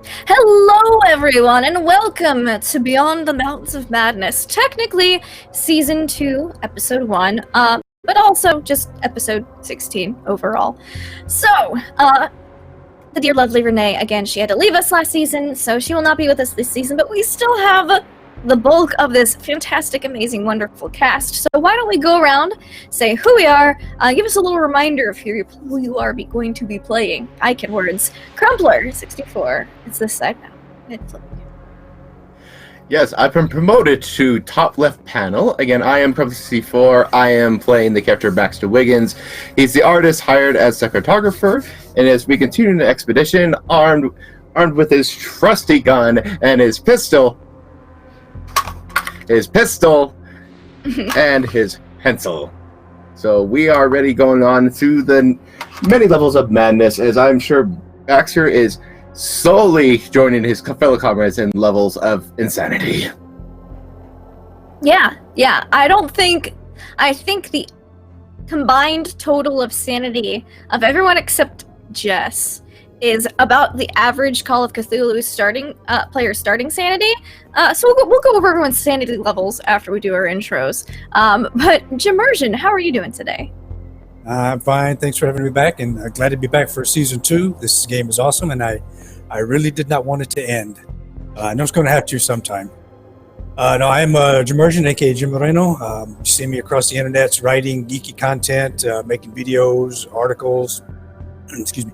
Hello, everyone, and welcome to Beyond the Mountains of Madness. Technically, Season 2, Episode 1, but also just Episode 16 overall. So, the dear lovely Renee, again, she had to leave us last season, so she will not be with us this season, but we still have the bulk of this fantastic, amazing, wonderful cast. So why don't we go around, say who we are, give us a little reminder of who you are going to be playing. Icon words. Crumpler, 64. It's this side now. Yes, I've been promoted to top left panel. Again, I am Crumpler 64. I am playing the character Baxter Wiggins. He's the artist hired as the cartographer, and as we continue the expedition, armed with his trusty gun and his pistol, and his pencil. So we are ready going on through the many levels of madness, as I'm sure Baxter is slowly joining his fellow comrades in levels of insanity. Yeah. I think the combined total of sanity of everyone except Jess is about the average Call of Cthulhu player starting sanity. So we'll go over everyone's sanity levels after we do our intros. But Jimmersion, how are you doing today? I'm fine. Thanks for having me back, and glad to be back for Season 2. This game is awesome, and I really did not want it to end. I know it's going to have to sometime. No, I am Jimmersion, aka Jim Moreno. You see me across the internet writing geeky content, making videos, articles. Excuse me.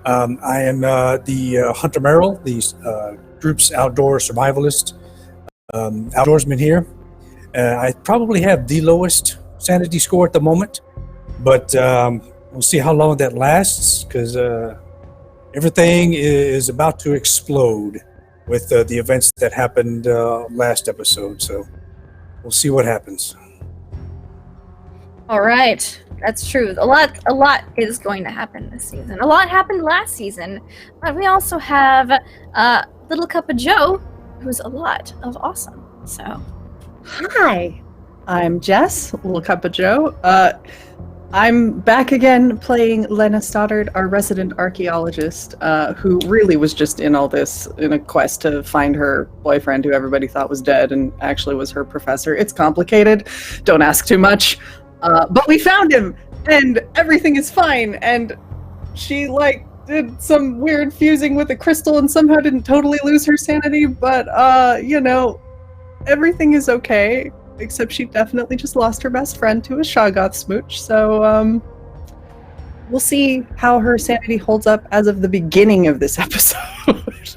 I am the Hunter Merrill, the group's outdoor survivalist, outdoorsman here. I probably have the lowest sanity score at the moment, but we'll see how long that lasts, because everything is about to explode with the events that happened last episode. So we'll see what happens. All right, that's true. A lot is going to happen this season. A lot happened last season, but we also have Little Cup of Joe, who's a lot of awesome. So, hi, I'm Jess, Little Cup of Joe. I'm back again playing Lena Stoddard, our resident archaeologist, who really was just in all this in a quest to find her boyfriend, who everybody thought was dead and actually was her professor. It's complicated. Don't ask too much. But we found him, and everything is fine, and she, did some weird fusing with a crystal and somehow didn't totally lose her sanity, but, everything is okay, except she definitely just lost her best friend to a Shoggoth smooch, so, we'll see how her sanity holds up as of the beginning of this episode.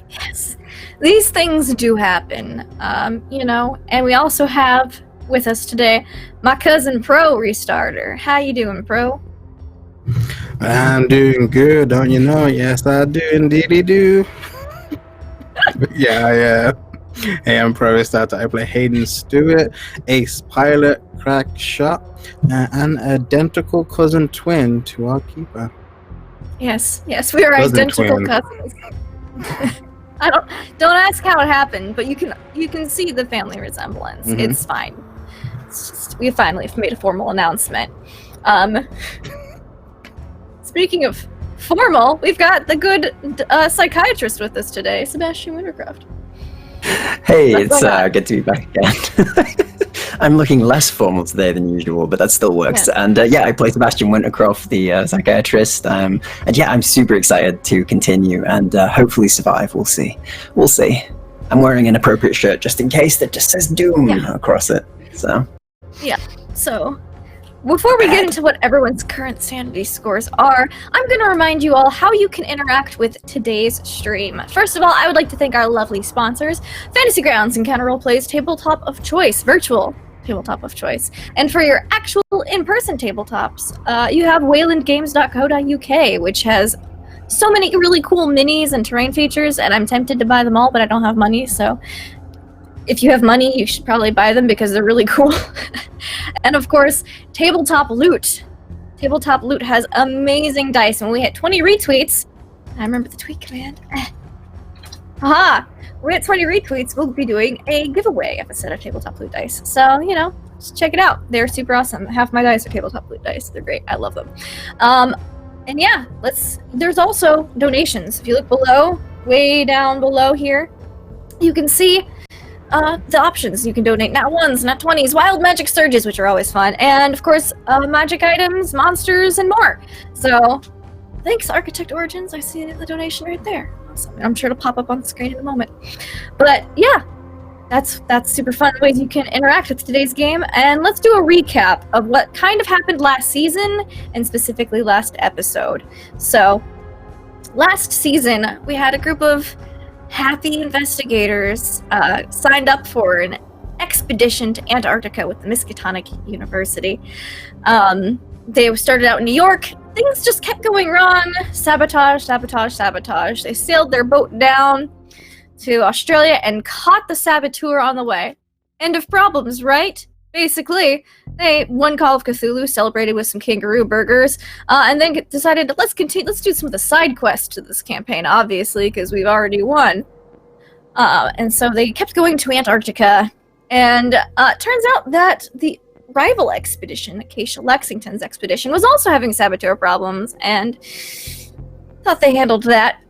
yes, these things do happen, and we also have with us today my cousin Pro Restarter. How you doing, Pro? I'm doing good, don't you know? Yes, I do indeed do. Yeah. Hey, I'm Pro Restarter. I play Hayden Stewart, ace pilot, crack shot, and identical cousin twin to our keeper. Yes, we are Cousin identical twin. cousins. Don't ask how it happened, but you can see the family resemblance. Mm-hmm. It's fine. It's just, we finally have made a formal announcement. Speaking of formal, we've got the good psychiatrist with us today, Sebastian Wintercroft. Hey, it's good to be back again. I'm looking less formal today than usual, but that still works. Yeah. And I play Sebastian Wintercroft, the psychiatrist. And I'm super excited to continue and hopefully survive. We'll see. I'm wearing an appropriate shirt just in case that just says Doom across it. So. Yeah. So, before we get into what everyone's current sanity scores are, I'm going to remind you all how you can interact with today's stream. First of all, I would like to thank our lovely sponsors, Fantasy Grounds and Counter Roleplay's tabletop of choice, virtual tabletop of choice. And for your actual in-person tabletops, you have waylandgames.co.uk, which has so many really cool minis and terrain features, and I'm tempted to buy them all, but I don't have money, so if you have money, you should probably buy them because they're really cool. And of course, Tabletop Loot. Tabletop Loot has amazing dice, and when we hit 20 retweets, I remember the tweet command. Aha! When we hit 20 retweets, we'll be doing a giveaway of a set of Tabletop Loot dice. So, just check it out. They're super awesome. Half my dice are Tabletop Loot dice. They're great. I love them. And yeah, there's also donations. If you look below, way down below here, you can see the options. You can donate nat 1s, nat 20s, wild magic surges, which are always fun, and of course, magic items, monsters, and more. So, thanks, Architect Origins. I see the donation right there. Awesome. I'm sure it'll pop up on the screen in a moment. But yeah, that's super fun ways you can interact with today's game. And let's do a recap of what kind of happened last season, and specifically last episode. So, last season, we had a group of happy investigators signed up for an expedition to Antarctica with the Miskatonic University. They started out in New York. Things just kept going wrong. Sabotage. They sailed their boat down to Australia and caught the saboteur on the way. End of problems, right? Basically, they won Call of Cthulhu, celebrated with some kangaroo burgers, and then decided let's do some of the side quests to this campaign, obviously, because we've already won. And so they kept going to Antarctica, and turns out that the rival expedition, Acacia Lexington's expedition, was also having saboteur problems, and thought they handled that.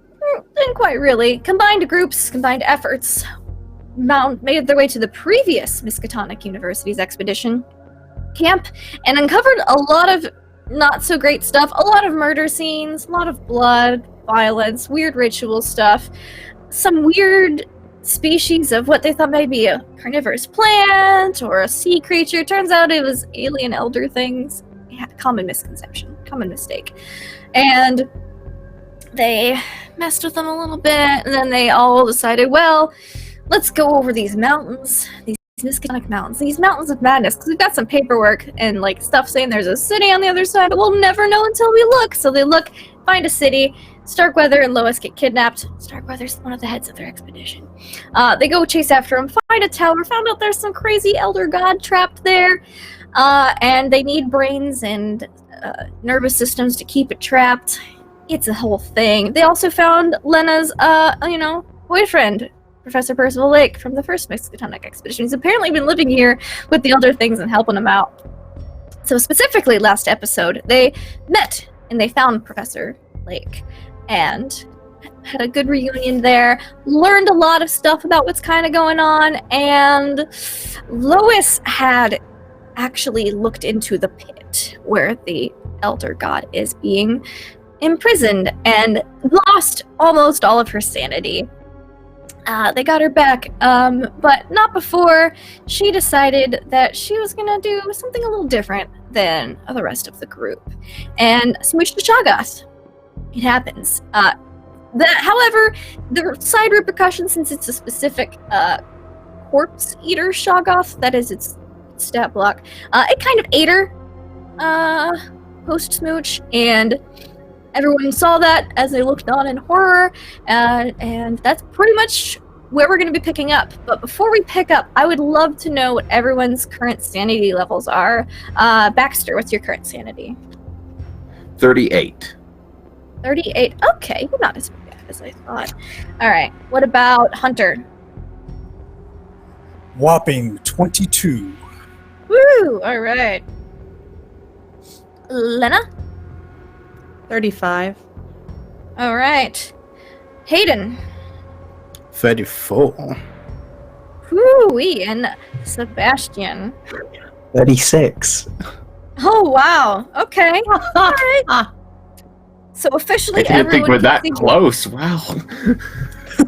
Didn't quite really. Combined groups, combined efforts, made their way to the previous Miskatonic University's expedition camp and uncovered a lot of not so great stuff, a lot of murder scenes, a lot of blood, violence, weird ritual stuff, some weird species of what they thought might be a carnivorous plant or a sea creature. Turns out it was alien elder things. Yeah, common misconception, common mistake. And they messed with them a little bit, and then they all decided, well, let's go over these mountains, these Miskatonic mountains, these mountains of madness, because we've got some paperwork and like stuff saying there's a city on the other side, but we'll never know until we look. So they look, find a city. Starkweather and Lois get kidnapped. Starkweather's one of the heads of their expedition. They go chase after him, find a tower, found out there's some crazy elder god trapped there, and they need brains and nervous systems to keep it trapped. It's a whole thing. They also found Lena's, boyfriend, Professor Percival Lake, from the first Miskatonic expedition. He's apparently been living here with the elder things and helping them out. So specifically, last episode, they met and they found Professor Lake and had a good reunion there, learned a lot of stuff about what's kind of going on, and Lois had actually looked into the pit where the elder god is being imprisoned and lost almost all of her sanity. They got her back, but not before she decided that she was gonna do something a little different than the rest of the group and smooch the Shoggoth. It happens. However, the side repercussions, since it's a specific corpse eater Shoggoth, that is its stat block, it kind of ate her post smooch, and everyone saw that as they looked on in horror, and that's pretty much where we're going to be picking up. But before we pick up, I would love to know what everyone's current sanity levels are. Baxter, what's your current sanity? 38. 38. Okay, you're not as bad as I thought. All right. What about Hunter? Whopping 22. Woo! All right. Lena? 35. All right. Hayden? 34. Woo-wee. And Sebastian? 36. Oh, wow. Okay. All right. So officially I didn't think everyone we're that can see- close. Wow.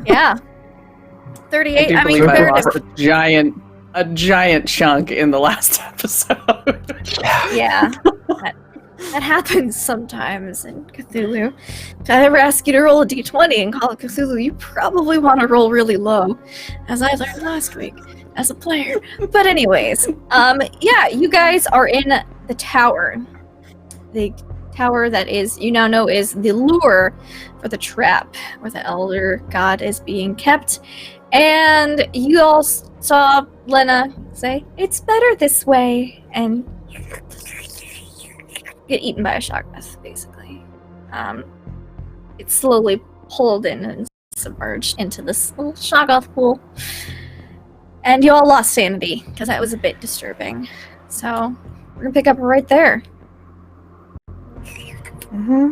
Yeah. 38. I mean, I they're lost a giant chunk in the last episode. yeah. That happens sometimes in Cthulhu. If I ever ask you to roll a d20 in Call of Cthulhu, you probably want to roll really low, as I learned last week as a player. But anyways, yeah, you guys are in the tower. The tower that is, you now know, is the lure for the trap where the elder god is being kept. And you all saw Lena say, "It's better this way," and get eaten by a Shoggoth, basically. It's slowly pulled in and submerged into this little Shoggoth pool. And you all lost sanity, because that was a bit disturbing. So, we're gonna pick up right there. Mm-hmm.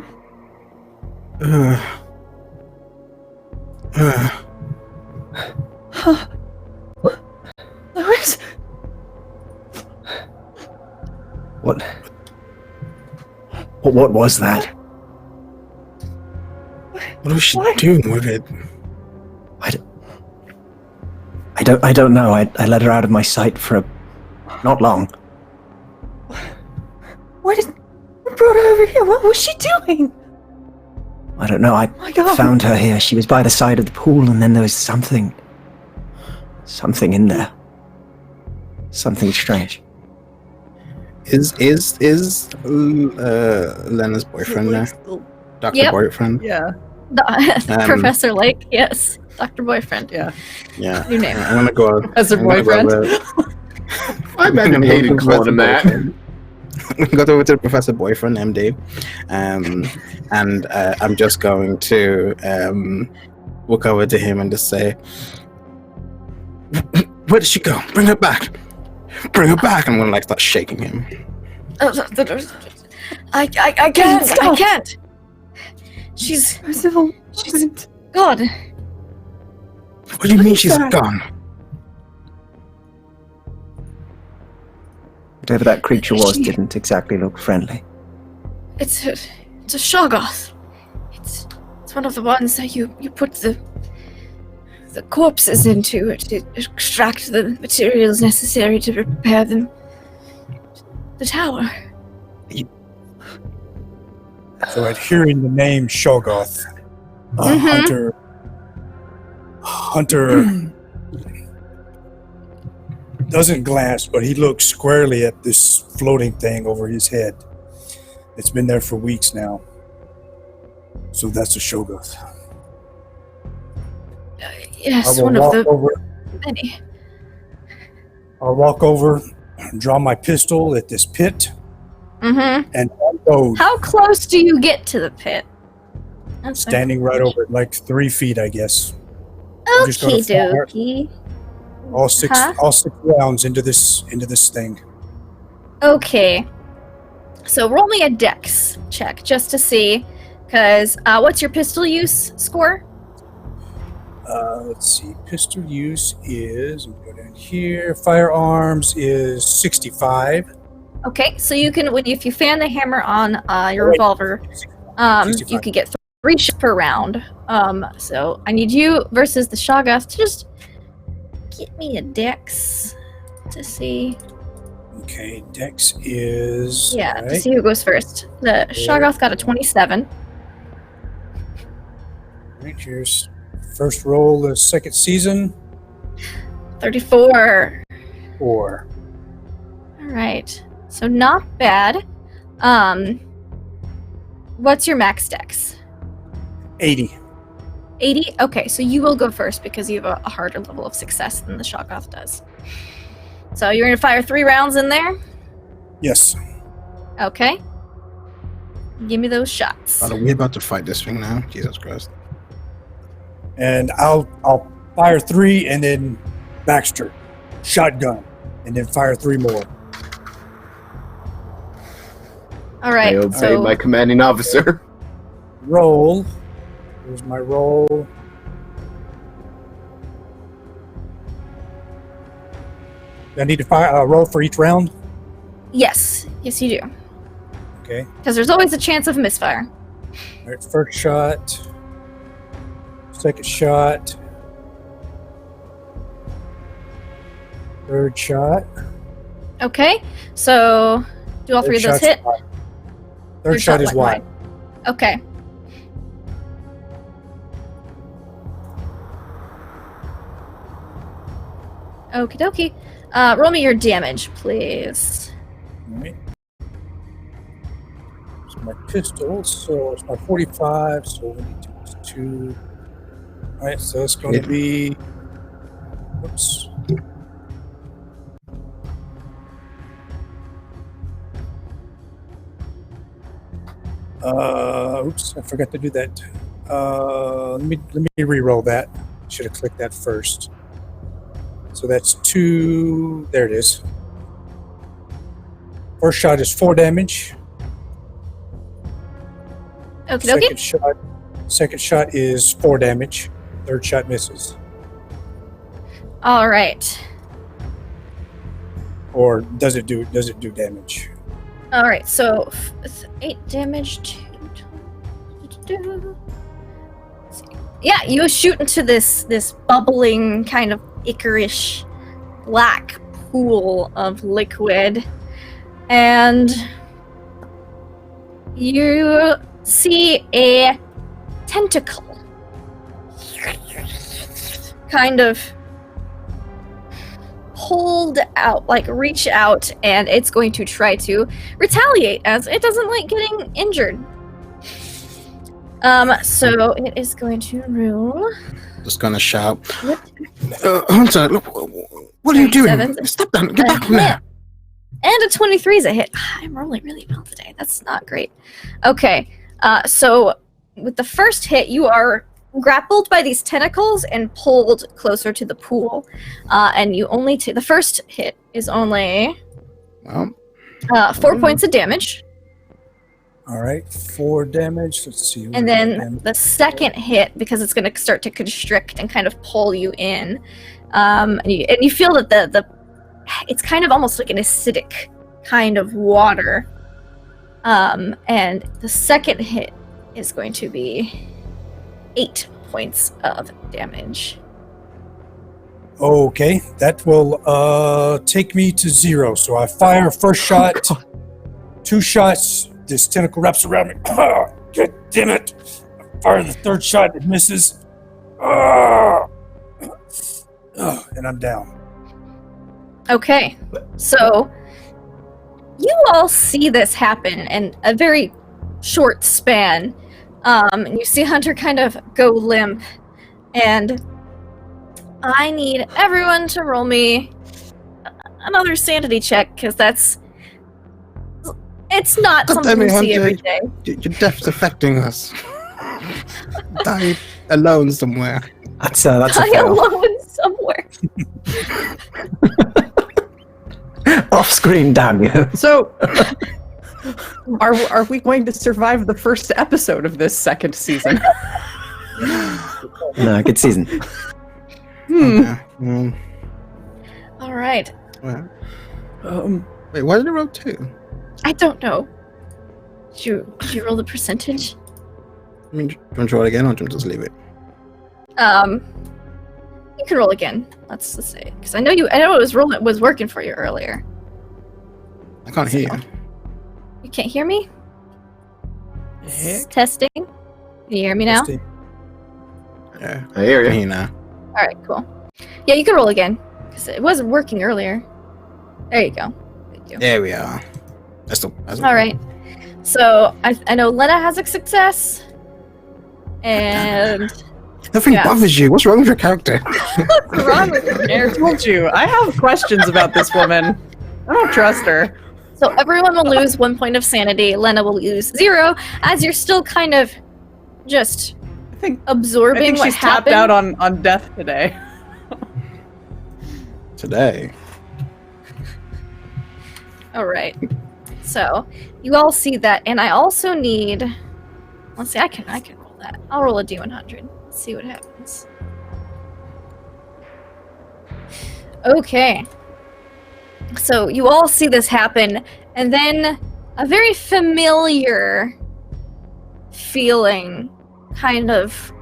What was that? What was she doing with it? I don't know. I let her out of my sight for not long. What brought her over here? What was she doing? I don't know. I My God. found her here. She was by the side of the pool, and then there was something in there. Something strange. Is Lena's boyfriend there? Dr. Yep. Boyfriend? Yeah. Professor Lake, yes. Dr. Boyfriend. Yeah. Yeah. New name. I'm gonna go. As a I'm gonna go boyfriend. I imagine Hayden calling him that. Got over to the Professor Boyfriend, MD, and I'm just going to walk over to him and just say, "Where did she go? Bring her back! Bring her back!" I'm gonna start shaking him. I can't. She's God. What do you mean she's gone? Whatever that creature was didn't exactly look friendly. It's a Shoggoth. It's one of the ones that you put the corpses into to extract the materials necessary to prepare them. The tower. So at hearing the name Shoggoth, Hunter doesn't glance, but he looks squarely at this floating thing over his head. It's been there for weeks now. So that's a Shoggoth. Yes, one of the many. I'll walk over, draw my pistol at this pit, and unload. How close do you get to the pit? That's Standing right over it, like 3 feet, I guess. just gonna Okie fire dokie. All six rounds into this thing. Okay. So roll me a dex check just to see, because what's your pistol use score? Let's see. Pistol use is, let me go down here. Firearms is 65. Okay, so you can, if you fan the hammer on your revolver, you can get 3 shots per round. So I need you versus the Shoggoth to just get me a dex to see. Okay, dex is... Yeah, to right. see who goes first. The Shoggoth got a 27. Right, here's first roll of second season. 34. 4. All right. So not bad. What's your max dex? 80. 80? Okay, so you will go first because you have a harder level of success than the Shoggoth does. So you're going to fire 3 rounds in there? Yes. Okay. Give me those shots. Are we about to fight this thing now? Jesus Christ. And I'll fire 3 and then Baxter. Shotgun. And then fire 3 more. All right. I obey So my commanding officer. Roll. Here's my roll. Do I need to fire roll for each round? yes, you do. Okay. Because there's always a chance of misfire. All right, first shot. Second shot. Third shot. Okay. So do all 3 of those shot's hit? wide. Third shot is wide. Okay. Okie dokie. Roll me your damage, please. All right. So my pistol, so it's my 45, so we need to do 2. All right, so it's going to be, whoops. Oops, I forgot to do that. Let me re-roll that. Should have clicked that first. So that's 2. There it is. First shot is 4 damage. Okie dokie. Second shot is 4 damage. Third shot misses. All right. Or does it do damage? All right, so 8 damage to. Yeah, you shoot into this bubbling kind of ichorish black pool of liquid, and you see a tentacle kind of pulled out, like reach out, and it's going to try to retaliate as it doesn't like getting injured. So it is going to roll. Just gonna shout. Hunter, look, what are you doing? 7. Stop that! Get back from there! And a 23 is a hit. I'm rolling really well today. That's not great. Okay, so with the first hit, you are grappled by these tentacles and pulled closer to the pool. And you only take the first hit is only Well, 4 points of damage. All right, 4 damage. Let's see. And then the second hit, because it's going to start to constrict and kind of pull you in, and you feel that the it's kind of almost like an acidic kind of water. And the second hit is going to be 8 points of damage. Okay, that will take me to 0. So I fire first shot, 2 shots. This tentacle wraps around me. God damn it! I fire the third shot. It misses. And I'm down. Okay, so you all see this happen in a very short span. And you see Hunter kind of go limp, and I need everyone to roll me another sanity check, because it's not something we see every day. Your death's affecting us. Die alone somewhere. That's a Die fail. alone somewhere. Off screen, damn you. So, are we going to survive the first episode of this second season? No, good season. Yeah, All right. well. Wait, why did it roll 2? I don't know. Did you roll the percentage? I mean, do you want to roll again, or do you want to just leave it? You can roll again. Let's say, because I know it was working for you earlier. I can't hear you. You can't hear me? Testing. Can you hear me now? Yeah, I hear I can you. hear you now. All right, cool. Yeah, you can roll again because it wasn't working earlier. There you go. Thank you. There we are. That's All right. So I know Lena has a success, and Nothing Yeah. bothers you. What's wrong with your character? what's wrong with your I character? told you, I have questions about this woman. I don't trust her. So everyone will lose 1 point of sanity. Lena will lose 0, as you're still kind of just I think absorbing what she's tapped happened. out on death today. Today. All right. So you all see that, and I also need. Let's see. I can roll that. I'll roll a d100. Let's see what happens. Okay. So you all see this happen, and then a very familiar feeling kind of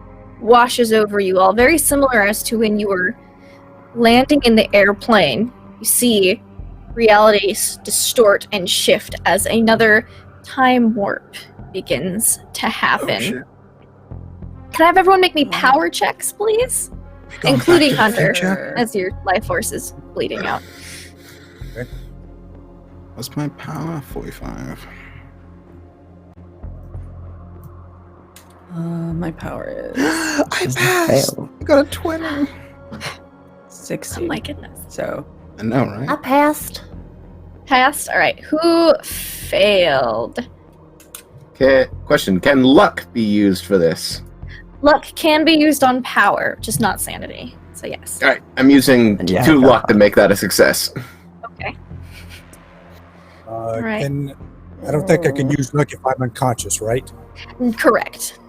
washes over you all, very similar as to when you were landing in the airplane. You see realities distort and shift as another time warp begins to happen. Oh, shit. Can I have everyone make me power checks, please? Going Including back to the Hunter, future. as your life force is bleeding out. What's my power? 45. My power is I passed! Fail. I got a 20. 60. Oh my goodness. So, I know, right? Passed. All right. Who failed? Okay, question. Can luck be used for this? Luck can be used on power, just not sanity. So yes. Alright, I'm using Yeah. 2 luck to make that a success. Okay. Right. And I don't think I can use luck if I'm unconscious, right? Correct.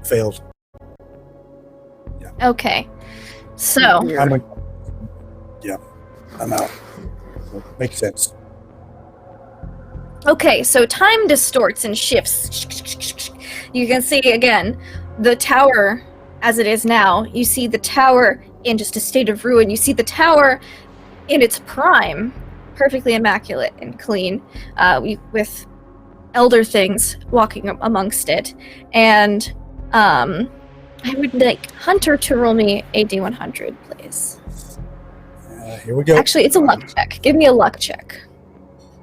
Failed. Okay. So I'm out. Makes sense. Okay, so time distorts and shifts. You can see again the tower as it is now. You see the tower in just a state of ruin. You see the tower in its prime, perfectly immaculate and clean, with elder things walking amongst it. And I would like Hunter to roll me a D100, please. Here we go. Actually, it's a luck check. Give me a luck check.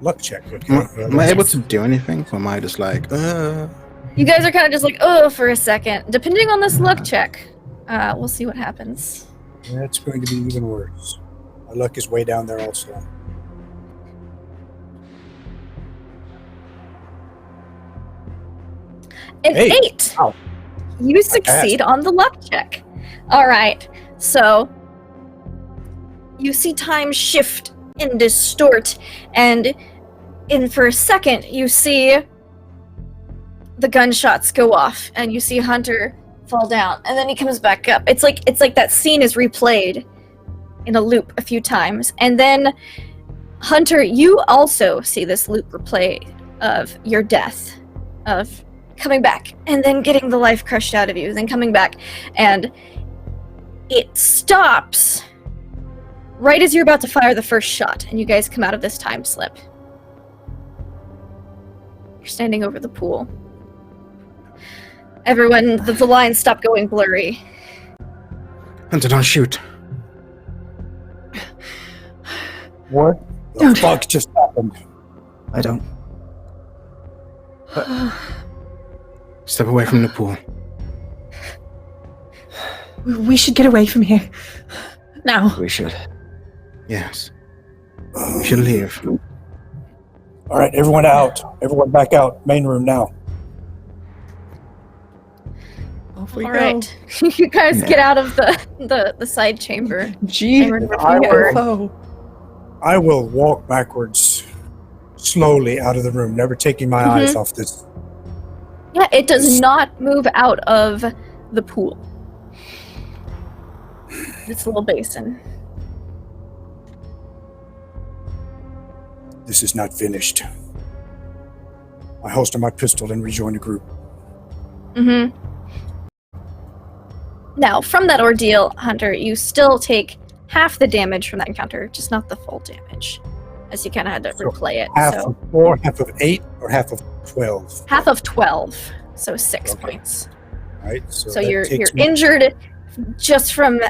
Luck check. Okay. Am I able to do anything? Or am I just like, You guys are kind of just like, oh, for a second. Depending on this luck check, we'll see what happens. That's going to be even worse. My luck is way down there also. An Hey. 8. Wow. You succeed on the luck check. All right. So you see time shift and distort, and for a second you see the gunshots go off, and you see Hunter fall down, and then he comes back up. It's like that scene is replayed in a loop a few times, and then Hunter, you also see this loop replay of your death, of coming back and then getting the life crushed out of you, then coming back, and it stops right as you're about to fire the first shot, and you guys come out of this time slip. You're standing over the pool. Everyone, the lines stop going blurry. Hunter, don't shoot. What the fuck just happened? I don't. Step away from the pool. We should get away from here. Now. We should. Yes. We should leave. All right, everyone out. Everyone back out. Main room now. Off we All go. right. You guys get out of the side chamber. Gee, And we're looking at- I will walk backwards slowly out of the room, never taking my eyes off this. Yeah, it does not move out of the pool. It's a little basin. This is not finished. I holster my pistol and rejoin the group. Mm-hmm. Now, from that ordeal, Hunter, you still take half the damage from that encounter, just not the full damage, as you kind of had to So replay it. Half So of 4, half of 8, or half of 12? half of 12, so 6 Okay. points. All right, So that you're takes me- injured just from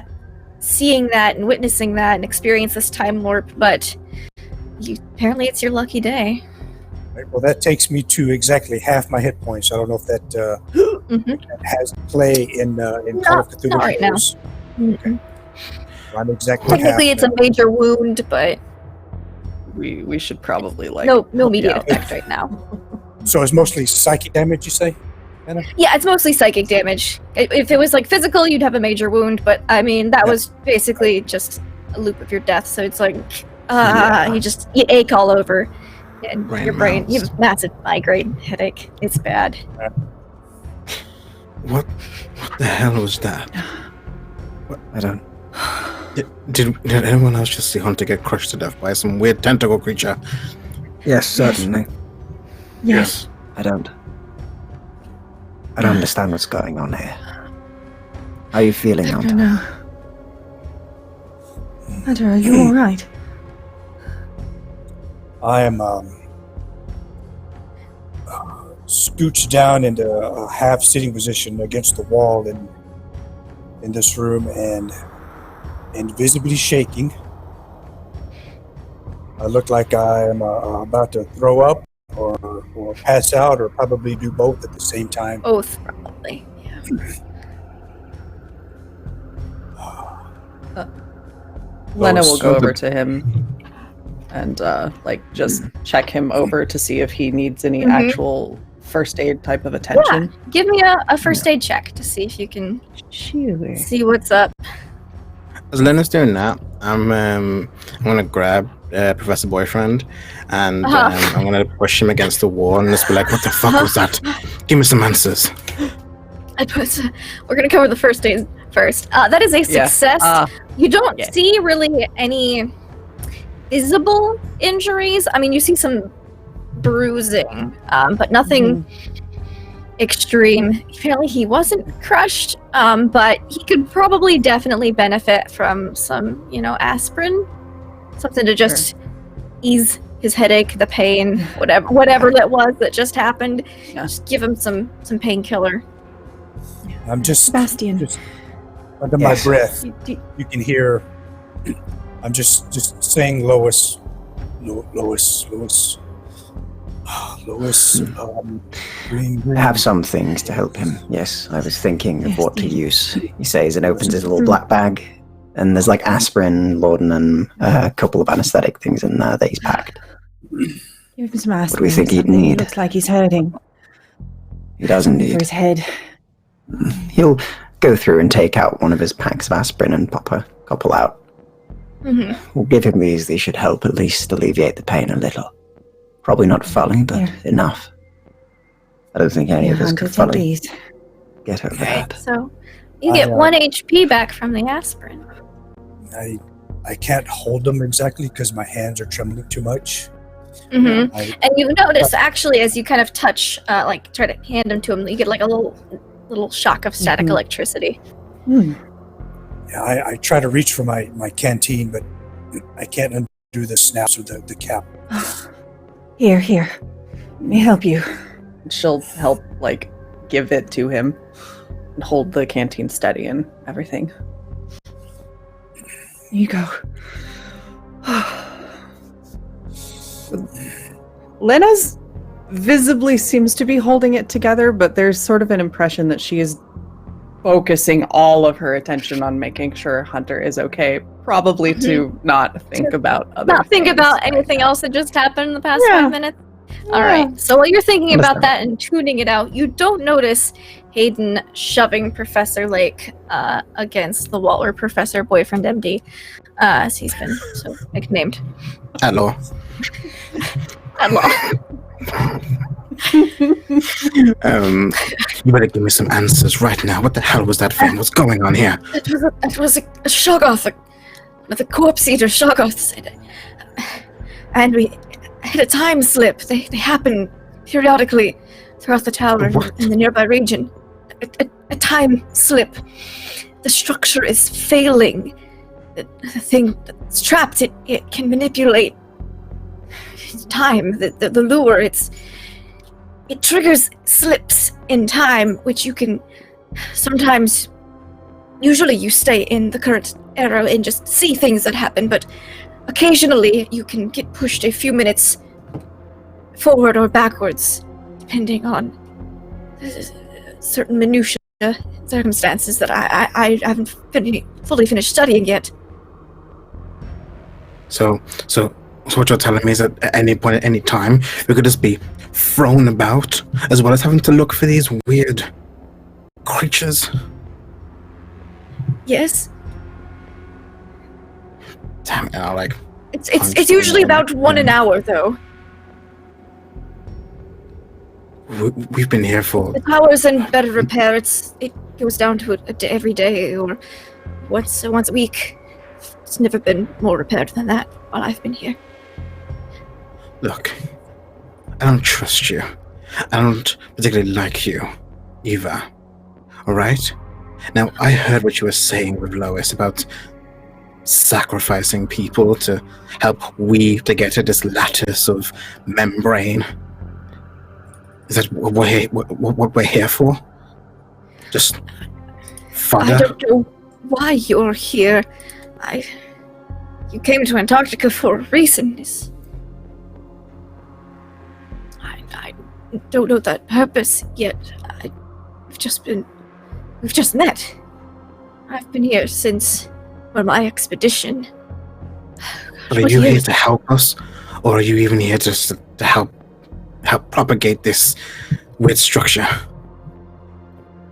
seeing that and witnessing that and experience this time warp, but apparently it's your lucky day. Right, well, that takes me to exactly half my hit points. I don't know if that has play in Call of Cthulhu. not right now. Heroes. Mhm. I'm exactly Technically, half it's a major wound, but We should probably like no help you immediate out. effect right now. So it's mostly psychic damage, you say? Yeah, it's mostly psychic damage. If it was like physical, you'd have a major wound, but I mean that was basically just a loop of your death. So it's like, you ache all over, and Brain your brain, you melts. have massive migraine headache. It's bad. What the hell was that? I don't. Did anyone else just see Hunter get crushed to death by some weird tentacle creature? Yes, certainly. Yes. I don't understand what's going on here. How are you feeling, I don't Hunter? know. Hunter, are you alright? I am scooched down into a half sitting position against the wall in this room and visibly shaking. I look like I am about to throw up or pass out, or probably do both at the same time. Both probably. Yeah. Lena will go so over to him and just check him over to see if he needs any actual first aid type of attention. Give me a first aid check to see if you can Sure. see what's up. As Leonard's doing that, I'm gonna grab Professor Boyfriend and I'm gonna push him against the wall and just be like, "What the fuck was that? Give me some answers." We're gonna cover the first aid first. That is a Yeah. success. You don't Yeah. see really any visible injuries. I mean, you see some bruising, but nothing extreme. Apparently he wasn't crushed, but he could probably definitely benefit from some, aspirin. Something to just ease his headache, the pain, whatever that was that just happened. Yeah. Just give him some painkiller. I'm just Sebastian. just under Yes. my breath. You can hear. I'm just saying, Lois. I have some things to help him. Yes, I was thinking of Yes, what to dear. use. He says and opens his little black bag, and there's like aspirin, laudanum, a couple of anesthetic things in there that he's packed. Give him some aspirin. What do we think he'd something. He need? looks like he's hurting. He does For indeed. his head. He'll go through and take out one of his packs of aspirin and pop a couple out. Mm-hmm. We'll give him these. They should help at least alleviate the pain a little. Probably not fully, but enough. I don't think any of us could fully Please. get over Right. that. So you get I, 1 HP back from the aspirin. I can't hold them exactly because my hands are trembling too much. Mm-hmm. I, And you notice, actually, as you kind of touch, try to hand them to him, you get like a little shock of static electricity. I try to reach for my canteen, but I can't undo the snaps with the cap. Here. Let me help you. She'll help, give it to him and hold the canteen steady and everything. Here you go. Lena's visibly seems to be holding it together, but there's sort of an impression that she is focusing all of her attention on making sure Hunter is okay, probably to not think about other Not think things about right anything now. else that just happened in the past Yeah. 5 minutes. All right. So while you're thinking about that and tuning it out, you don't notice Hayden shoving Professor Lake against the wall, or Professor Boyfriend MD, as he's been so nicknamed. Hello. At law. You better give me some answers right now. What the hell was that from? What's going on here? It was a Shoggoth, the corpse eater Shoggoth said. And we had a time slip. They happen periodically throughout the tower and What? in the nearby region. A time slip. The structure is failing. The thing that's trapped, it can manipulate time. The lure, it triggers slips in time, which you can sometimes. Usually you stay in the current era and just see things that happen, but occasionally you can get pushed a few minutes forward or backwards, depending on certain minutiae circumstances that I haven't fully finished studying yet. So what you're telling me is that at any point, at any time, we could just be thrown about, as well as having to look for these weird creatures. Yes, Damn it, it's usually about 1 an hour though. we've been here for. The tower's in better repair. It goes down to every day or once a week. It's never been more repaired than that while I've been here. Look, I don't trust you. I don't particularly like you, either. Alright? Now, I heard what you were saying with Lois about sacrificing people to help weave together this lattice of membrane. Is that what we're here for? Just fodder? I don't know why you're here. You came to Antarctica for a reason. I don't know that purpose yet. We've just met. I've been here since my expedition. But are you here to help us, or are you even here just to help propagate this weird structure?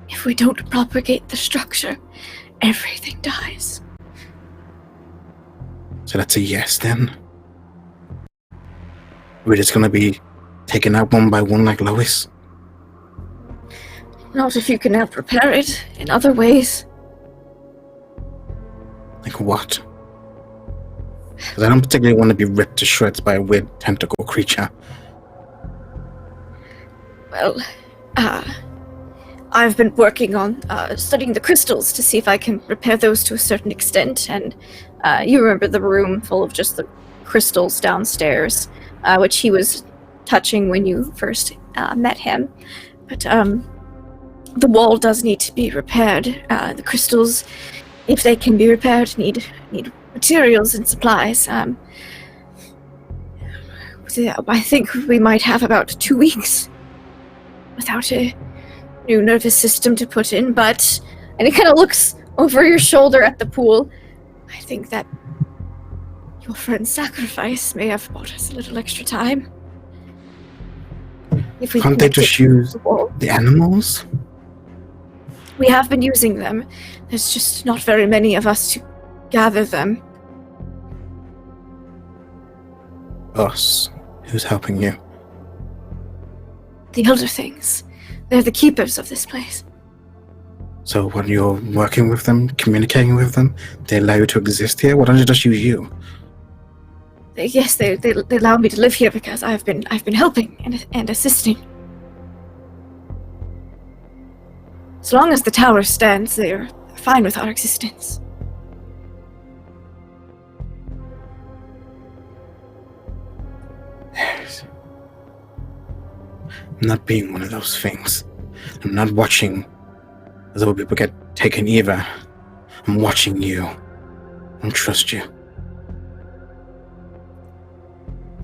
If we don't propagate the structure, everything dies. So that's a yes then. We're just gonna be taken out one by one like Lois. Not if you can help repair it in other ways. Like what? Because I don't particularly want to be ripped to shreds by a weird tentacle creature. Well, I've been working on studying the crystals to see if I can repair those to a certain extent, and you remember the room full of just the crystals downstairs, which he was touching when you first met him. But the wall does need to be repaired. The crystals, if they can be repaired, need materials and supplies. I think we might have about 2 weeks without a new nervous system to put in, but... And he kind of looks over your shoulder at the pool. I think that your friend's sacrifice may have bought us a little extra time. If we Can't they just use the animals? We have been using them. There's just not very many of us to gather them. Us. Who's helping you? The Elder Things. They're the keepers of this place. So when you're working with them, communicating with them, they allow you to exist here? Why don't they just use you? Yes, they allow me to live here because I've been helping and assisting. As long as the tower stands, they're fine with our existence. I'm not being one of those things. I'm not watching as other people get taken either. I'm watching you. I don't trust you.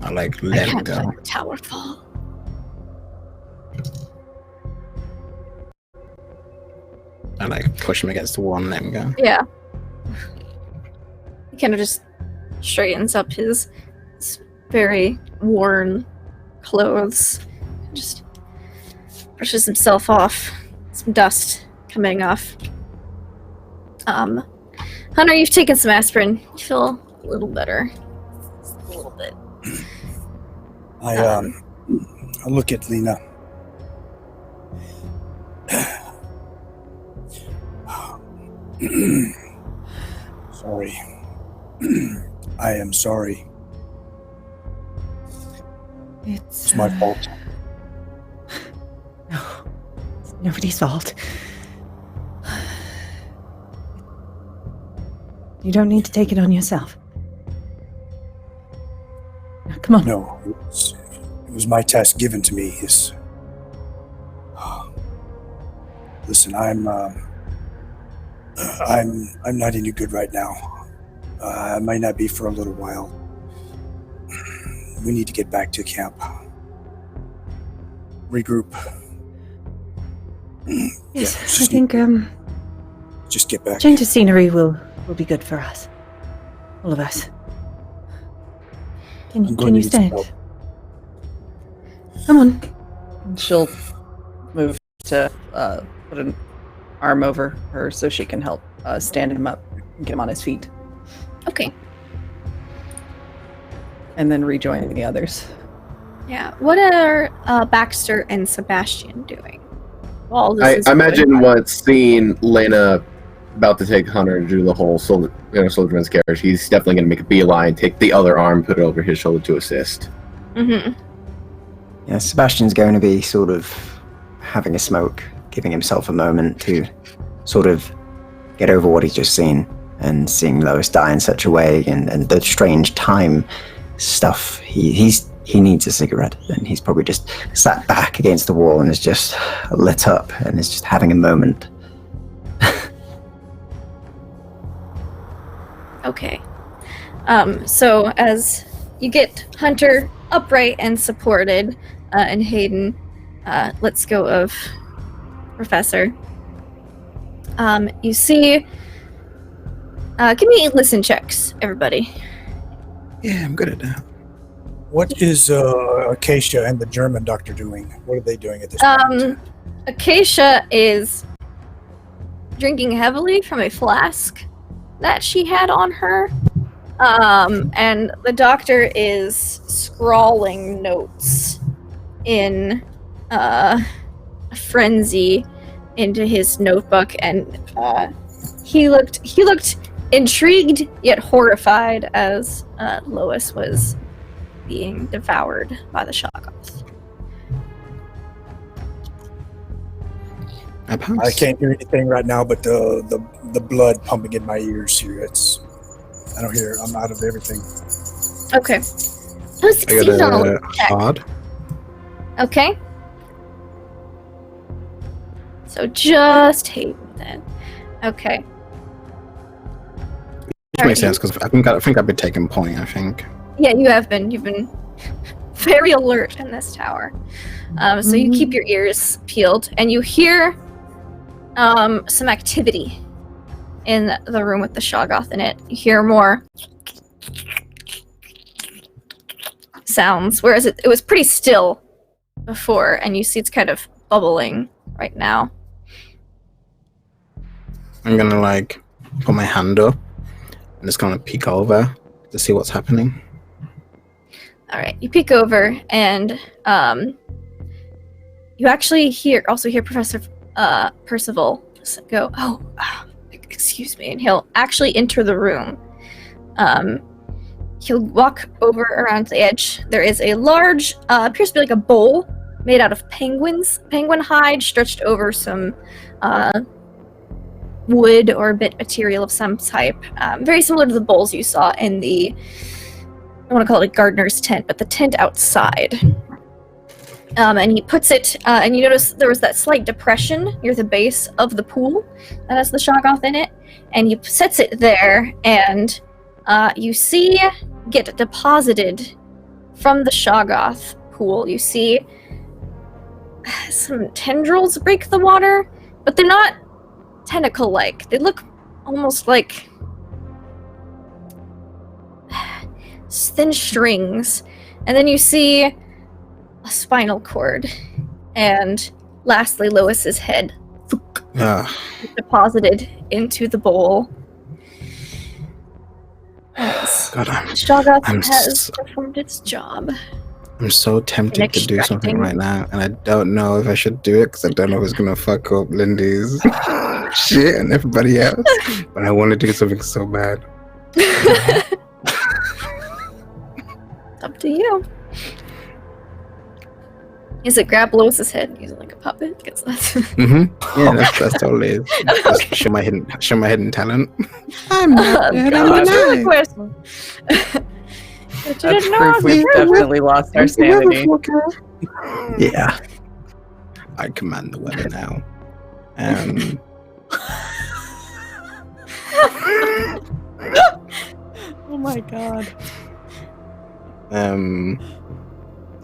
I let him go. Let the tower fall. I push him against the wall and let him go. Yeah. He kind of just straightens up his very worn clothes. Just brushes himself off. Some dust coming off. Hunter, you've taken some aspirin. You feel a little better. Just a little bit. I look at Lena. Sorry. I am sorry. It's my fault. No, it's nobody's fault. You don't need to take it on yourself. Now, come on. No, it was my task given to me. Listen, I'm not any good right now. I might not be for a little while. We need to get back to camp. Regroup. Yes, I think just get back. change of scenery will be good for us. All of us. Can you stand? Come on. And she'll move to put an arm over her so she can help stand him up and get him on his feet. Okay. And then rejoin the others. Yeah. What are Baxter and Sebastian doing? While this is I going imagine on? once seeing Lena about to take Hunter and do the whole Soldierman's carriage, he's definitely going to make a beeline, take the other arm, put it over his shoulder to assist. Mm-hmm. Yeah, Sebastian's going to be sort of having a smoke, giving himself a moment to sort of get over what he's just seen and seeing Lois die in such a way and the strange time stuff. He needs a cigarette, and he's probably just sat back against the wall and is just lit up and is just having a moment. Okay. So as you get Hunter upright and supported, and Hayden lets go of Professor, you see... give me listen checks, everybody. Yeah, I'm good at that. What is Acacia and the German doctor doing? What are they doing at this moment? Acacia is drinking heavily from a flask that she had on her. And the doctor is scrawling notes in a frenzy into his notebook, and he looked intrigued yet horrified as Lois was being devoured by the Shoggoth. I pass. I can't hear anything right now, but the blood pumping in my ears here. I don't hear. I'm out of everything. Okay. Who I succeeded got on a a wisdom check? hard. Okay. So just Hayden then. Okay. Which makes sense because I think I've been taking point. I think. Yeah, you have been. You've been very alert in this tower. So you keep your ears peeled, and you hear some activity in the room with the Shoggoth in it. You hear more sounds, whereas it was pretty still before, and you see it's kind of bubbling right now. I'm gonna like put my hand up and just gonna peek over to see what's happening. All right, you peek over, and you actually hear Professor Percival go, "Oh, excuse me," and he'll actually enter the room. He'll walk over around the edge. There is a large, appears to be like a bowl made out of penguin hide, stretched over some wood or bit material of some type. Very similar to the bowls you saw in the, I want to call it a gardener's tent, but the tent outside. And he puts it, and you notice there was that slight depression near the base of the pool that has the Shoggoth in it, and he sets it there, and you see get deposited from the Shoggoth pool. You see some tendrils break the water, but they're not tentacle-like. They look almost like thin strings, and then you see a spinal cord, and lastly Lois's head deposited into the bowl. God, Shoggoth has performed its job. I'm so tempted to do something right now, and I don't know if I should do it because I don't know if it's gonna fuck up Lindy's shit and everybody else. But I want to do something so bad. It's up to you. Is it grab Lois's head and use it like a puppet? Because that's Yeah, that's totally it. Just show my hidden talent. I'm not dead, I'm alive. question. That's proof we've definitely lost our sanity. Yeah. I command the weather now. Oh my god.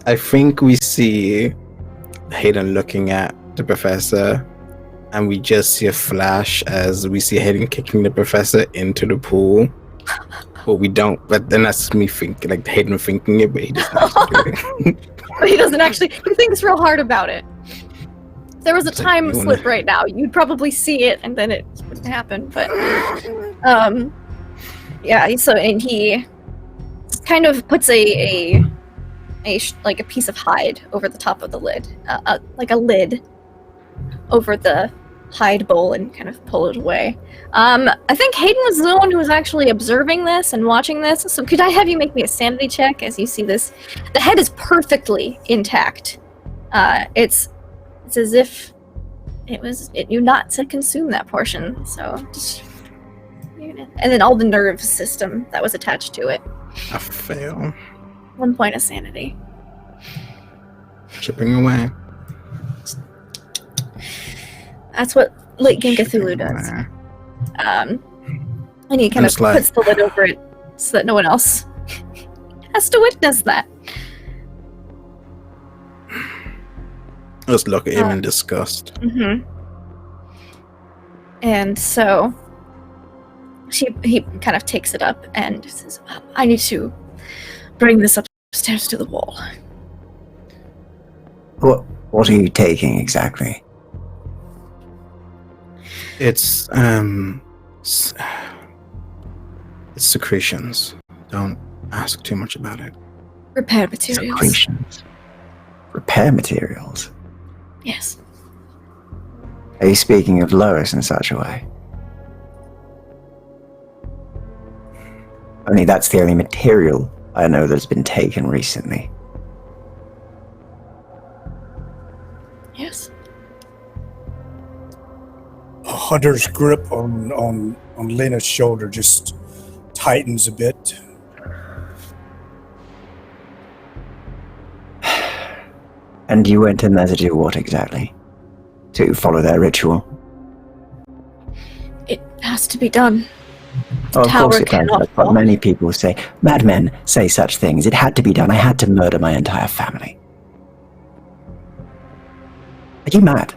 I think we see Hayden looking at the professor, and we just see a flash as we see Hayden kicking the professor into the pool. But we don't. But then that's me thinking, like Hayden thinking it, but he doesn't actually do it. But he doesn't actually. He thinks real hard about it. If there was a time slip right now, you'd probably see it, and then it wouldn't happen. But yeah. So and he kind of puts a piece of hide over the top of the lid, like a lid over the hide bowl, and kind of pull it away. I think Hayden was the one who was actually observing this and watching this. So could I have you make me a sanity check as you see this? The head is perfectly intact. It's as if it knew not to consume that portion. So just, and then all the nerve system that was attached to it. I fail. 1 point of sanity. Chipping away. That's what late game Cthulhu does. And he kind of puts the lid over it so that no one else has to witness that. Just look at him in disgust. Mm-hmm. And so he kind of takes it up and says, "I need to bring this upstairs to the wall." What are you taking exactly? It's secretions. Don't ask too much about it. Repair materials. Secretions. Repair materials? Yes. Are you speaking of Lois in such a way? Only that's the only material I know that's been taken recently. Yes. Hunter's grip on Lena's shoulder just tightens a bit. And you went in there to do what exactly? To follow their ritual? It has to be done. Oh, of tower course it does. cannot That's what fall. many people say. Madmen say such things. It had to be done. I had to murder my entire family. Are you mad?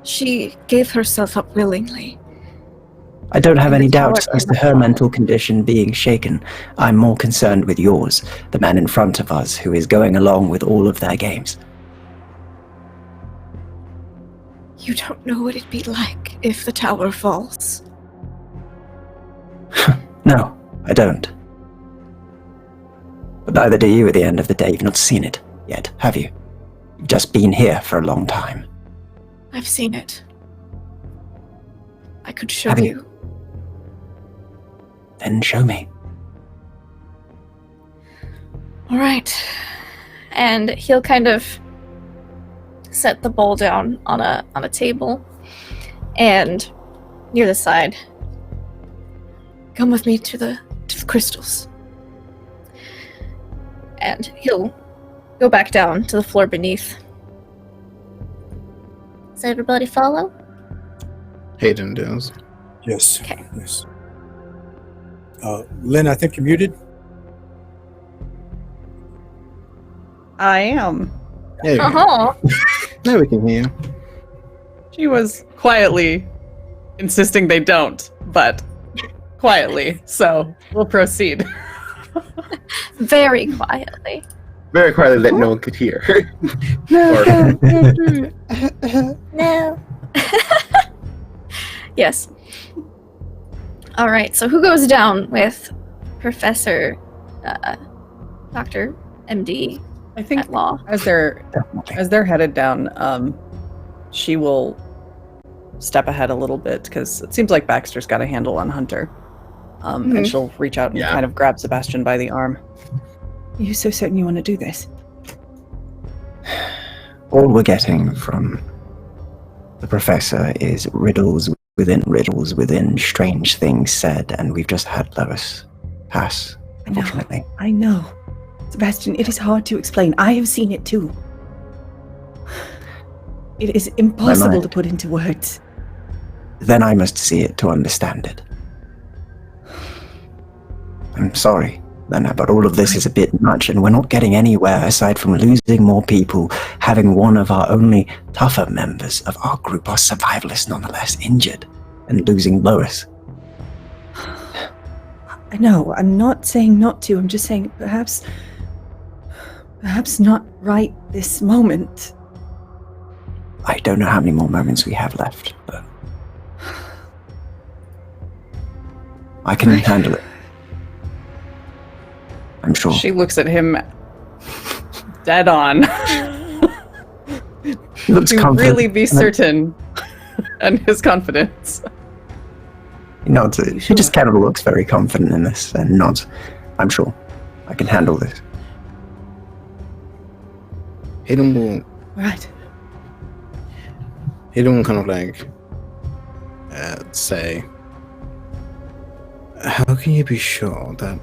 She gave herself up willingly. I don't have And any the tower doubts as to cannot her fall. mental condition being shaken. I'm more concerned with yours, the man in front of us who is going along with all of their games. You don't know what it'd be like if the tower falls. No, I don't. But neither do you at the end of the day. You've not seen it yet, have you? You've just been here for a long time. I've seen it. I could show Have you? you. Then show me. All right. And he'll kind of set the bowl down on a table, and near the side. Come with me to the crystals. And he'll go back down to the floor beneath. Does everybody follow? Hayden does. Yes. Okay. Yes. Lynn, I think you're muted. I am. Yeah, Uh-huh. now we can hear you. She was quietly insisting they don't, but quietly. So we'll proceed. Very quietly. Very quietly that no one could hear. No. Yes. All right. So who goes down with Professor, Dr. MD I think at law? as they're headed down, she will step ahead a little bit because it seems like Baxter's got a handle on Hunter. And she'll reach out and Yeah. kind of grab Sebastian by the arm. Are you so certain you want to do this? All we're getting from the professor is riddles within strange things said, and we've just had Lois pass, unfortunately. I know. Sebastian, it is hard to explain. I have seen it too. It is impossible mind. to put into words. Then I must see it to understand it. I'm sorry, Lena, but all of this is a bit much, and we're not getting anywhere aside from losing more people, having one of our only tougher members of our group, our survivalists nonetheless, injured, and losing Lois. I know, I'm not saying not to, I'm just saying perhaps not right this moment. I don't know how many more moments we have left, but I can handle it. I'm sure. She looks at him dead on. He looks To confident. really be certain and his confidence. He nods. She just kind of looks very confident in this and nods. I'm sure I can handle this. Hayden will Right. kind of like say, how can you be sure that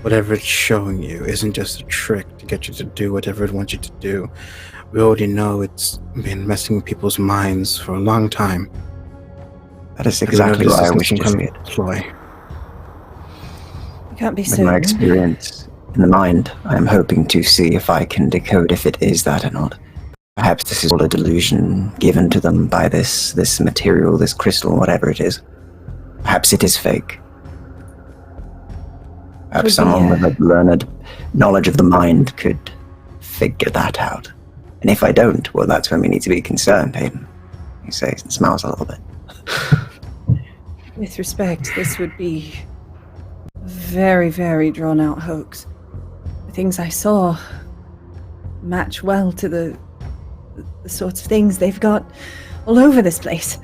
whatever it's showing you isn't just a trick to get you to do whatever it wants you to do? We already know it's been messing with people's minds for a long time. That is exactly This what I isn't wish some to kind see of it. ploy. You can't be With my experience in the mind, I am hoping to see if I can decode if it is that or not. Perhaps this is all a delusion given to them by this material, this crystal, whatever it is. Perhaps it is fake. Perhaps Could be, someone with a learned knowledge of the mind could figure that out. And if I don't, well, that's when we need to be concerned, Hayden. He says and smiles a little bit. With respect, this would be a very, very drawn out hoax. The things I saw match well to the sorts of things they've got all over this place.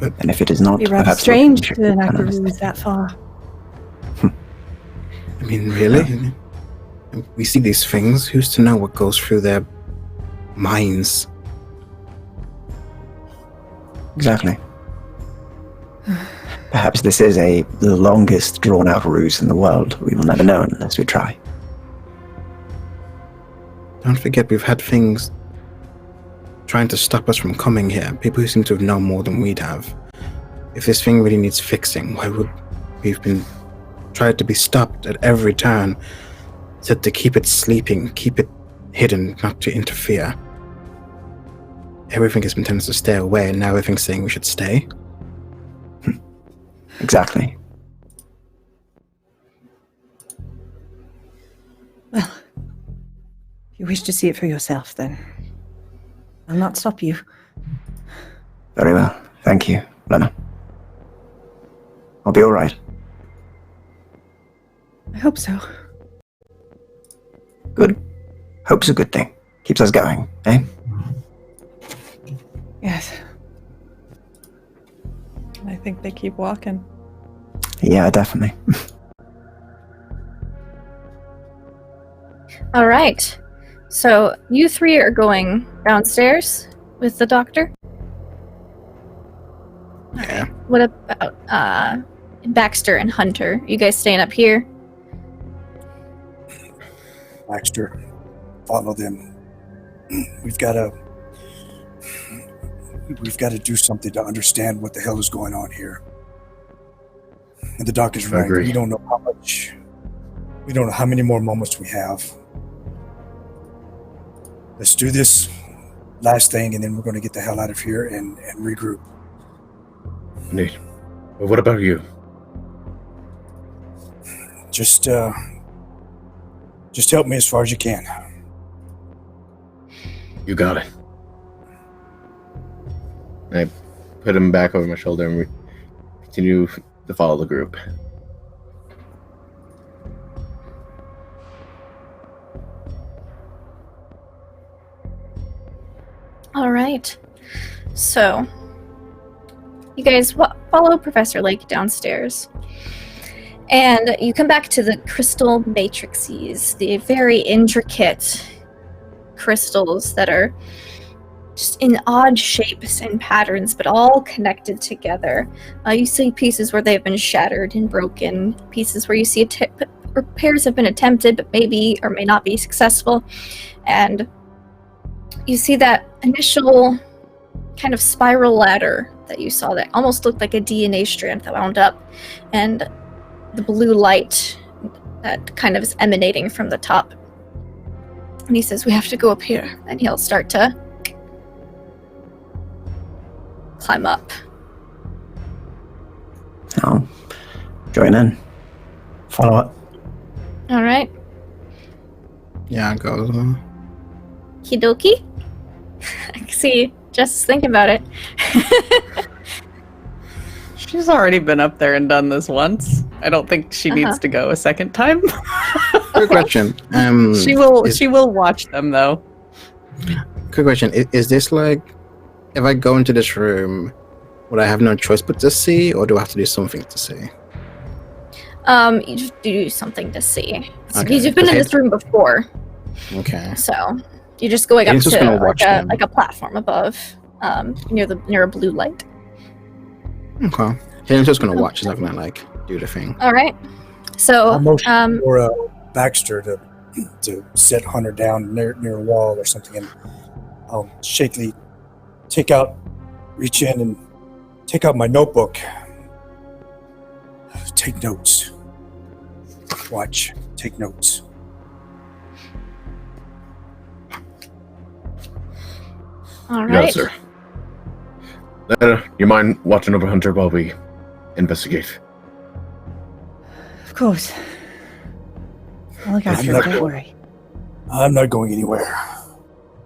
And if it is not, It'd be rather perhaps strange we to can enact a understand. ruse that far. I mean, really? We see these things. Who's to know what goes through their minds Exactly. Perhaps this is the longest drawn-out ruse in the world. We will never know unless we try. Don't forget, we've had things trying to stop us from coming here. People who seem to have known more than we'd have. If this thing really needs fixing, why would we've been tried to be stopped at every turn, said to keep it sleeping, keep it hidden, not to interfere. Everything has been telling us to stay away, and now everything's saying we should stay. Exactly. Well, if you wish to see it for yourself, then I'll not stop you. Very well. Thank you, Lena. I'll be all right. I hope so. Good. Hope's a good thing. Keeps us going, eh? Yes. I think they keep walking. Yeah, definitely. All right. So you three are going downstairs with the doctor? Yeah. What about Baxter and Hunter? You guys staying up here? Baxter, follow them. We've got to do something to understand what the hell is going on here. And the doc is I right. agree. We don't know how many more moments we have. Let's do this last thing, and then we're going to get the hell out of here and regroup. Neat. Well, what about you? Just help me as far as you can. You got it. I put him back over my shoulder and we continue to follow the group. All right. So, you guys follow Professor Lake downstairs. And you come back to the crystal matrices, the very intricate crystals that are just in odd shapes and patterns, but all connected together. You see pieces where they've been shattered and broken, pieces where you see repairs have been attempted, but maybe or may not be successful. And you see that initial kind of spiral ladder that you saw that almost looked like a DNA strand that wound up, and the blue light that kind of is emanating from the top. And he says, we have to go up here. And he'll start to climb up. I'll join in. Follow up. All right. Yeah, it goes. Well. Kidoki? I can see Jess thinking about it. She's already been up there and done this once. I don't think she needs to go a second time. Quick question. She will watch them though. Quick question. Is this like, if I go into this room, would I have no choice but to see, or do I have to do something to see? You just do something to see. Okay. Because you've been in this room before. Okay. So you're just going up He's just to gonna watch them. like a platform above, near a blue light. Okay. I'm just gonna watch. He's not gonna like do the thing. All right. So I'll motion for Baxter to set Hunter down near a wall or something, and I'll shakily reach in and take out my notebook. Take notes. Watch. Take notes. all You got right. it, sir. You mind watching over Hunter while we investigate? Of course. I'll look after not her, don't going. worry. I'm not going anywhere.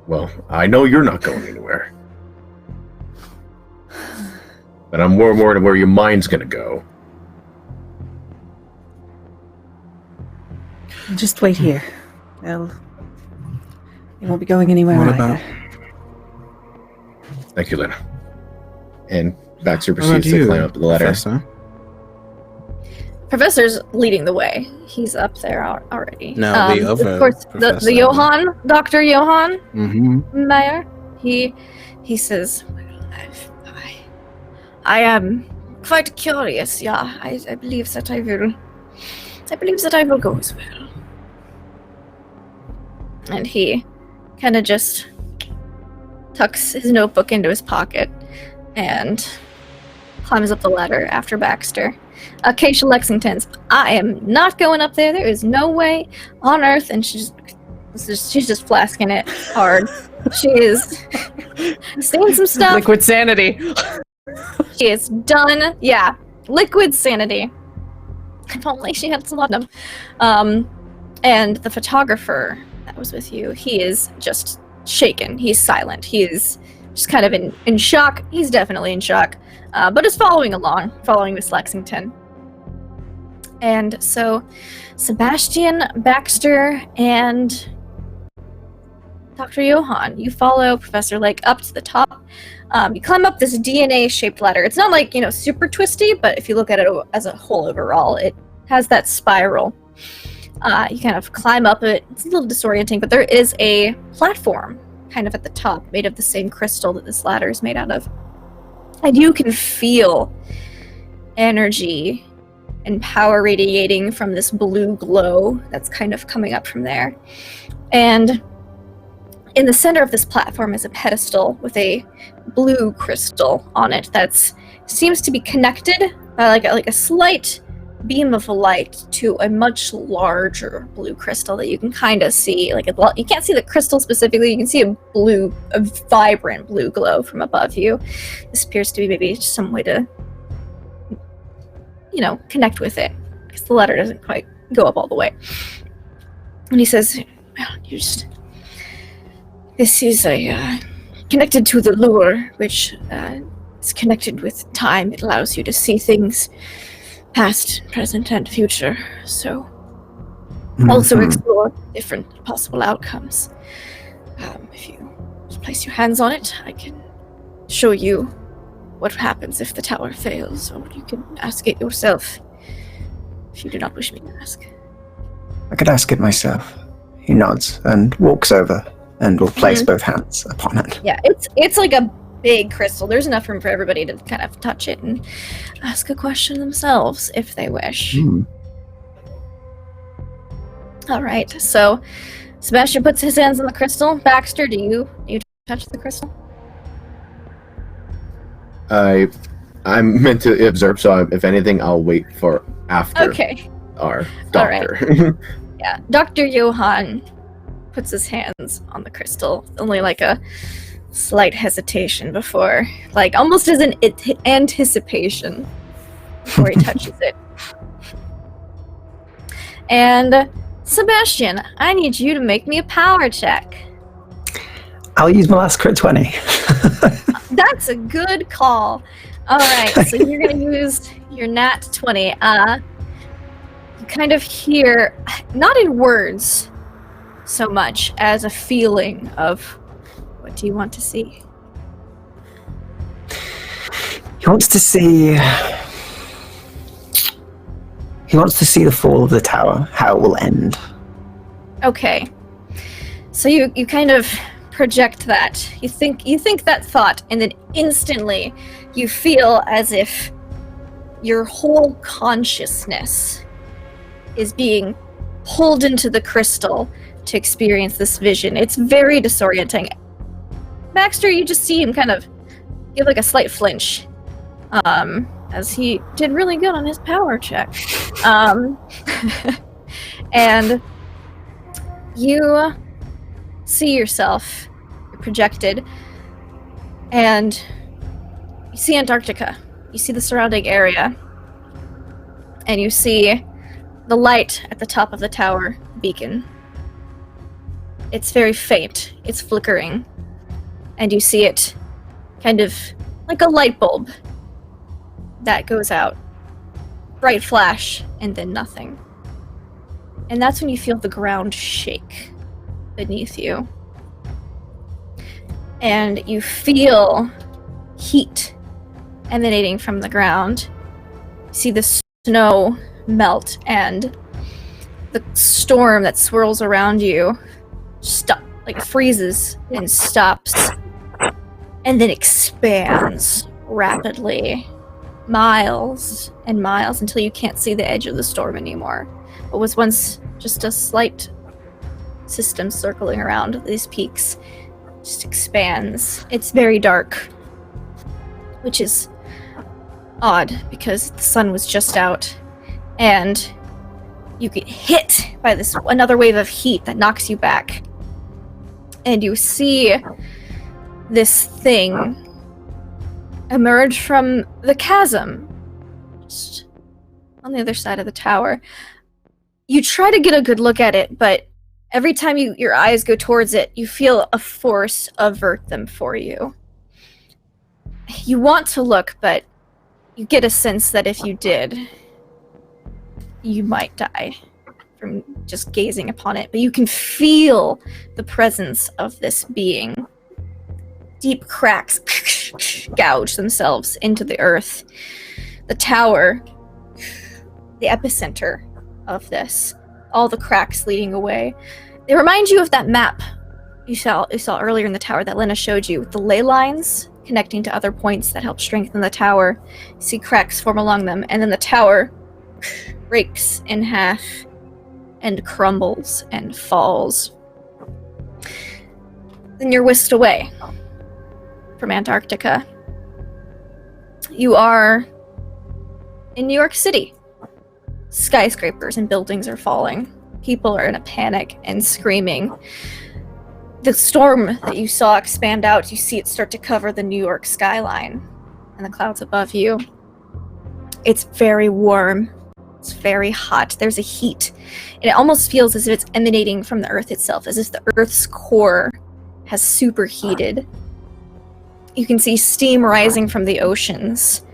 Well, I know you're not going anywhere. But I'm more worried where your mind's gonna go. Just wait here. They won't be going anywhere What either. about? Thank you, Lena. And Baxter What about proceeds to you, climb up the ladder. Professor? Professor's leading the way. He's up there already. No, the other of course, professor. the Johann, Dr. Johann Mm-hmm. Meyer. He says, I am quite curious, yeah. I believe that I will go as well. And he kind of just tucks his notebook into his pocket and climbs up the ladder after Baxter. Keisha Lexington's, I am not going up there. There is no way on earth. And she's just flasking it hard. She is saying some stuff. Liquid sanity. She is done. Yeah, liquid sanity. If only she had some of them. And the photographer that was with you, he is just shaken. He's silent. He is just kind of in shock. He's definitely in shock, but is following Miss Lexington. And so, Sebastian, Baxter, and Dr. Johann, you follow Professor Lake up to the top. You climb up this DNA-shaped ladder. It's not like, super twisty, but if you look at it as a whole overall, it has that spiral. You kind of climb up it. It's a little disorienting, but there is a platform kind of at the top, made of the same crystal that this ladder is made out of. And you can feel energy and power radiating from this blue glow that's kind of coming up from there. And in the center of this platform is a pedestal with a blue crystal on it that seems to be connected by like a slight beam of light to a much larger blue crystal that you can kind of see. You can't see the crystal specifically, you can see a vibrant blue glow from above you. This appears to be maybe some way to, connect with it, because the ladder doesn't quite go up all the way. And he says, this is connected to the lure, which is connected with time. It allows you to see things past, present, and future. So, also explore different possible outcomes. If you just place your hands on it, I can show you what happens if the tower fails, or you can ask it yourself if you do not wish me to ask. I could ask it myself. He nods and walks over and will place both hands upon it. Yeah, it's like a big crystal. There's enough room for everybody to kind of touch it and ask a question themselves if they wish. All right, so Sebastian puts his hands on the crystal. Baxter, do you touch the crystal? I'm meant to observe, so if anything, I'll wait for after our doctor. Right. Yeah, Dr. Johann puts his hands on the crystal, only like a slight hesitation before, like almost as an anticipation before he touches it. And Sebastian, I need you to make me a power check. I'll use my last crit 20. That's a good call. All right, so you're going to use your nat 20. You kind of hear, not in words so much as a feeling of, what do you want to see? He wants to see the fall of the tower, how it will end. Okay. So you kind of project that. You think that thought, and then instantly you feel as if your whole consciousness is being pulled into the crystal to experience this vision. It's very disorienting. Baxter, you just see him kind of give like a slight flinch, as he did really good on his power check. And you see yourself projected, and you see Antarctica. You see the surrounding area, and you see the light at the top of the tower beacon. It's very faint. It's flickering. And you see it kind of like a light bulb that goes out. Bright flash, and then nothing. And that's when you feel the ground shake beneath you. And you feel heat emanating from the ground. You see the snow melt, and the storm that swirls around you freezes and stops, and then expands rapidly miles and miles until you can't see the edge of the storm anymore. What was once just a slight system circling around these peaks just expands. It's very dark, which is odd because the sun was just out, and you get hit by this another wave of heat that knocks you back, and you see this thing emerge from the chasm just on the other side of the tower. You try to get a good look at it, but every time your eyes go towards it, you feel a force avert them for you. You want to look, but you get a sense that if you did, you might die from just gazing upon it. But you can feel the presence of this being. Deep cracks gouge themselves into the earth. The tower, the epicenter of this, all the cracks leading away. They remind you of that map you saw earlier in the tower that Lena showed you, with the ley lines connecting to other points that help strengthen the tower. You see cracks form along them, and then the tower breaks in half and crumbles and falls. Then you're whisked away from Antarctica. You are in New York City. Skyscrapers and buildings are falling. People are in a panic and screaming. The storm that you saw expand out, you see it start to cover the New York skyline and the clouds above you. It's very warm. It's very hot. There's a heat. And it almost feels as if it's emanating from the earth itself, as if the earth's core has superheated. You can see steam rising from the oceans.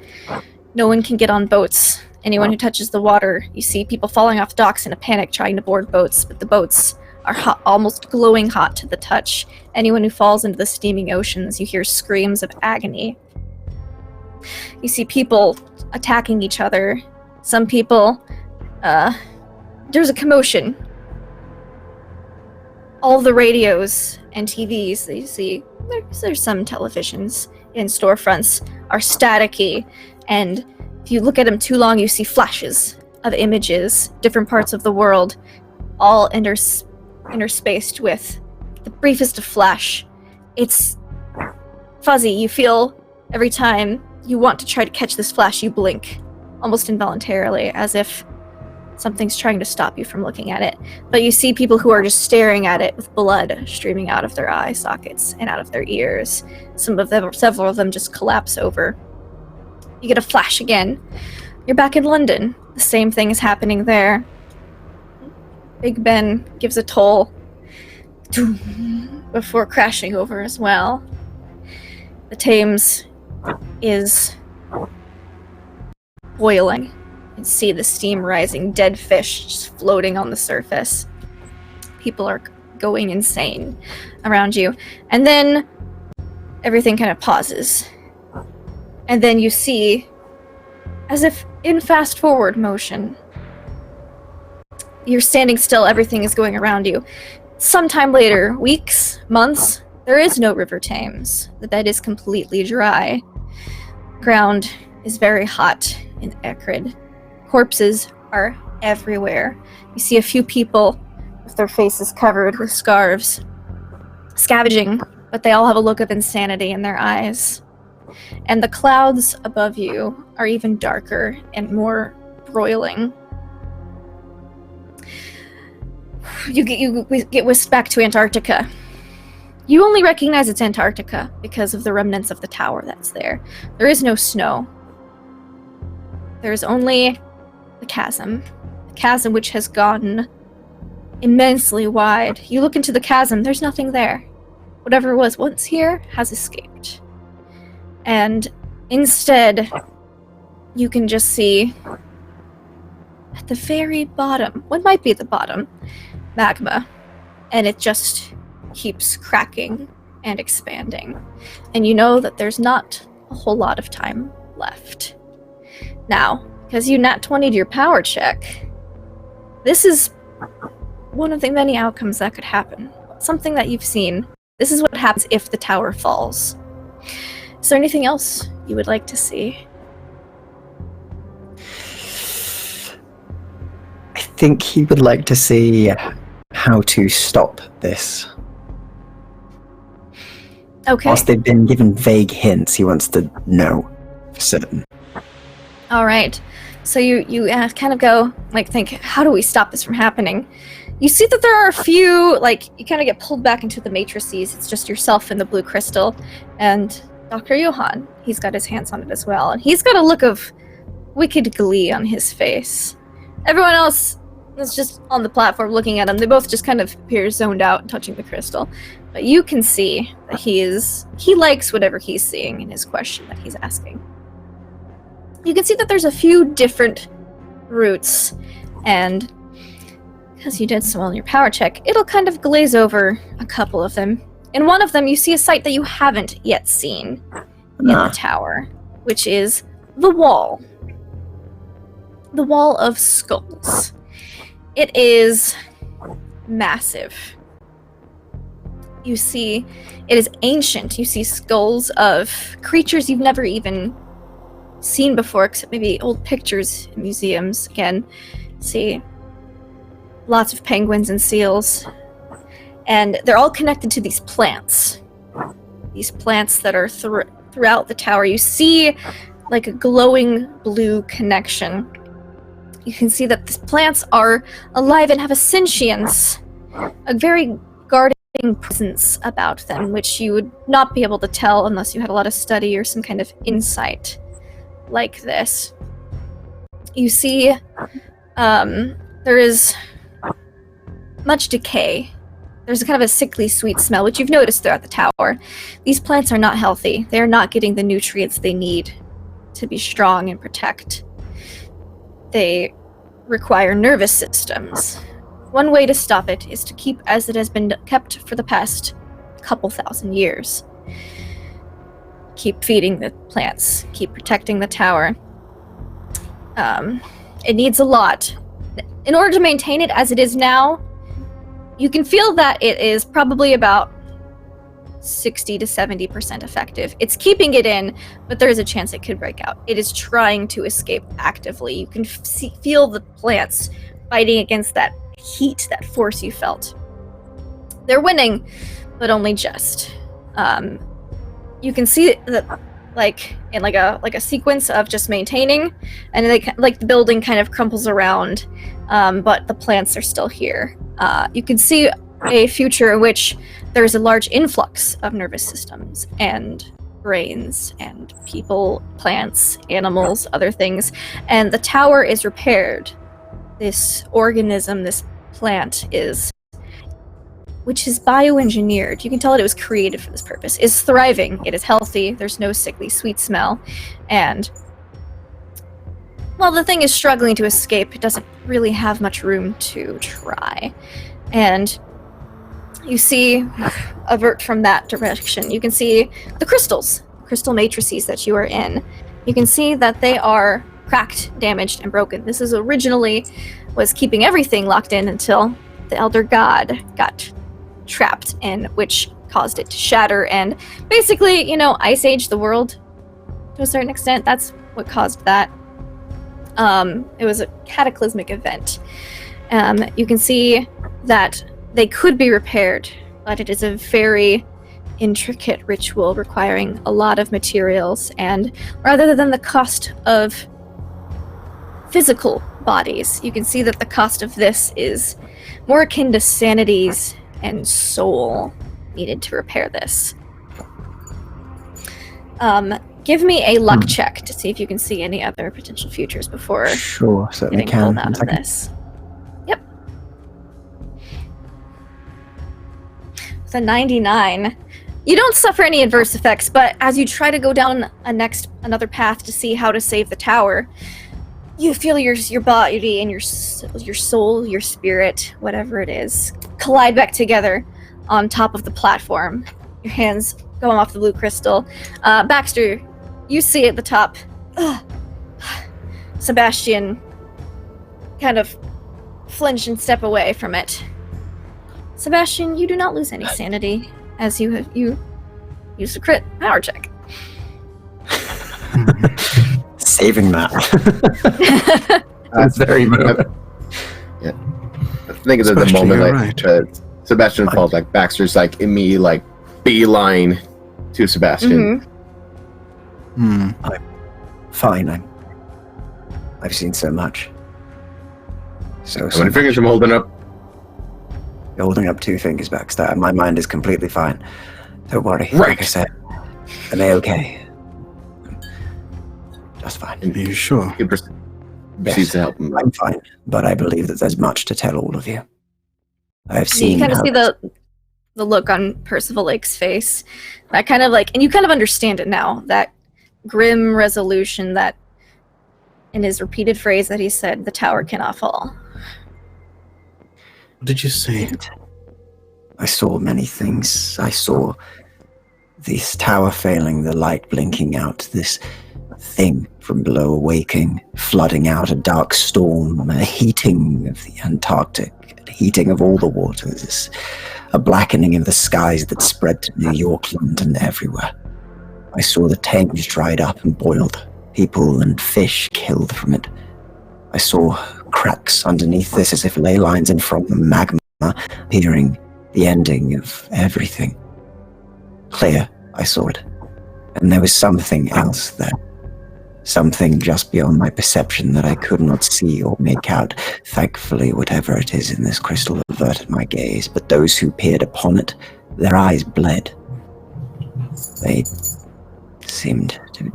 No one can get on boats. Anyone who touches the water, you see people falling off docks in a panic trying to board boats, but the boats are hot, almost glowing hot to the touch. Anyone who falls into the steaming oceans, you hear screams of agony. You see people attacking each other. Some people, there's a commotion. All the radios and TVs that you see, there's some televisions in storefronts, are staticky, and if you look at them too long, you see flashes of images, different parts of the world, all interspaced with the briefest of flash. It's fuzzy. You feel every time you want to try to catch this flash, you blink, almost involuntarily, as if something's trying to stop you from looking at it. But you see people who are just staring at it with blood streaming out of their eye sockets and out of their ears. Several of them just collapse over. You get a flash again. You're back in London. The same thing is happening there. Big Ben gives a toll before crashing over as well. The Thames is boiling. You can see the steam rising, dead fish just floating on the surface. People are going insane around you. And then everything kind of pauses. And then you see, as if in fast-forward motion, you're standing still, everything is going around you. Sometime later, weeks, months, there is no River Thames. The bed is completely dry. Ground is very hot and acrid. Corpses are everywhere. You see a few people with their faces covered with scarves, scavenging, but they all have a look of insanity in their eyes. And the clouds above you are even darker and more broiling. You get whisked back to Antarctica. You only recognize it's Antarctica because of the remnants of the tower that's there. There is no snow. There is only the chasm which has gotten immensely wide. You look into the chasm, there's nothing there. Whatever was once here has escaped. And instead, you can just see at the very bottom, what might be the bottom, magma. And it just keeps cracking and expanding. And you know that there's not a whole lot of time left. Now, because you nat 20'd your power check, this is one of the many outcomes that could happen. Something that you've seen. This is what happens if the tower falls. Is there anything else you would like to see? think he would like to see how to stop this. Okay. Whilst they've been given vague hints, he wants to know for certain. All right. So you kind of go, like, think, how do we stop this from happening? You see that there are a few, like, you kind of get pulled back into the matrices. It's just yourself and the blue crystal. And Dr. Johann, he's got his hands on it as well. And he's got a look of wicked glee on his face. Everyone else is just on the platform looking at him. They both just kind of appear zoned out and touching the crystal. But you can see that he likes whatever he's seeing in his question that he's asking. You can see that there's a few different routes, and because you did so well in your power check, it'll kind of glaze over a couple of them. In one of them, you see a sight that you haven't yet seen in the tower, which is the wall. The Wall of Skulls. It is massive. You see, it is ancient. You see skulls of creatures you've never even seen before, except maybe old pictures in museums. Again, see lots of penguins and seals. And they're all connected to these plants. These plants that are throughout the tower. You see like a glowing blue connection. You can see that these plants are alive and have a sentience, a very guarding presence about them, which you would not be able to tell unless you had a lot of study or some kind of insight like this. You see there is much decay. There's a kind of a sickly sweet smell, which you've noticed throughout the tower. These plants are not healthy. They're not getting the nutrients they need to be strong and protect. They require nervous systems. One way to stop it is to keep as it has been kept for the past couple thousand years. Keep feeding the plants, keep protecting the tower. It needs a lot. In order to maintain it as it is now, you can feel that it is probably about 60 to 70% effective. It's keeping it in, but there is a chance it could break out. It is trying to escape actively. You can feel the plants fighting against that heat, that force you felt. They're winning, but only just. You can see that, like in like a sequence of just maintaining, and like the building kind of crumples around, but the plants are still here. You can see a future in which there is a large influx of nervous systems and brains and people, plants, animals, other things, and the tower is repaired. This organism, this plant which is bioengineered, you can tell it was created for this purpose, is thriving. It is healthy. There's no sickly sweet smell. And while the thing is struggling to escape, it doesn't really have much room to try. And you see, avert from that direction, you can see the crystals, crystal matrices that you are in. You can see that they are cracked, damaged, and broken. This is originally was keeping everything locked in until the Elder God got trapped in, which caused it to shatter and basically, ice age the world to a certain extent. That's what caused that. It was a cataclysmic event. You can see that they could be repaired, but it is a very intricate ritual requiring a lot of materials, and rather than the cost of physical bodies, you can see that the cost of this is more akin to sanities and soul needed to repair this. Give me a luck check to see if you can see any other potential futures before Sure, certainly getting can. pulled out of this. Yep. With a 99. You don't suffer any adverse effects, but as you try to go down another path to see how to save the tower, you feel your body and your soul, your spirit, whatever it is, collide back together on top of the platform. Your hands going off the blue crystal. Baxter, you see at the top, Sebastian kind of flinch and step away from it. Sebastian, you do not lose any sanity as you use a crit power check. Saving that. That's very moving. I think of the Sebastian, moment you're like right. Sebastian falls, like Baxter's like immediately like beeline to Sebastian. Mhm. Fine. I've seen so much. How many fingers I'm holding up? You're holding up 2 fingers, Baxter. My mind is completely fine. Don't worry. Right. Like I said, I'm A-okay. Just fine. Are you sure? He proceeds to help him. I'm fine, but I believe that there's much to tell all of you. I've You seen kind of how see the look on Percival Lake's face. That kind of like, and you kind of understand it now. That grim resolution that, in his repeated phrase that he said, "The tower cannot fall." What did you say? I saw many things. I saw this tower failing, the light blinking out, this thing from below awaking, flooding out, a dark storm, a heating of the Antarctic, a heating of all the waters, a blackening of the skies that spread to New York, London, everywhere. I saw the Thames dried up and boiled, people and fish killed from it. I saw cracks underneath this as if ley lines and from the magma appearing, the ending of everything. Clear, I saw it. And there was something else there. Something just beyond my perception that I could not see or make out. Thankfully, whatever it is in this crystal averted my gaze, but those who peered upon it, their eyes bled. They seemed to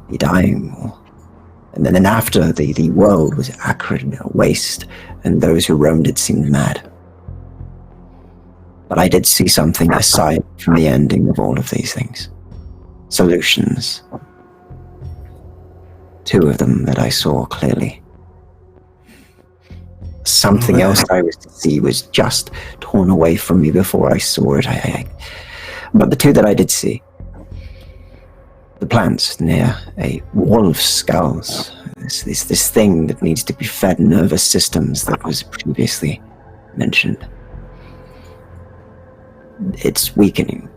be dying. And then after, the world was acrid, waste, and those who roamed it seemed mad. But I did see something aside from the ending of all of these things. Solutions. 2 of them that I saw clearly. Something else I was to see was just torn away from me before I saw it. But the 2 that I did see, the plants near a wall of skulls, this thing that needs to be fed nervous systems that was previously mentioned. It's weakening.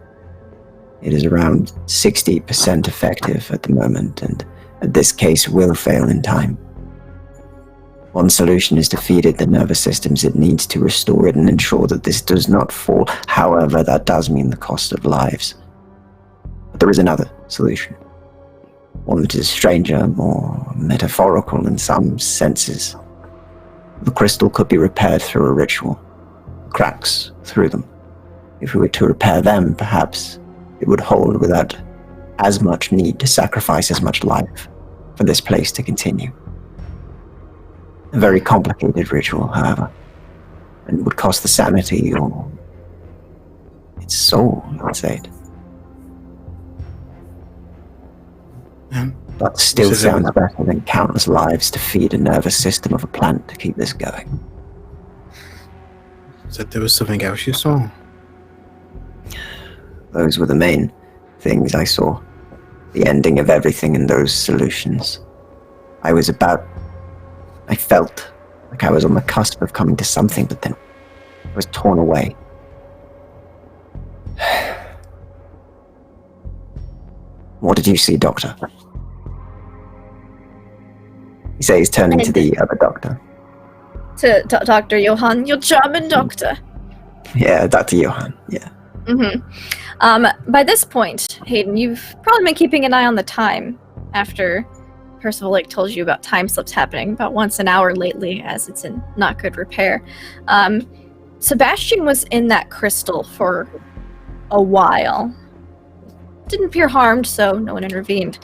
It is around 60% effective at the moment, and this case will fail in time. One solution is to feed it the nervous systems it needs to restore it and ensure that this does not fall. However, that does mean the cost of lives. But there is another solution. One that is stranger, more metaphorical in some senses. The crystal could be repaired through a ritual. Cracks through them. If we were to repair them, perhaps it would hold without as much need to sacrifice as much life for this place to continue. A very complicated ritual, however, and would cost the sanity or its soul, I would say it. But still sounds better than countless lives to feed a nervous system of a plant to keep this going. Said there was something else you saw. Those were the main things I saw. The ending of everything and those solutions. I felt like I was on the cusp of coming to something, but then I was torn away. What did you see, Doctor? He says he's turning to the other doctor. To Dr. Johann, your German doctor. Yeah, Dr. Johann, yeah. By this point, Hayden, you've probably been keeping an eye on the time after Percival Lake told you about time slips happening about once an hour lately, as it's in not good repair. Sebastian was in that crystal for a while. Didn't appear harmed, so no one intervened.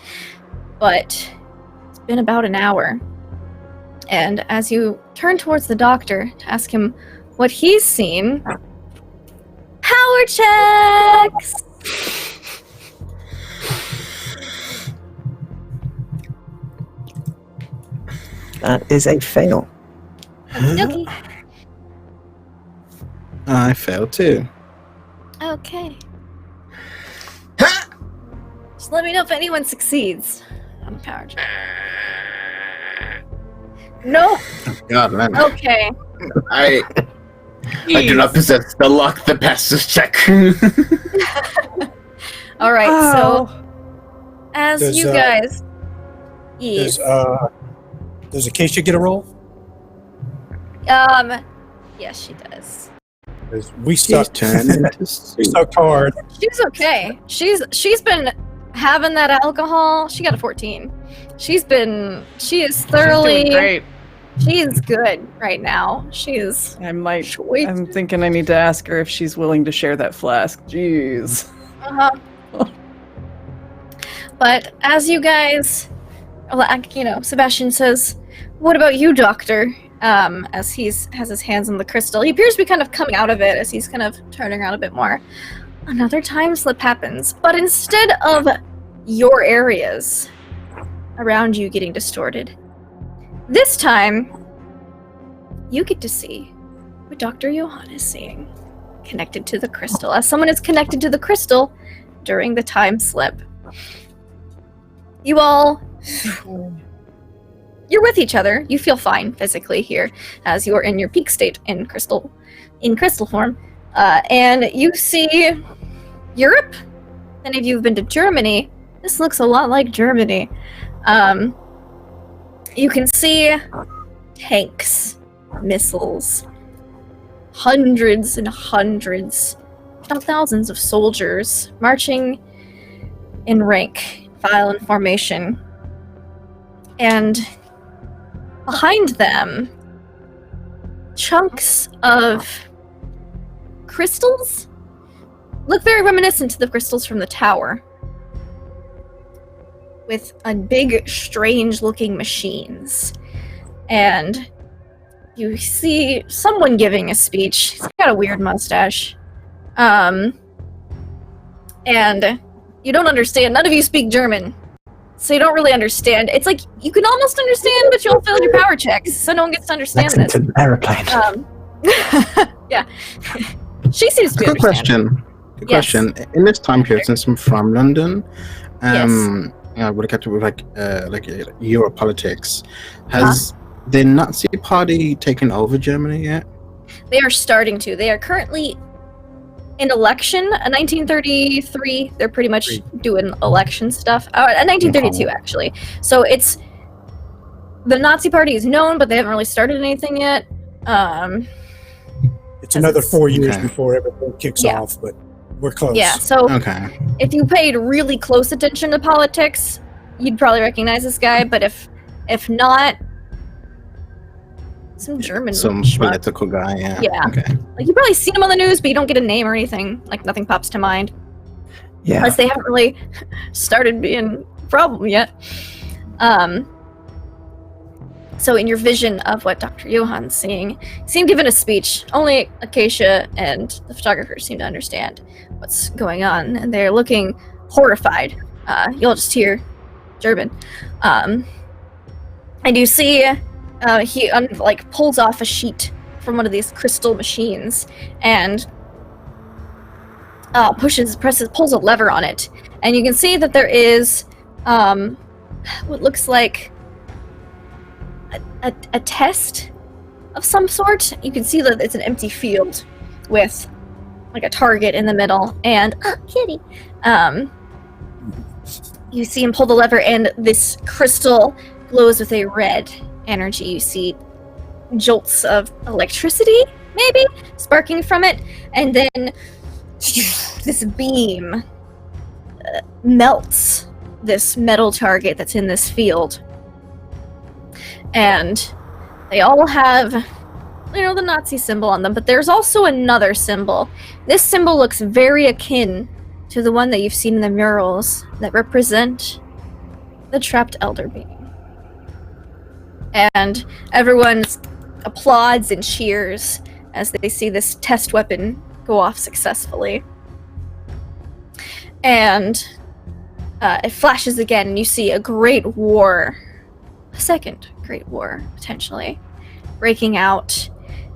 But it's been about an hour. And as you turn towards the doctor to ask him what he's seen, power checks! That is a fail. Okey-dokey. I failed too. Okay. Just let me know if anyone succeeds on the power check. No. Oh, God, man. Okay. I do not possess the luck that passes check. All right. Oh. So, as Does, you guys, yes. Does a case you get a roll? Yes, she does. 'Cause we She's sucked. turned into We soup. sucked hard. She's okay. She's been having that alcohol. She got a 14. She is thoroughly. She's doing great. She's good right now. She's sweet. I'm thinking I need to ask her if she's willing to share that flask. Jeez. But as you guys, Sebastian says, "What about you, Doctor?" As has his hands on the crystal. He appears to be kind of coming out of it as he's kind of turning around a bit more. Another time slip happens, but instead of your areas around you getting distorted, this time you get to see what Dr. Johann is seeing, connected to the crystal, as someone is connected to the crystal during the time slip. You all, you're with each other. You feel fine physically here, as you are in your peak state in crystal form, and you see Europe. Any of you have been to Germany? This looks a lot like Germany. You can see tanks, missiles, hundreds and hundreds, if not thousands of soldiers marching in rank, file, and formation. And behind them, chunks of crystals look very reminiscent to the crystals from the tower, with a big, strange-looking machines. And you see someone giving a speech. He's got a weird mustache. And you don't understand. None of you speak German, so you don't really understand. It's like, you can almost understand, but you all failed your power checks, so no one gets to understand Let's this. into the aeroplane. Yeah. She seems to be Good question. Good question. In this time period, since I'm from London, I would have kept it with like Euro politics. Has the Nazi Party taken over Germany yet? They are starting to. They are currently in election. 1933, they're pretty much doing election stuff. 1932, actually. So it's... The Nazi Party is known, but they haven't really started anything yet. It's another 4 years before everything kicks off, but we're close. Yeah, so Okay. if you paid really close attention to politics, you'd probably recognize this guy, but if not, some German schmuck. Political guy, yeah. Yeah. Okay. Like, you've probably seen him on the news, but you don't get a name or anything. Like, nothing pops to mind. Yeah. Unless they haven't really started being a problem yet. So in your vision of what Dr. Johann's seeing, you see him giving a speech. Only Acacia and the photographer seem to understand what's going on, and they're looking horrified. You'll just hear German. And you see he pulls off a sheet from one of these crystal machines and pulls a lever on it. And you can see that there is what looks like a test of some sort. You can see that it's an empty field with like a target in the middle, and kitty. You see him pull the lever, and this crystal glows with a red energy. You see jolts of electricity, maybe, sparking from it, and then this beam melts this metal target that's in this field. And they all have, the Nazi symbol on them, but there's also another symbol. This symbol looks very akin to the one that you've seen in the murals that represent the trapped elder being. And everyone applauds and cheers as they see this test weapon go off successfully. And it flashes again, and you see a great war, a second great war, potentially, breaking out.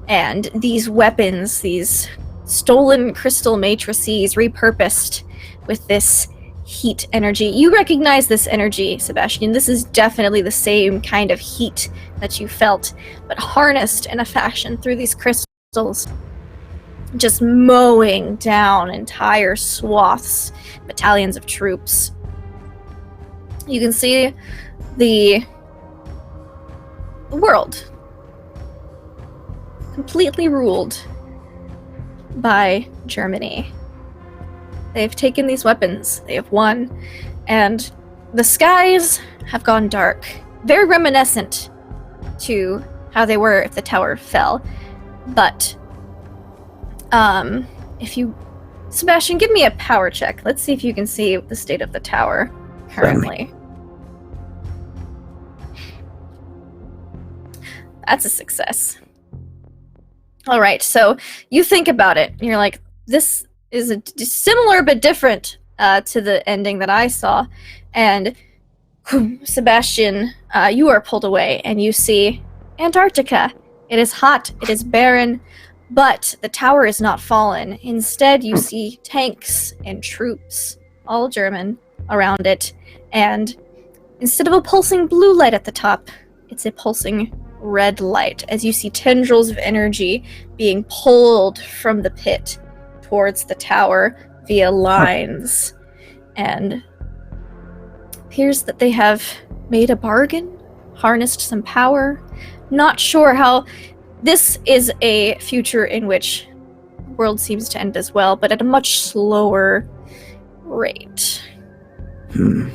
And these weapons, these stolen crystal matrices repurposed with this heat energy. You recognize this energy, Sebastian. This is definitely the same kind of heat that you felt, but harnessed in a fashion through these crystals, just mowing down entire swaths, battalions of troops. You can see the world completely ruled by Germany. They've taken these weapons, they have won, and the skies have gone dark. Very reminiscent to how they were if the tower fell. But, Sebastian, give me a power check. Let's see if you can see the state of the tower currently. That's a success. All right, so you think about it. And you're like, this is similar but different to the ending that I saw. And Sebastian, you are pulled away and you see Antarctica. It is hot, it is barren, but the tower is not fallen. Instead, you see tanks and troops, all German, around it. And instead of a pulsing blue light at the top, it's a pulsing red light as you see tendrils of energy being pulled from the pit towards the tower via lines. And appears that they have made a bargain, harnessed some power. Not sure how. This is a future in which the world seems to end as well, but at a much slower rate. All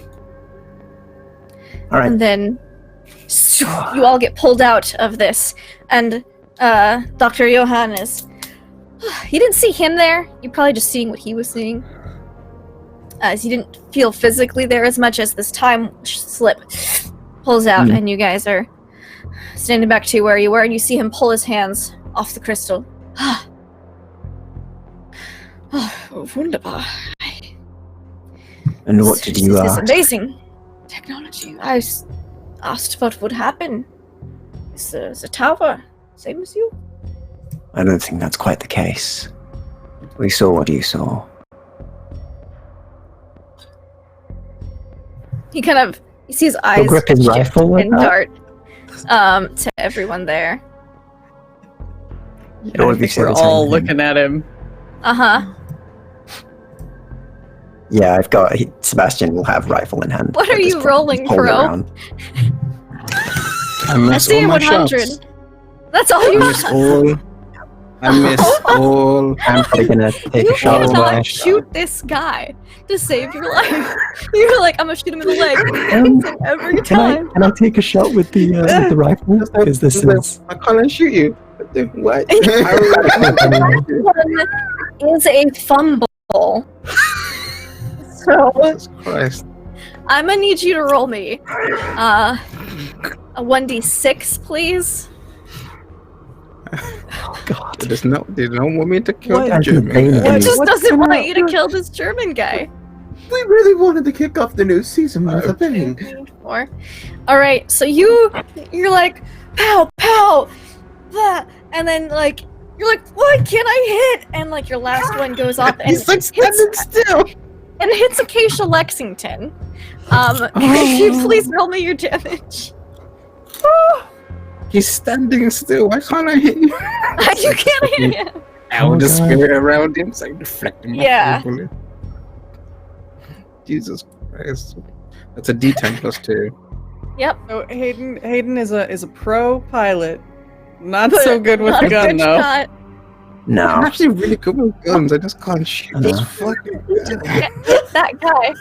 right. And then you all get pulled out of this, and Dr. Johann is... You didn't see him there. You're probably just seeing what he was seeing. As you didn't feel physically there as much as this time slip pulls out, and you guys are standing back to where you were, and you see him pull his hands off the crystal. Oh, wunderbar. And what did you This is ask? amazing technology. I asked what would happen. Is the tower same as you? I don't think that's quite the case. We saw what you saw. You see his eyes grip his shift rifle like and that? dart to everyone there. It would be We're all looking at him. Uh-huh. Yeah, Sebastian will have rifle in hand. What are you rolling, Hold it Pro? around. I miss all my 100. shots. That's all I you miss got. all. I miss all. I'm probably gonna take You a shot. cannot shoot this guy to save your life. You're like, I'm gonna shoot him in the leg. Hits him every time. Can I take a shot with the rifle? Because this is. I can't shoot you. What? That one is a fumble. So Jesus Christ. I'm gonna need you to roll me a 1d6, please. Oh God. They don't want me to kill What the are you German thinking? guy. He just What's doesn't gonna want you to happen? kill this German guy. We really wanted to kick off the new season with a bang. All right, so you're like, pow, pow, blah, and then like you're like, why can't I hit? And like your last one goes off and He's like standing still. and it hits Acacia Lexington. Could you please roll me your damage? He's standing still. Why can't I hit you? You can't hit him. Ow, the God. spirit around him, so deflecting my Yeah. bullet. Jesus Christ. That's a D10 plus 2. Yep. So Hayden is a pro pilot. Not so good with Not the a gun good though. shot. I'm No. actually really good with guns. I just can't shoot this Uh-huh. fucking Just guy. can't hit that guy.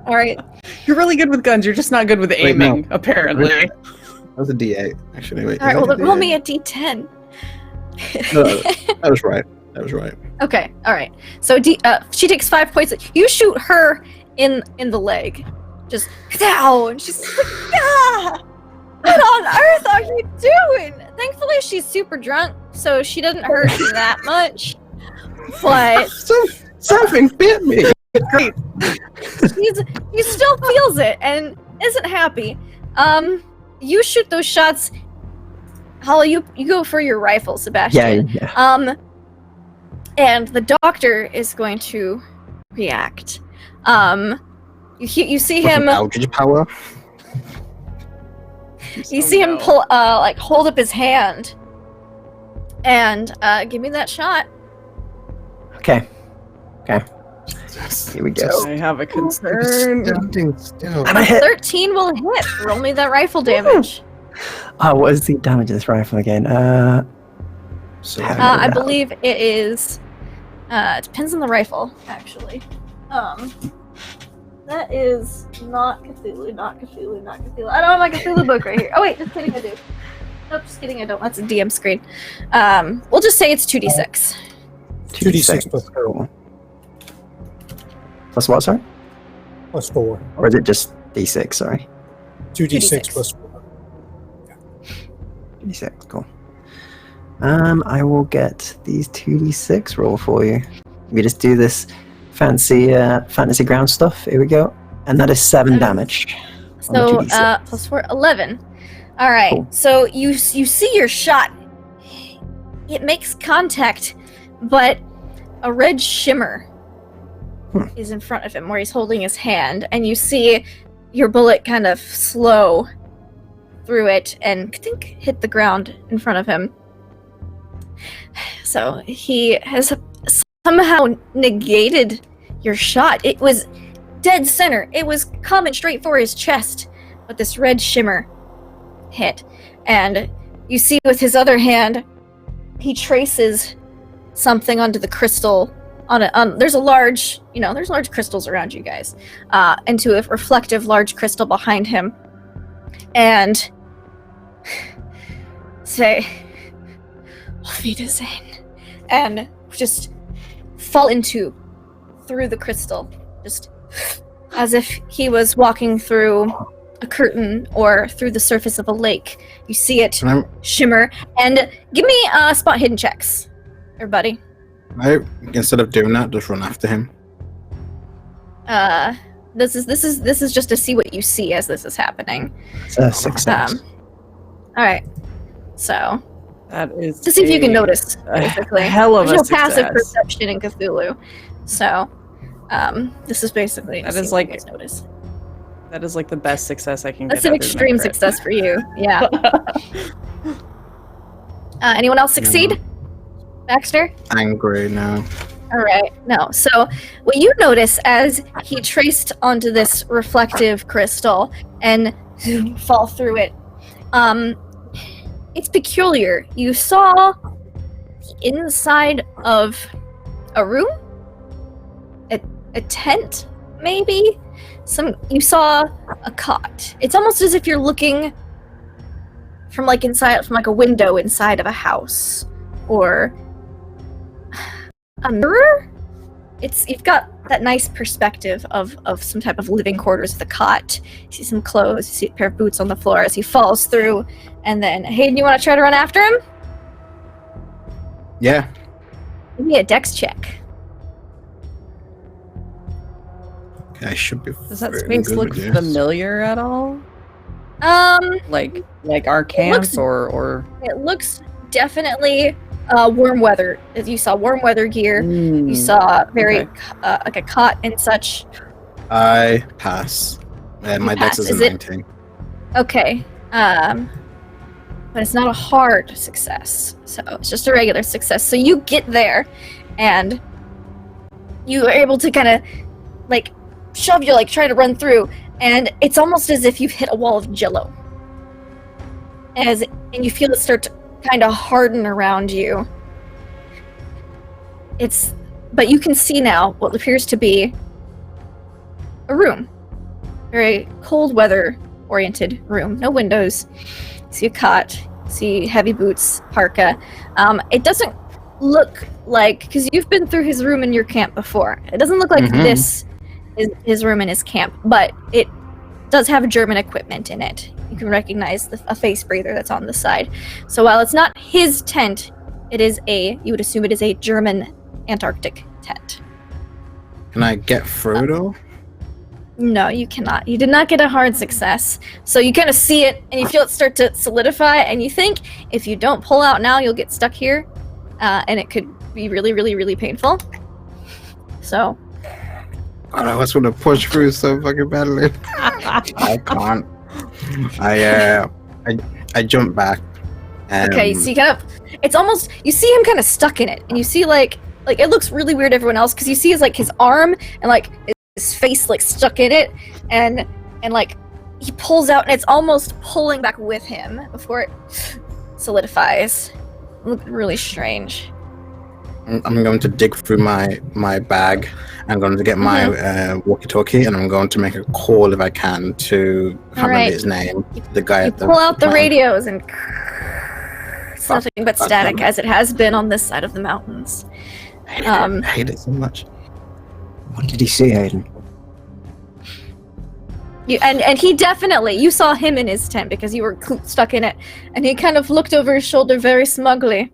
All right. You're really good with guns. You're just not good with Wait, aiming, no. apparently. That was a D8, actually. Wait, All right. is Well, that then roll me a d10. No, that was right. That was right. Okay. All right. So she takes 5 points. You shoot her in the leg, just ow, and she's like, ah! What on earth are you doing? Thankfully, she's super drunk, so she doesn't hurt you that much. But Something bit me. he still feels it and isn't happy. You shoot those shots. Holly, you go for your rifle, Sebastian. Yeah. And the doctor is going to react. You see him. Eldritch power. You see him pull, hold up his hand, and give me that shot. Okay. Here we go. I have a concern. Standing still. And I hit. 13 will hit. Roll me that rifle damage. What is the damage of this rifle again? So I believe it is. It depends on the rifle, actually. That is not Cthulhu, not Cthulhu, not Cthulhu. I don't have my Cthulhu book right here. Oh wait, just kidding, I do. Nope, just kidding, I don't. That's a DM screen. We'll just say it's 2d6. 2d6 plus 4. Cool. Plus what, sorry? Plus 4. Or is it just d6, sorry? 2d6 plus 4. D6, cool. I will get these 2d6 roll for you. We just do this fantasy ground stuff. Here we go. And that is 7 damage. So, plus 4, 11. Alright, Cool. so you see your shot. It makes contact, but a red shimmer is in front of him where he's holding his hand, and you see your bullet kind of slow through it and hit the ground in front of him. So he has somehow negated your shot. It was dead center. It was coming straight for his chest, but this red shimmer hit. And you see with his other hand, he traces something onto the crystal. There's large crystals around you guys, into a reflective large crystal behind him, and say, "Auf Wiedersehen," and just fall through the crystal, just as if he was walking through a curtain or through the surface of a lake. You see it shimmer, and give me spot hidden checks, everybody. Instead of doing that, just run after him. This is just to see what you see as this is happening. It's a success. All right, so That is to see if you can notice, basically. hell of There's a no passive success. perception in Cthulhu, so this is basically That to is see what you like- guys notice. That is like the best success I can That's get. an other than a extreme crit. success for you. Yeah. Anyone else succeed? Baxter? Angry now. All right. No. So what you notice as he traced onto this reflective crystal and fall through it, it's peculiar. You saw the inside of a room, a tent, maybe. You saw a cot. It's almost as if you're looking from a window inside of a house, or a mirror. You've got that nice perspective of some type of living quarters with a cot. You see some clothes, you see a pair of boots on the floor as he falls through, and then, Hayden, you want to try to run after him? Yeah. Give me a dex check. Okay, I should be. Does that fairly space good look with this. familiar at all? Like our camps, or It looks definitely warm weather. As you saw warm weather gear, you saw very like a cot and such. I pass. My dex is Is a it- 19. Okay. But it's not a hard success. So it's just a regular success. So you get there and you are able to kind of shove you, try to run through, and it's almost as if you've hit a wall of jello. And you feel it start to kind of harden around you. But you can see now what appears to be a room. Very cold weather oriented room. No windows. See a cot. See heavy boots, parka. It doesn't look like, because you've been through his room in your camp before. It doesn't look like this is his room in his camp, but it does have German equipment in it. You can recognize a face breather that's on the side. So while it's not his tent, you would assume it is a German Antarctic tent. Can I get through though? No, you cannot. You did not get a hard success. So you kind of see it, and you feel it start to solidify, and you think if you don't pull out now, you'll get stuck here, and it could be really, really, really painful. So. God, I was gonna push through so fucking badly. I can't. I jump back. Okay, so you it's almost, you see him kind of stuck in it, and you see like it looks really weird to everyone else, because you see his arm and his face stuck in it, and he pulls out, and it's almost pulling back with him before it solidifies. looked really strange. I'm going to dig through my bag. I'm going to get my walkie-talkie, and I'm going to make a call if I can to I can't remember his name. The guy. You pull out the radios, and it's nothing but static, as it has been on this side of the mountains. I hate it so much. What did he say, Aiden? And he definitely, you saw him in his tent because you were stuck in it, and he kind of looked over his shoulder very smugly,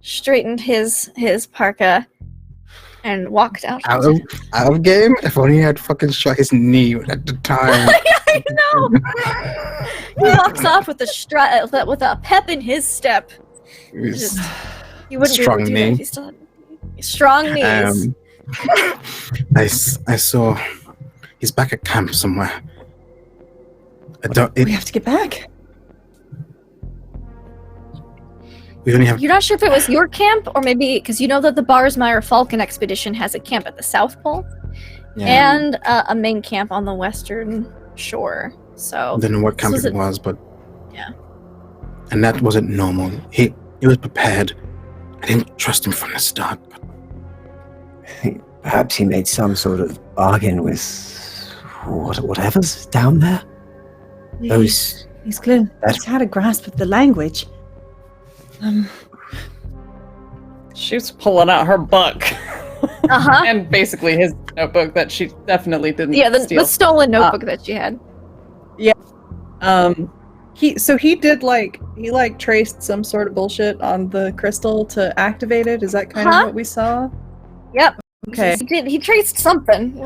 straightened his parka, and walked out. Out of game? If only I had fucking shot his knee at the time. I know! He walks off with a pep in his step. Just, he wouldn't strong be able to do knee. that if he still had strong knees. I saw he's back at camp somewhere. We have to get back. We only have. You're not sure if it was your camp, or maybe because you know that the Barsmeyer Falcon expedition has a camp at the South Pole and a main camp on the western shore. So I don't know what camp it was, but yeah. And that wasn't normal. He was prepared. I didn't trust him from the start. Perhaps he made some sort of bargain with whatever's down there. He's clear. He's had a grasp of the language. She's pulling out her book. And basically his notebook that she definitely didn't steal. the stolen notebook that she had. He traced some sort of bullshit on the crystal to activate it. Is that kind of what we saw? Yep. Okay. He traced something.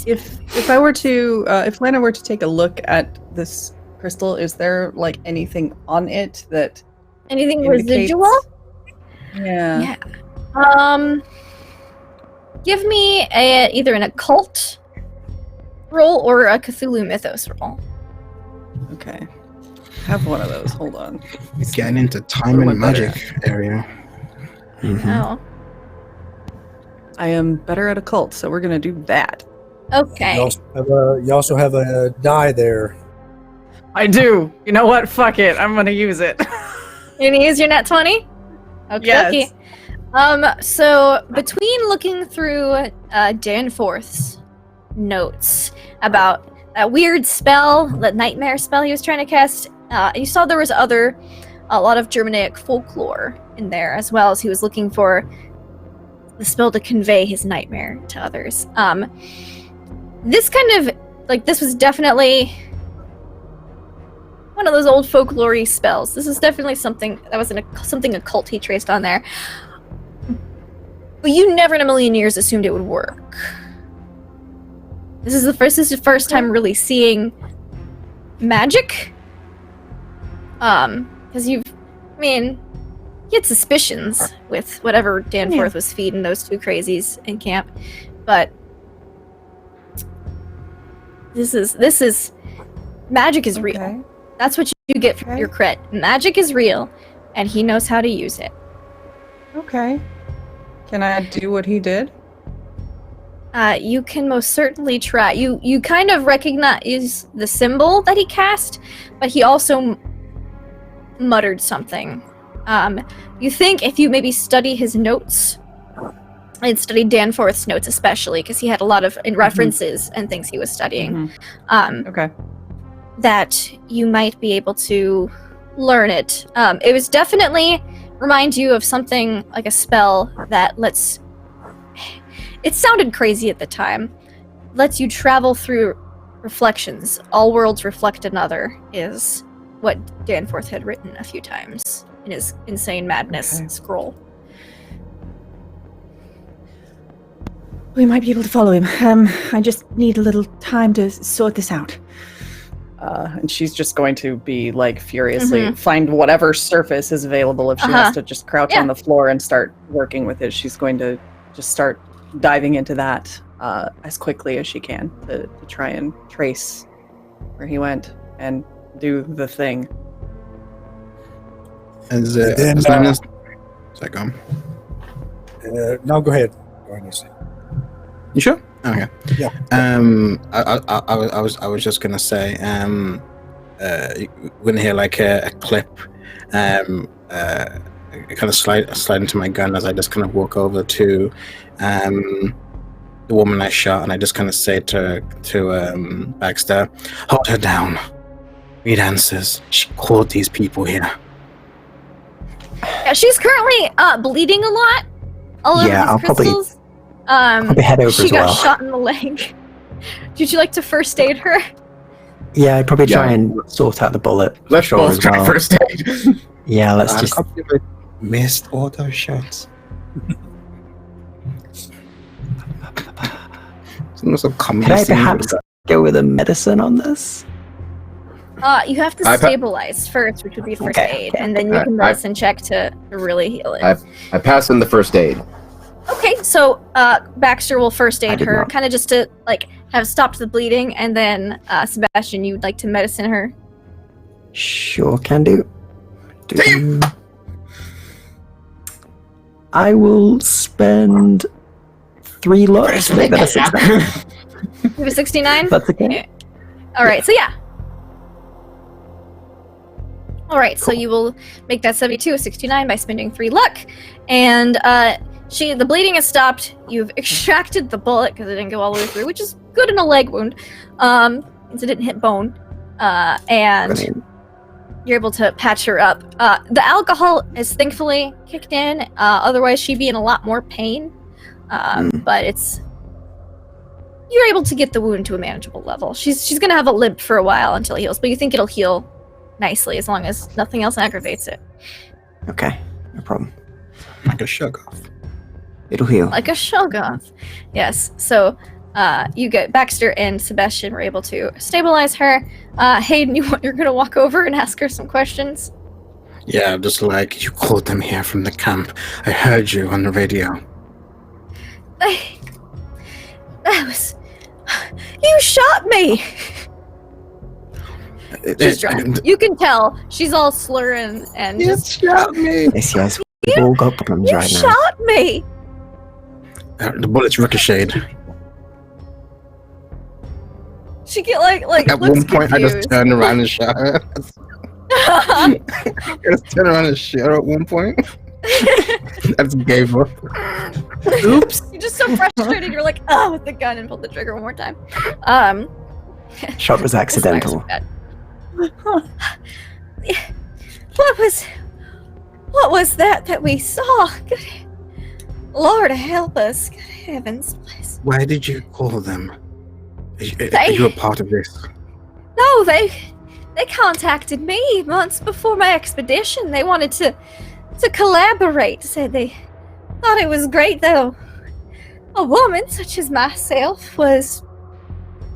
If I were to if Lena were to take a look at this crystal, is there like anything on it that Anything indicates... residual? Yeah. Give me either an occult roll or a Cthulhu mythos roll. Okay. Have one of those. Hold on. He's getting into time and magic area. Oh. I am better at occult, so we're gonna do that. Okay. You also have a die there. I do. You know what? Fuck it. I'm gonna use it. You're gonna use your net 20? Okay. Yes. So between looking through Danforth's notes about that weird spell, that nightmare spell he was trying to cast, you saw there was a lot of Germanic folklore in there, as well as he was looking for the spell to convey his nightmare to others. This was definitely one of those old folklore-y spells. This is definitely something that was something occult he traced on there. But you never in a million years assumed it would work. This is the first time really seeing magic. Because you had suspicions with whatever Danforth was feeding those two crazies in camp, but this is magic is real. Okay. That's what you get for your crit. Magic is real, and he knows how to use it. Okay. Can I do what he did? You can most certainly try. You kind of recognize the symbol that he cast, but he also muttered something. You think if you maybe study his notes, and study Danforth's notes especially, because he had a lot of references and things he was studying, Okay. that you might be able to learn it. It was definitely remind you of something like a spell that lets... It sounded crazy at the time. Lets you travel through reflections. All worlds reflect another is what Danforth had written a few times in his Insane Madness scroll. We might be able to follow him. I just need a little time to sort this out. And she's just going to be like furiously find whatever surface is available. If she has to just crouch on the floor and start working with it, she's going to just start diving into that as quickly as she can to try and trace where he went and do the thing. No, go ahead. Go ahead, Nancy. You sure? Okay. Yeah. I was just gonna say, we're gonna hear like a clip I kind of slide into my gun as I just kind of walk over to the woman I shot, and I just kind of say to Baxter, "Hold her down. Need answers. She called these people here." Yeah, she's currently bleeding a lot. All of Yeah, these I'll crystals. probably head over she as got well. shot in the leg. Would you like to first aid her? Yeah, I'd probably try Yeah. and sort out the bullet. Let's sure both as try well. first aid. Yeah, let's just. Missed all those shots. It's almost a comedy Could I scene. perhaps go with a medicine on this? You have to stabilize first, which would be first Okay. aid, and then you can medicine check to really heal it. I pass in the first aid. Okay, so Baxter will first aid did her, not. kind of just to like have stopped the bleeding, and then Sebastian, you would like to medicine her. Sure, can do. I will spend 3 looks to make that a 69. You have a 69? That's okay. Alright, so yeah. Alright, so you will make that 72 a 69 by spending 3 luck. And the bleeding has stopped. You've extracted the bullet because it didn't go all the way through, which is good in a leg wound. Since it didn't hit bone. And Brilliant. you're able to patch her up. The alcohol is thankfully kicked in. Otherwise, she'd be in a lot more pain. But you're able to get the wound to a manageable level. She's gonna have a limp for a while until it heals, but you think it'll heal nicely as long as nothing else aggravates it. Okay, no problem. Like a Shoggoth. It'll heal. Like a Shoggoth. Yes. So you get Baxter and Sebastian were able to stabilize her. Hayden, you're gonna walk over and ask her some questions. Yeah, just like, "You called them here from the camp. I heard you on the radio." That was. You shot me! She's drunk. You can tell. She's all slurring and just. shot me. Yes, we've all got problems You right now. shot me! The bullets ricocheted. She get like At looks one point, I just confused. turned around and shot her. I just turned around and shot her at one point. I just gave up. Oops. You're just so frustrated. You're like, oh, with the gun and pulled the trigger one more time. Shot was accidental. What was that we saw? Good, Lord help us. Good heavens, please. Why did you call them? Are you a part of this? No, they contacted me months before my expedition. They wanted to collaborate. Said they thought it was great though. A woman such as myself was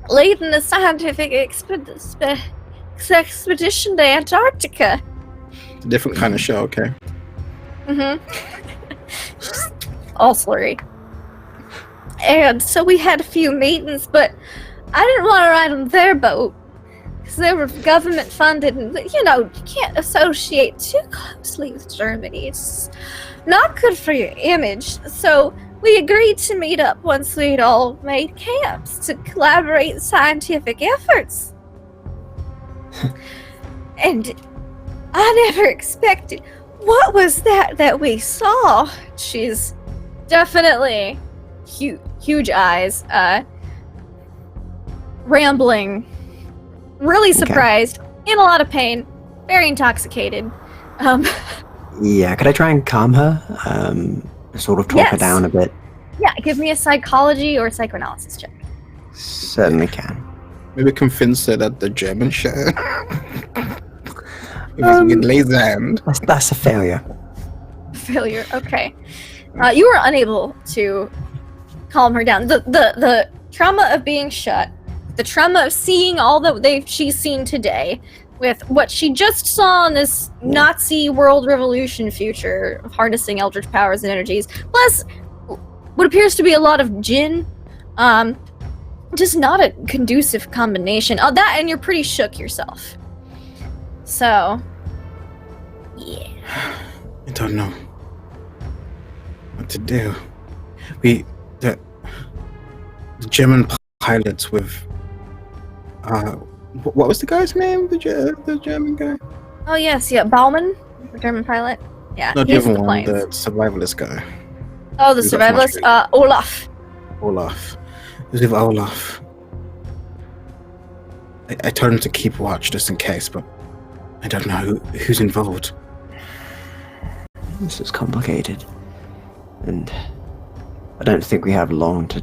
leading a scientific expedition to Antarctica. It's a different kind of show, okay? All slurry. And so we had a few meetings, but I didn't want to ride on their boat because they were government funded, and you can't associate too closely with Germany. It's not good for your image. So we agreed to meet up once we'd all made camps to collaborate in scientific efforts. And I never expected. What was that we saw? She's definitely huge eyes, rambling, really surprised, in a lot of pain, very intoxicated. Yeah, could I try and calm her? Sort of talk her Yes. down a bit? Yeah, give me a psychology or psychoanalysis check. Certainly can. Maybe convince her that the German shot. With laser hand. That's a failure. Failure. Okay. You were unable to calm her down. The trauma of being shut, the trauma of seeing all that she's seen today, with what she just saw in this Nazi world revolution future of harnessing eldritch powers and energies, plus what appears to be a lot of djinn, just not a conducive combination. Oh, that, and you're pretty shook yourself. So, yeah. I don't know what to do. The German pilots with what was the guy's name? The German guy. Oh yes, yeah, Bauman. German pilot? Yeah, Not the he's other the one, planes. the survivalist guy. Oh, the Who's up from survivalist? Australia. Olaf. Olaf. Who's with Olaf? I told him to keep watch just in case, but I don't know who's involved. This is complicated. And I don't think we have long to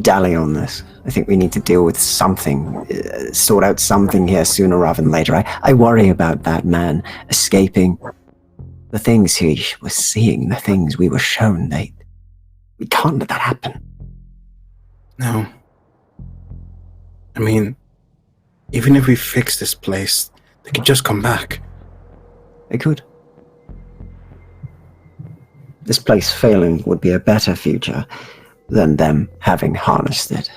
dally on this. I think we need to deal with something, sort out something here sooner rather than later. I worry about that man escaping the things he was seeing, the things we were shown. We can't let that happen. No. I mean, even if we fix this place, they could just come back. They could. This place failing would be a better future than them having harnessed it.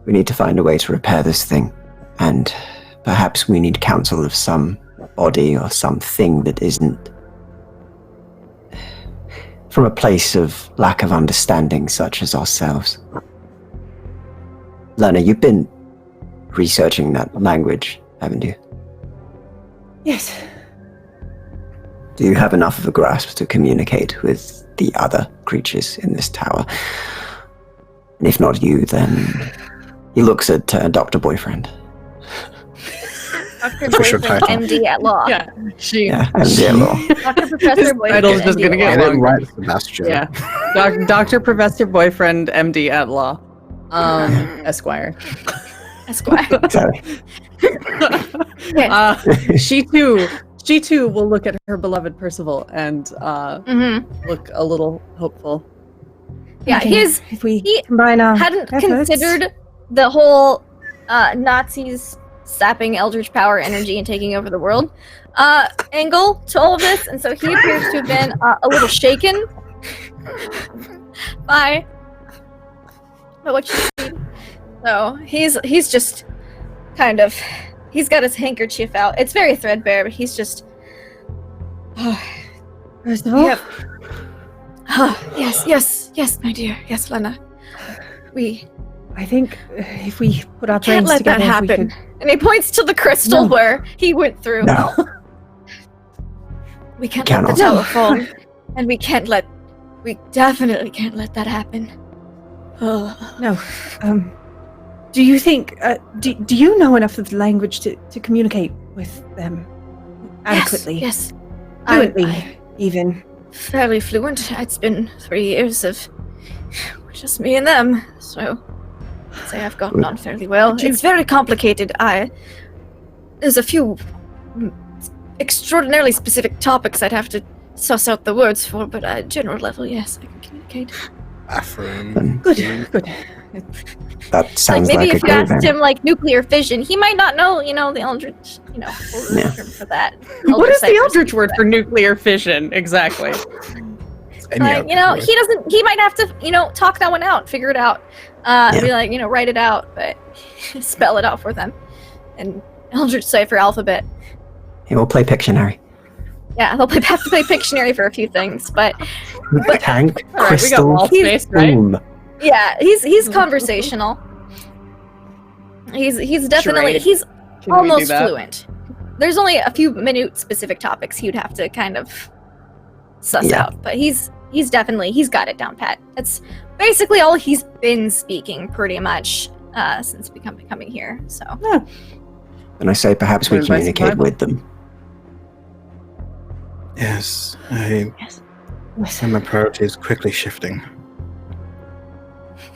We need to find a way to repair this thing, and perhaps we need counsel of some body or something that isn't from a place of lack of understanding such as ourselves. Lena, you've been researching that language, haven't you? Yes. Do you have enough of a grasp to communicate with the other creatures in this tower? And if not you, then he looks at Dr. Boyfriend. Dr. Official Boyfriend, title. MD at law. Yeah, she. Yeah, and yeah, well, Dr. Professor Boyfriend, title's just MD gonna at get Get law. it right, Sebastian. Yeah, Dr. Professor Boyfriend, MD at law, Esquire. Esquire. sorry. She too will look at her beloved Percival and look a little hopeful. Yeah, he Combine our hadn't efforts. considered the whole Nazis sapping eldritch power energy and taking over the world angle to all of this, and so he appears to have been a little shaken by what you see. So he's just kind of, he's got his handkerchief out. It's very threadbare, but he's just First of all, yes, my dear, yes, Lena. I think if we put our Can't brains let together, that we happen. could- And he points to the crystal No. where he went through. No. We can't let the Cannot. tower fall. And we definitely can't let that happen. No. Do you think? Do you know enough of the language to communicate with them adequately? Yes. Fluently, I'm even. fairly fluent. It's been 3 years of just me and them, so I'd say I've gotten on fairly well. It's very complicated. There's a few extraordinarily specific topics I'd have to suss out the words for, but at a general level, yes, I can communicate. Bathroom. Good. That sounds maybe like a if you great asked event. him like nuclear fission, he might not know, the eldritch, Yeah. term for that. What is the Eldritch eldritch ciphers. word for nuclear fission? Exactly. He might have to, talk that one out, figure it out. Be like, write it out, but spell it out for them. And Eldritch cipher alphabet. He will play Pictionary. Yeah, they'll have to play Pictionary for a few things, but Tank, All right, we got crystal, wall space, right? boom. yeah, he's conversational. He's definitely Charade. he's Can we do almost that? fluent. There's only a few minute specific topics he'd have to kind of suss Yeah. out, but he's got it down pat. That's basically all he's been speaking pretty much since becoming here. So And I say perhaps we Learn by communicate survival. with them. Yes, yes. my priority is quickly shifting.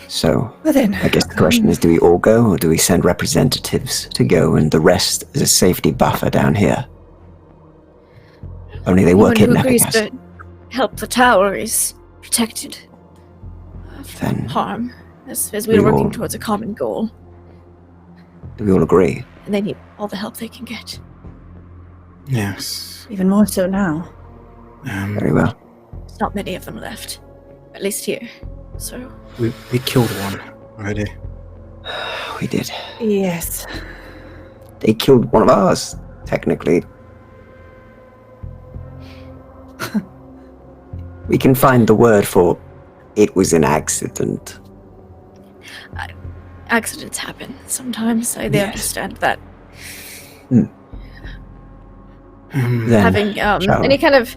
So Well then, I guess the question is, do we all go, or do we send representatives to go and the rest as a safety buffer down here? Only they were Anyone who kidnapping agrees us. to help the tower is protected from Then harm, as we we're working will- towards a common goal, do we all agree? and they need all the help they can get. Yes. even more so now. Very well. There's not many of them left, at least here. So We killed one already. We did. Yes. They killed one of ours, technically. We can find the word for it was an accident accidents happen sometimes. They Yes. understand that. Then, Having shall any we? kind of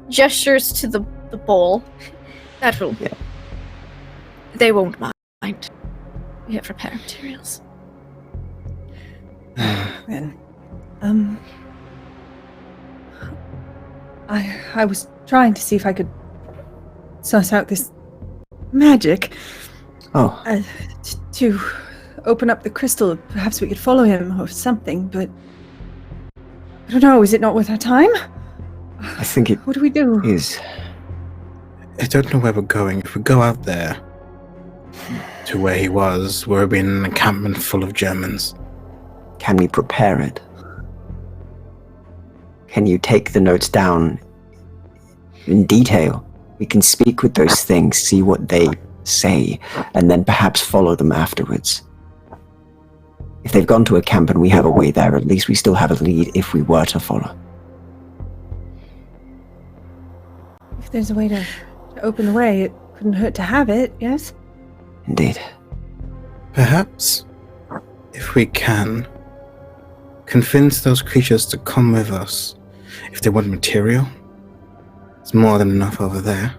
gestures to the bowl, that will. Yeah. They won't mind. We have repair materials. Then, I was trying to see if I could suss out this magic Oh, to open up the crystal. Perhaps we could follow him or something, but I don't know. Is it not worth our time? I think it What do we do? is. I don't know where we're going. If we go out there to where he was, we'll be in an encampment full of Germans. Can we prepare it? Can you take the notes down in detail? We can speak with those things, see what they say, and then perhaps follow them afterwards. If they've gone to a camp and we have a way there, at least we still have a lead if we were to follow. If there's a way to open the way, it couldn't hurt to have it, yes? Indeed. Perhaps, if we can, convince those creatures to come with us. If they want material, it's more than enough over there.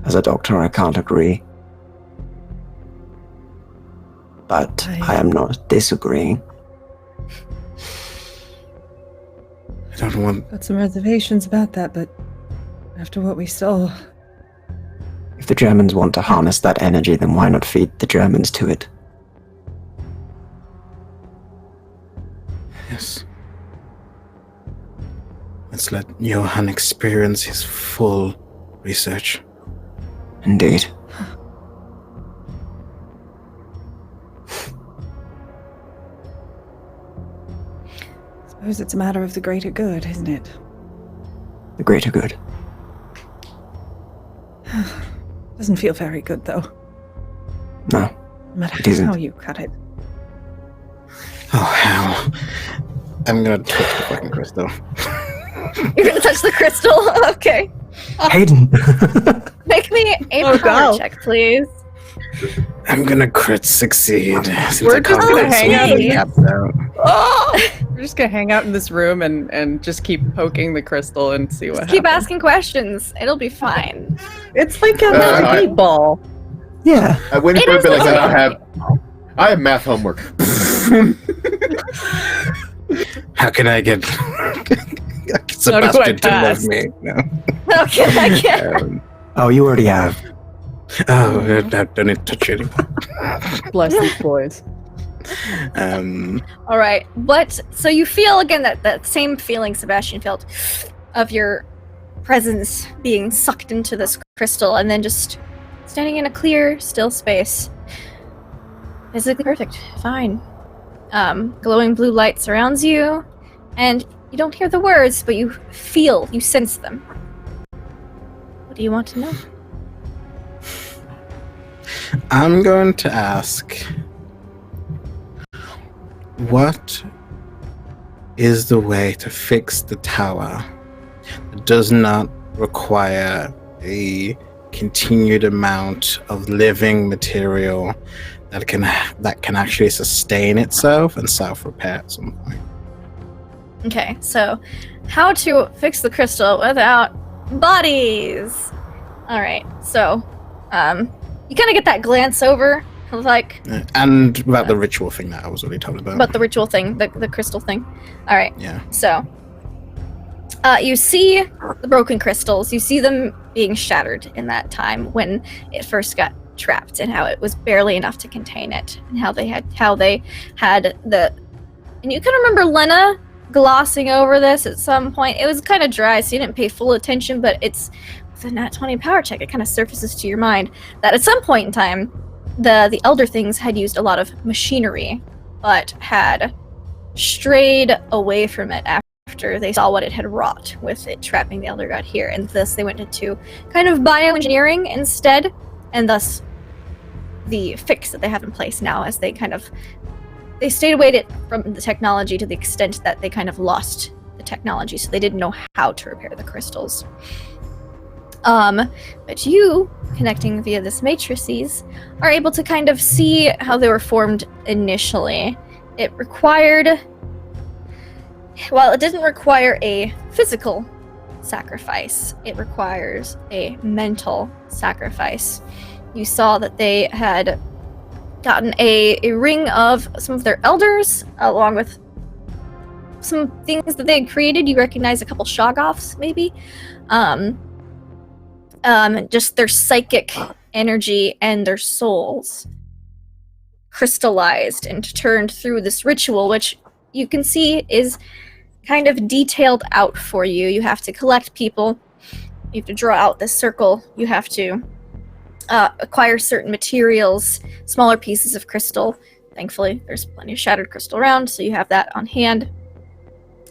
As a doctor, I can't agree. But I am not disagreeing. I don't want... Got some reservations about that, but after what we saw, If the Germans want to harness that energy, then why not feed the Germans to it? Yes. Let's let Johann experience his full research. Indeed. I suppose it's a matter of the greater good, isn't it? The greater good. Doesn't feel very good, though. No. No matter It isn't. how you cut it. Oh, hell. I'm gonna touch the fucking crystal. You're gonna touch the crystal? Okay. Hayden! Make me a Oh, power go. check, please. I'm gonna crit succeed. Since We're I just can't gonna get hang out some in gaps out. We're just gonna hang out in this room and just keep poking the crystal and see what Keep happens. asking questions. It'll be fine. It's like a I- meatball. Yeah. I wouldn't It put it is like that. okay. I have math homework. How can I get Sebastian to love pass? me? No. Okay, I can't. Oh, you already have. I don't need to touch you anymore. Bless these boys. All right, but so you feel again that same feeling Sebastian felt of your presence being sucked into this crystal, and then just standing in a clear, still space. Physically perfect, fine. Glowing blue light surrounds you, and you don't hear the words, but you sense them. What do you want to know? I'm going to ask, what is the way to fix the tower that does not require a continued amount of living material that can actually sustain itself and self-repair at some point? Okay, so how to fix the crystal without bodies? All right, so you kind of get that glance over, like And about the ritual thing that I was already talking about. the ritual thing, the crystal thing. All right, Yeah. so you see the broken crystals. You see them being shattered in that time when it first got trapped, and how it was barely enough to contain it, and how they had the. And you can remember Lena glossing over this at some point. It was kind of dry, so you didn't pay full attention, but it's with a nat 20 power check. It kind of surfaces to your mind that at some point in time, the elder things had used a lot of machinery, but had strayed away from it after they saw what it had wrought with it trapping the elder god here, and thus they went into kind of bioengineering instead, and thus the fix that they have in place now, as they stayed away from the technology to the extent that they kind of lost the technology, so they didn't know how to repair the crystals. But you, connecting via this matrices, are able to kind of see how they were formed initially. It required... Well, it didn't require a physical sacrifice. It requires a mental sacrifice. You saw that they had gotten a ring of some of their elders, along with some things that they had created. You recognize a couple Shoggoths, maybe. Just their psychic energy and their souls crystallized and turned through this ritual, which you can see is kind of detailed out for you. You have to collect people. You have to draw out this circle. You have to acquire certain materials, smaller pieces of crystal. Thankfully, there's plenty of shattered crystal around, so you have that on hand.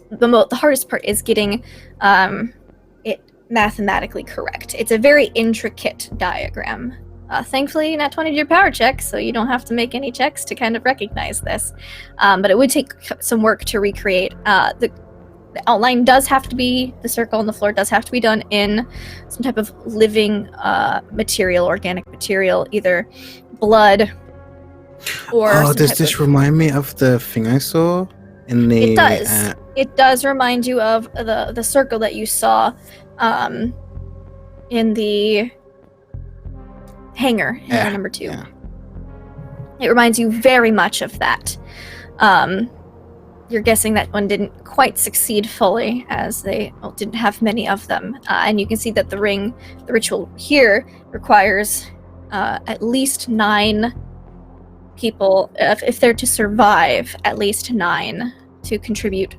The hardest part is getting it mathematically correct. It's a very intricate diagram. Thankfully, not 20 to your power check, so you don't have to make any checks to kind of recognize this. But it would take some work to recreate. The outline does have to be, the circle on the floor does have to be done in some type of living material, organic material, either blood or... Oh, does this remind me of the thing I saw in the... It does. It does remind you of the circle that you saw in the hangar number 2. Yeah. It reminds you very much of that. You're guessing that one didn't quite succeed fully, as they didn't have many of them. And you can see that the ritual here requires at least 9 people, if they're to survive, at least 9 to contribute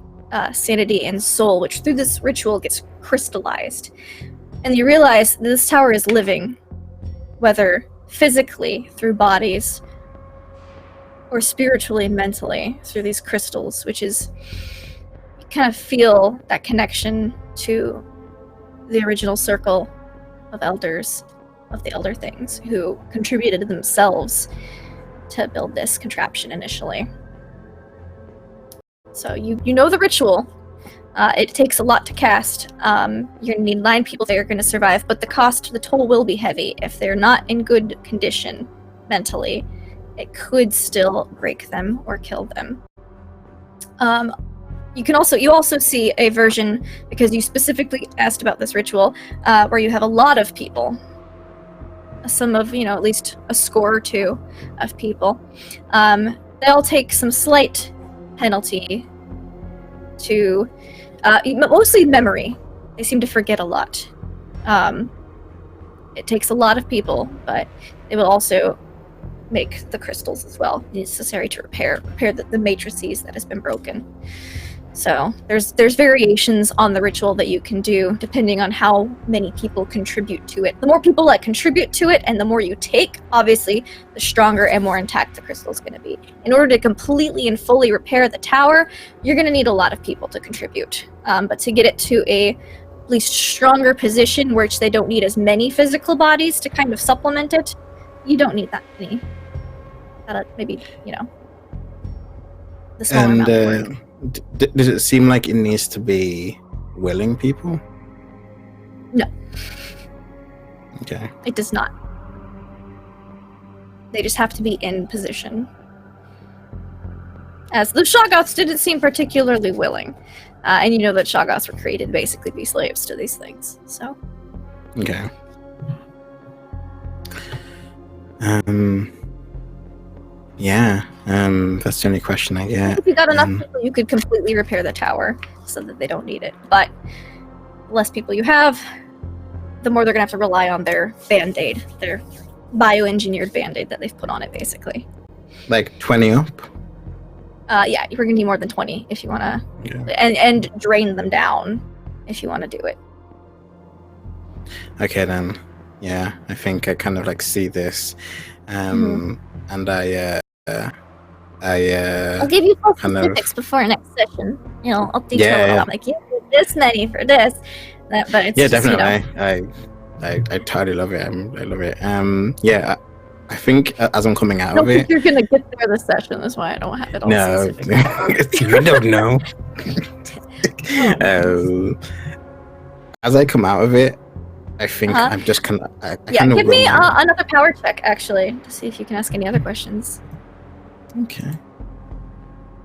sanity and soul, which through this ritual gets crystallized. And you realize this tower is living, whether physically through bodies or spiritually and mentally through these crystals, which is, you kind of feel that connection to the original circle of elders, of the elder things, who contributed themselves to build this contraption initially. So you know the ritual. It takes a lot to cast. You're going to need 9 people that are going to survive, but the toll will be heavy. If they're not in good condition mentally, it could still break them or kill them. You also see a version, because you specifically asked about this ritual, where you have a lot of people. Some of, at least a score or 2 of people. They'll take some slight penalty to mostly memory. They seem to forget a lot. It takes a lot of people, but they will also make the crystals as well necessary to repair the matrices that has been broken. So there's variations on the ritual that you can do depending on how many people contribute to it. The more people that contribute to it and the more you take, obviously, the stronger and more intact the crystal is going to be. In order to completely and fully repair the tower, you're going to need a lot of people to contribute. But to get it to a at least stronger position, which they don't need as many physical bodies to kind of supplement it, you don't need that many. Maybe, the smaller amount of work. Does it seem like it needs to be willing people? No. Okay. It does not. They just have to be in position. As the Shoggoths didn't seem particularly willing. And you know that Shoggoths were created to basically be slaves to these things, so. Okay. Yeah, that's the only question I get. If you got enough people, you could completely repair the tower so that they don't need it. But the less people you have, the more they're going to have to rely on their Band-Aid, their bioengineered Band-Aid that they've put on it, basically. Like 20 up? Yeah, you're going to need more than 20 if you want to... Okay. And drain them down if you want to do it. Okay, then. Yeah, I think I kind of like see this. And I'll give you full specifics before next session. I'll detail it. I'm like, this many for this. But it's definitely. I totally love it. I love it. I think as I'm coming out of it, you're gonna get there this session. That's why I don't have it all. No, I don't know. As I come out of it, I think I'm just kind of. I Yeah, kind of give me another power check, actually, to see if you can ask any other questions. Okay.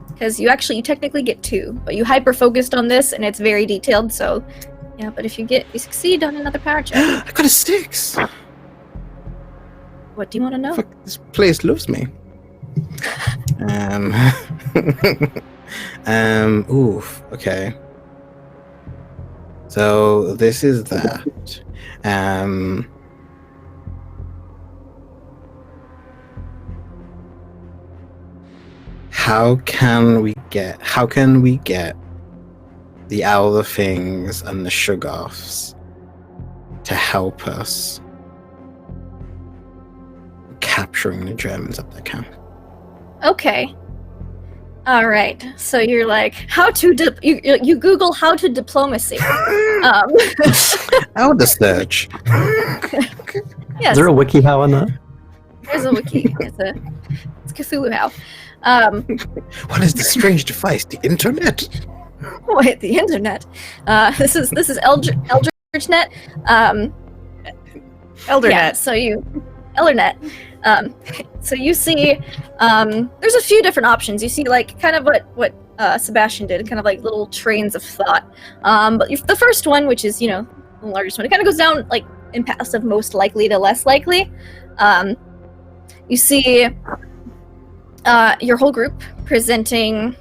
Because you technically get 2, but you hyper-focused on this, and it's very detailed, so... Yeah, but if you succeed on another power check... I got a 6! What do you want to know? Fuck, this place loves me. Oof, okay. So this is that. How can we get the Elder Things and the Shoggoths to help us capturing the Germans at their camp? Okay. All right. So you're like, how to you Google how to diplomacy. Oh, the search. Yes. Is there a wiki how on that? There's a wiki. It's Cthulhu how. What is this strange device? The internet? Wait, the internet. This is eldritch net. Eldernet. Yeah, so Eldernet. So you see, there's a few different options. You see, like, kind of what Sebastian did, kind of like little trains of thought. But the first one, which is, the largest one, it kind of goes down, like, in passive most likely to less likely. You see your whole group presenting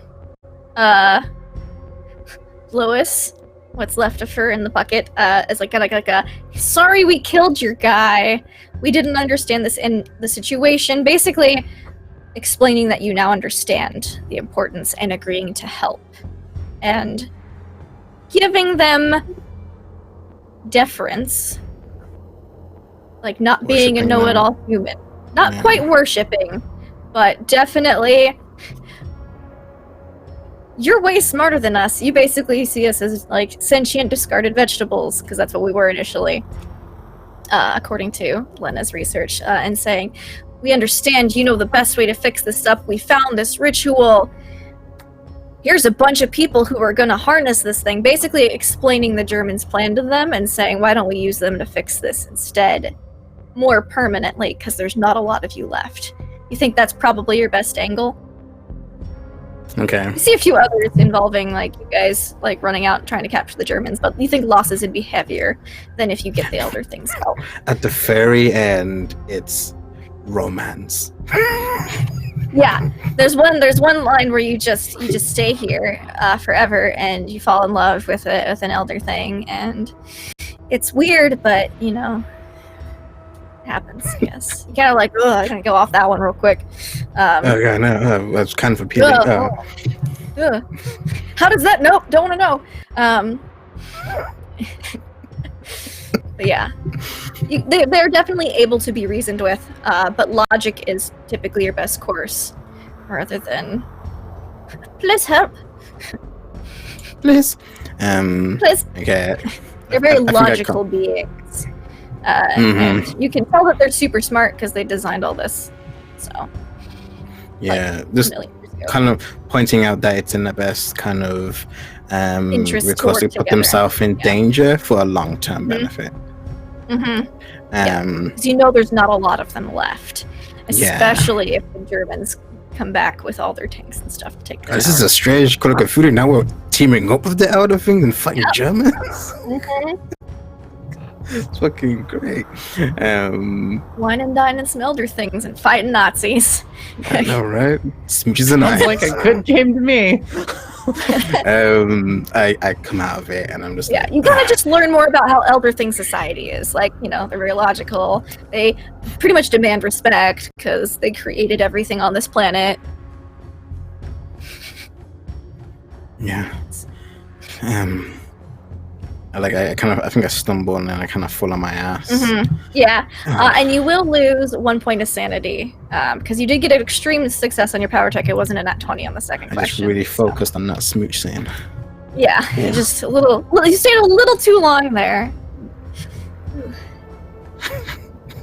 Lois, what's left of her in the bucket, as like a sorry we killed your guy. We didn't understand this in the situation. Basically, explaining that you now understand the importance and agreeing to help. And giving them deference. Like not being a know-it-all human. Not quite worshipping, but definitely you're way smarter than us. You basically see us as like sentient discarded vegetables, because that's what we were initially. According to Lena's research, and saying, we understand you know the best way to fix this up. We found this ritual. Here's a bunch of people who are going to harness this thing. Basically explaining the Germans' plan to them and saying, why don't we use them to fix this instead? More permanently, because there's not a lot of you left. You think that's probably your best angle? Okay. You see a few others involving, like, you guys, like, running out and trying to capture the Germans, but you think losses would be heavier than if you get the Elder Things help. At the very end, it's romance. Yeah, there's one line where you just stay here forever, and you fall in love with an Elder Thing, and it's weird, but it happens. Yes, you kind of like, I'm gonna go off that one real quick. Okay, no, that's kind of appealing. How does that? Nope, don't want to know. But yeah, they're definitely able to be reasoned with, but logic is typically your best course, rather than please help. Please. Please. Okay. They're very logical beings, and you can tell that they're super smart because they designed all this. So. Yeah, just kind of pointing out that it's in the best kind of because they put themselves in danger for a long-term benefit. Because there's not a lot of them left, especially if the Germans come back with all their tanks and stuff to take them. This is a strange Call of Cthulhu. Now we're teaming up with the Elder Things and fighting Germans. It's fucking great. Wine and dine and some Elder Things and fighting Nazis. I know, right? Smooches and Sounds like a good game to me. I come out of it and I'm just you gotta just learn more about how Elder Thing society is. Like, they're very logical. They pretty much demand respect because they created everything on this planet. Yeah. I think I stumble and then I kind of fall on my ass. Yeah, and you will lose 1 point of sanity because you did get an extreme success on your power check. It wasn't a nat 20 on the second question. I just really focused on that smooch scene. Yeah, just a little. You stayed a little too long there.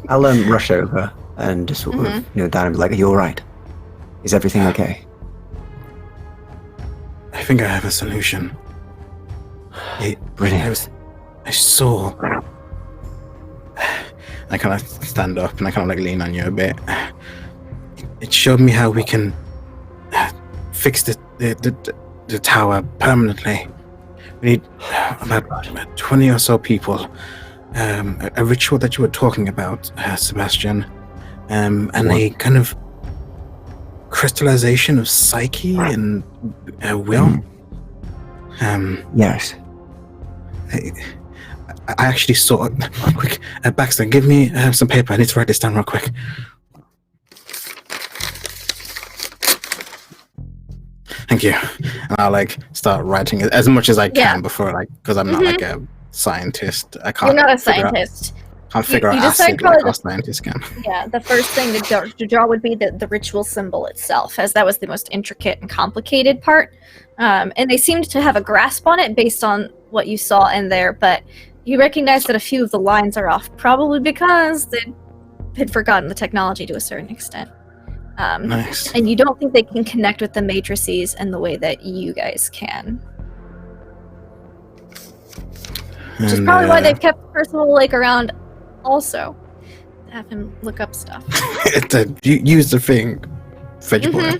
I'll rush over and just sort of kneel down and be like, "Are you all right? Is everything okay?" I think I have a solution. Brilliant. I saw I kind of stand up and I kind of like lean on you a bit. It showed me how we can fix the tower permanently. We need about 20 or so people. A ritual that you were talking about, Sebastian, and a kind of crystallization of psyche and will. Yes. I actually saw. Quick, Baxter, give me some paper. I need to write this down real quick. Thank you. And I'll like start writing it as much as I can before, like, because I'm not like a scientist. I can't. You're not a scientist. Can't figure out decide acid like our scientists can. Yeah, the first thing to draw would be the ritual symbol itself, as that was the most intricate and complicated part. And they seemed to have a grasp on it based on what you saw in there, but you recognize that a few of the lines are off, probably because they had forgotten the technology to a certain extent. Nice. And you don't think they can connect with the matrices in the way that you guys can. Which is probably why they've kept Percival Lake around also. To have him look up stuff. Use the thing, vegetable.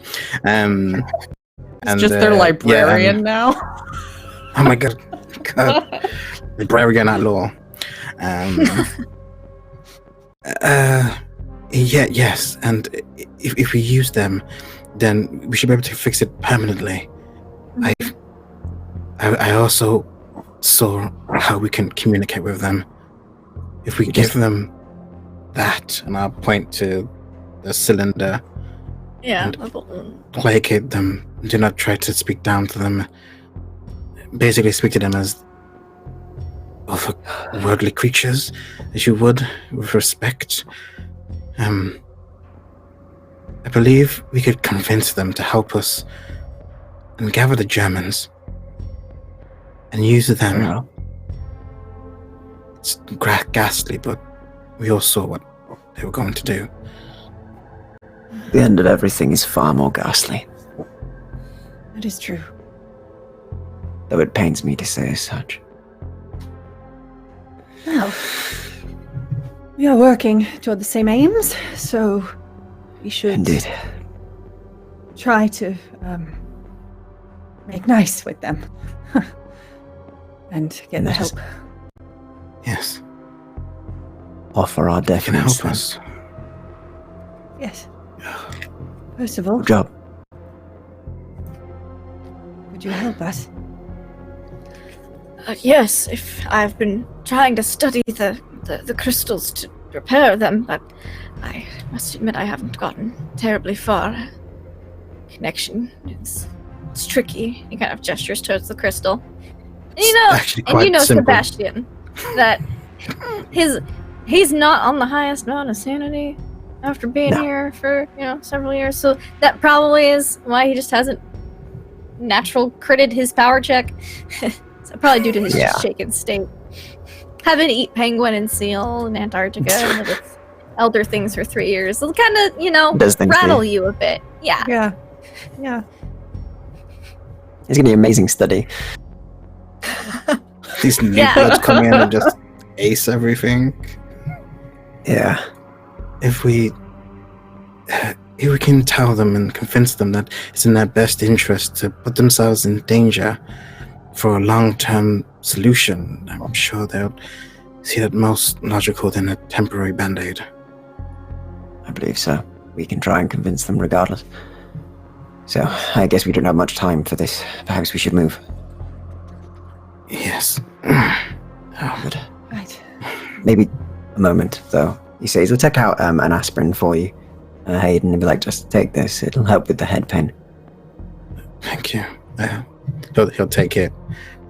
It's just their librarian now. Oh my god. Librarian at law. Yes, and if we use them, then we should be able to fix it permanently. I also saw how we can communicate with them. If we give them that, and I'll point to the cylinder, and placate them, do not try to speak down to them. Basically speak to them as worldly creatures, as you would, with respect. I believe we could convince them to help us and gather the Germans and use them. It's ghastly, but we all saw what they were going to do. The end of everything is far more ghastly. That is true. Though it pains me to say as such. Well, we are working toward the same aims, so we should Indeed. try to make nice with them and get the help. Yes. Offer our Can defense. help us. Yes. First of all, Good job. could you help us? Yes, if I've been trying to study the crystals to repair them, but I must admit I haven't gotten terribly far. Connection is it's tricky. He kind of gestures towards the crystal. And you know simple. Sebastian, that he's not on the highest amount of sanity after being here for several years. So that probably is why he just hasn't natural critted his power check. So probably due to his shaken state. Having to eat penguin and seal in Antarctica and live with elder things for 3 years, it'll kind of rattle you a bit. Yeah. It's gonna be an amazing study. These new bloods come in and just ace everything. Yeah. If we can tell them and convince them that it's in their best interest to put themselves in danger for a long-term solution, I'm sure they'll see that most logical than a temporary band-aid. I believe so. We can try and convince them regardless. So, I guess we don't have much time for this. Perhaps we should move. Yes. Good. Right. Maybe a moment, though. He says he'll take out an aspirin for you, Hayden, and be like, just take this. It'll help with the head pain. Thank you. He'll take it,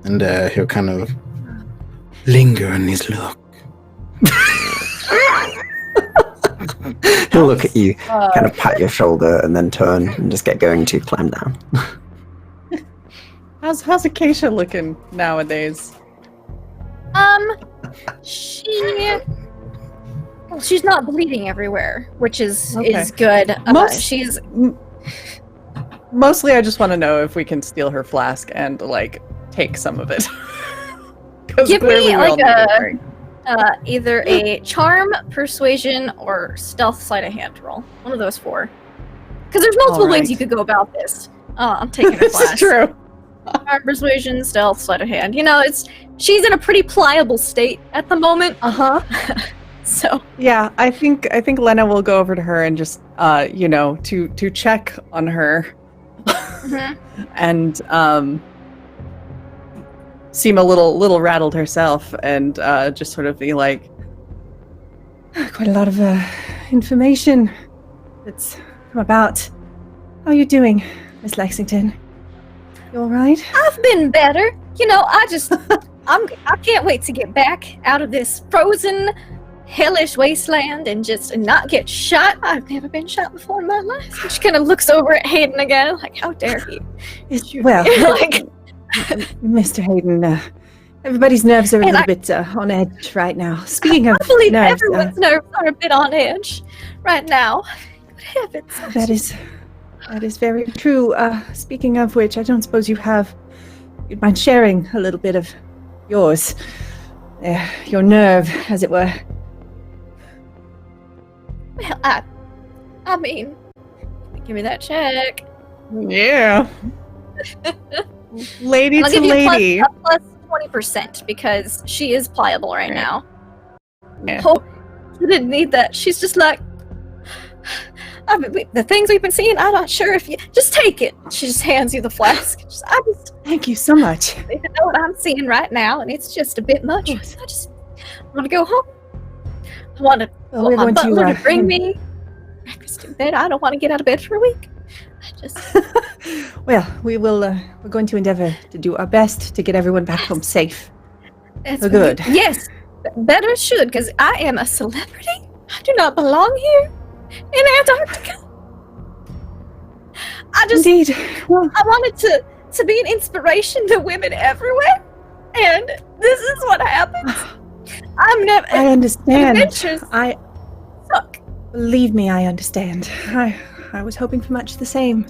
and he'll kind of linger in his look. He'll look at you, kind of pat your shoulder, and then turn and just get going to climb down. How's Acacia looking nowadays? She's not bleeding everywhere, which is good. She's mostly I just want to know if we can steal her flask and like take some of it. give me like Either a charm, persuasion, or stealth sleight of hand roll. One of those 4. Because there's multiple ways you could go about this. I'm taking a This class. is true. Charm, persuasion, stealth, sleight of hand. She's in a pretty pliable state at the moment. So Yeah, I think Lena will go over to her and just to check on her and seem a little rattled herself and just sort of be like, quite a lot of information that's come about. How are you doing, Miss Lexington? You all right? I've been better. I can't wait to get back out of this frozen, hellish wasteland and just not get shot. I've never been shot before in my life. She kind of looks over at Hayden again, like, how dare he? Mr. Hayden, everybody's nerves are a little bit on edge right now. Speaking of I believe nerves, everyone's nerves are a bit on edge right now. Good heavens. that is very true. Speaking of which, I don't suppose you'd mind sharing a little bit of yours, your nerve, as it were. Well, I mean, give me that check. Yeah. Lady I'll to give you lady. a plus 20% because she is pliable right now. Yeah. Oh, she didn't need that. She's just like, the things we've been seeing, I'm not sure if you... Just take it. She just hands you the flask. Thank you so much. I don't even know what I'm seeing right now, and it's just a bit much. I just want to go home. I want to... Well, we're my going butler to to bring me breakfast in bed. I don't want to get out of bed for a week. Well, we're going to endeavor to do our best to get everyone back home safe. That's good. Yes, better should, because I am a celebrity. I do not belong here in Antarctica. Indeed. Well, I wanted to be an inspiration to women everywhere, and this is what happens. I understand. Adventures suck. Believe me, I understand. I was hoping for much the same.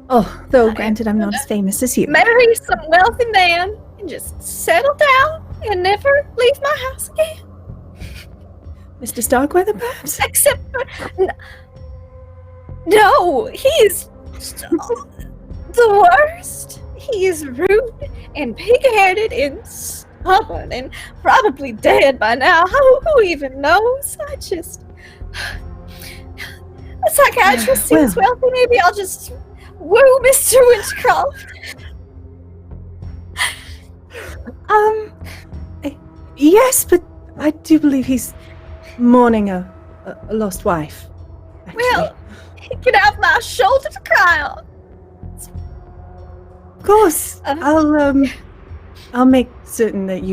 Oh, though granted I'm not as famous as you. Marry some wealthy man and just settle down and never leave my house again. Mr. Starkweather, perhaps? Except for... No, he's the worst. He is rude and pig-headed and stubborn and probably dead by now. Who even knows? A psychiatrist seems wealthy. Maybe I'll just woo Mr. Winchcroft. Yes, but I do believe he's mourning a lost wife. Actually. Well, he can have my shoulder to cry on. Of course. I'll make certain that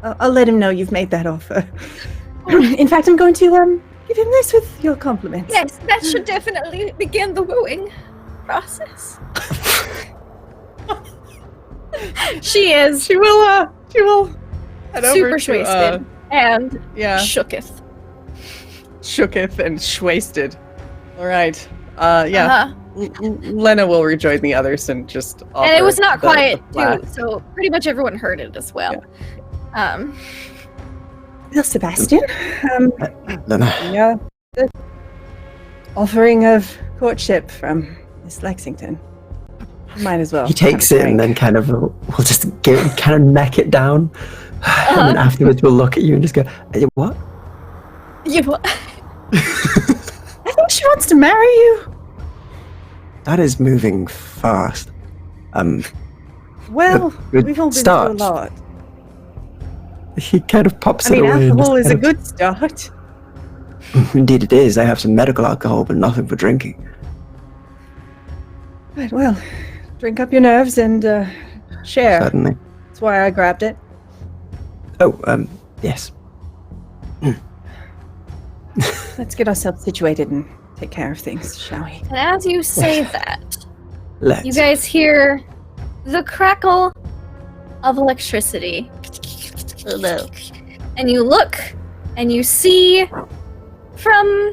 I'll let him know you've made that offer. In fact, I'm going to give him this with your compliments. Yes, that should definitely begin the wooing process. She will head over super to, wasted and shooketh. Shooketh and wasted. All right. Lena will rejoin the others and just offer and it was not quiet the too, so pretty much everyone heard it as well. Well, Sebastian, the offering of courtship from Miss Lexington. Might as well. He takes it and then we'll just kind of neck it down, and then afterwards we'll look at you and just go, "What? You what?" I think she wants to marry you. That is moving fast. Well, good we've all been start. through a lot. He kind of pops I mean, it away. alcohol is a good start. Indeed it is. I have some medical alcohol, but nothing for drinking. Right, well, drink up your nerves and share. Certainly. That's why I grabbed it. Oh, yes. Let's get ourselves situated and take care of things, shall we? And as you say that, Let's. you guys hear the crackle of electricity. And you look and you see from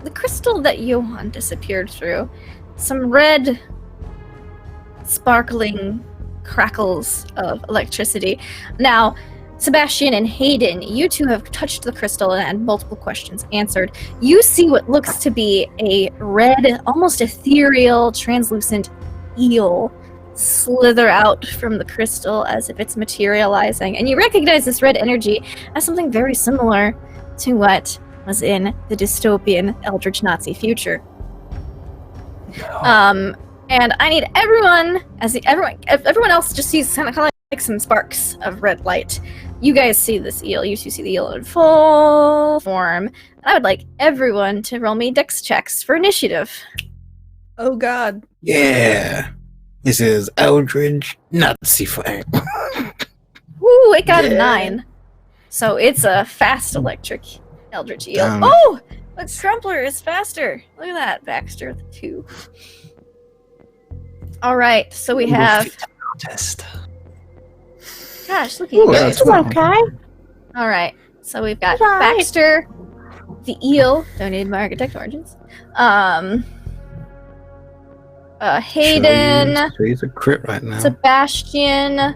the crystal that Johan disappeared through some red sparkling crackles of electricity. Now, Sebastian and Hayden, you two have touched the crystal and had multiple questions answered. You see what looks to be a red, almost ethereal, translucent eel slither out from the crystal as if it's materializing. And you recognize this red energy as something very similar to what was in the dystopian eldritch Nazi future. And I need everyone, everyone else just sees kind of like some sparks of red light. You guys see this eel. You see the eel in full form. And I would like everyone to roll me dex checks for initiative. Oh God. Yeah. This is Eldritch Nazi fire. Woo, it got a 9. So it's a fast electric eldritch eel. Damn. Oh! Look, Crumpler is faster. Look at that, Baxter with 2. Alright, so we have... Test. Gosh, look at you guys. That's okay. Alright, so we've got Baxter, the eel, donated by Architect Origins. Hayden, So he's a crit right now. Sebastian,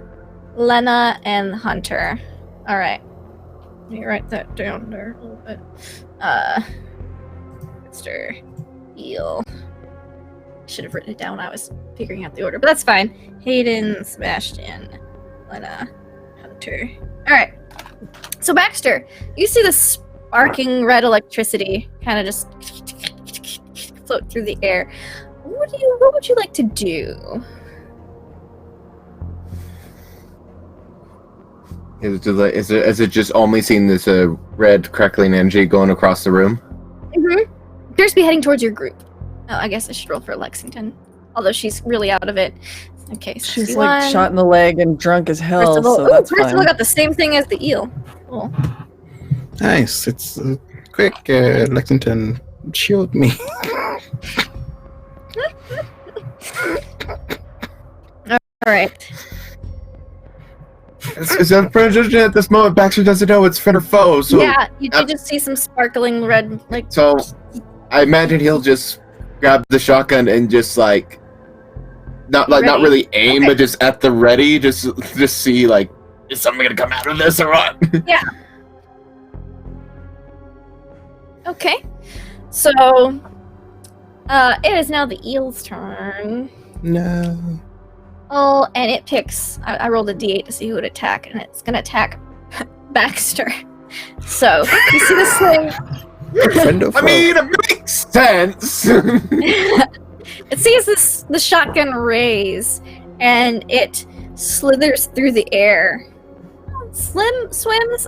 Lena, and Hunter. Alright. Let me write that down there a little bit. Baxter, eel. Should have written it down when I was figuring out the order, but that's fine. Hayden, Sebastian, Lena, Hunter. Alright. So Baxter, you see the sparking red electricity kind of just float through the air. What would you like to do? Is it just only seeing this red crackling energy going across the room? Mm-hmm. Appears to be heading towards your group. Oh, I guess I should roll for Lexington. Although she's really out of it. Okay, so She's like shot in the leg and drunk as hell, so that's fine. Percival got the same thing as the eel. Cool. Nice. It's quick, Lexington. Shield me. Alright. It's unfortunate at this moment. Baxter doesn't know it's friend or foe. So Yeah, you just see some sparkling red, like... So I imagine he'll just grab the shotgun and just like not really aim, but just at the ready, just see like, is something gonna come out of this or what? Yeah. Okay. So it is now the eel's turn. No. Oh, and it picks. I rolled a d8 to see who would attack, and it's gonna attack Baxter. So you see this thing. Friend or foe? I mean, it makes sense. It sees the shotgun raise, and it slithers through the air. Slithers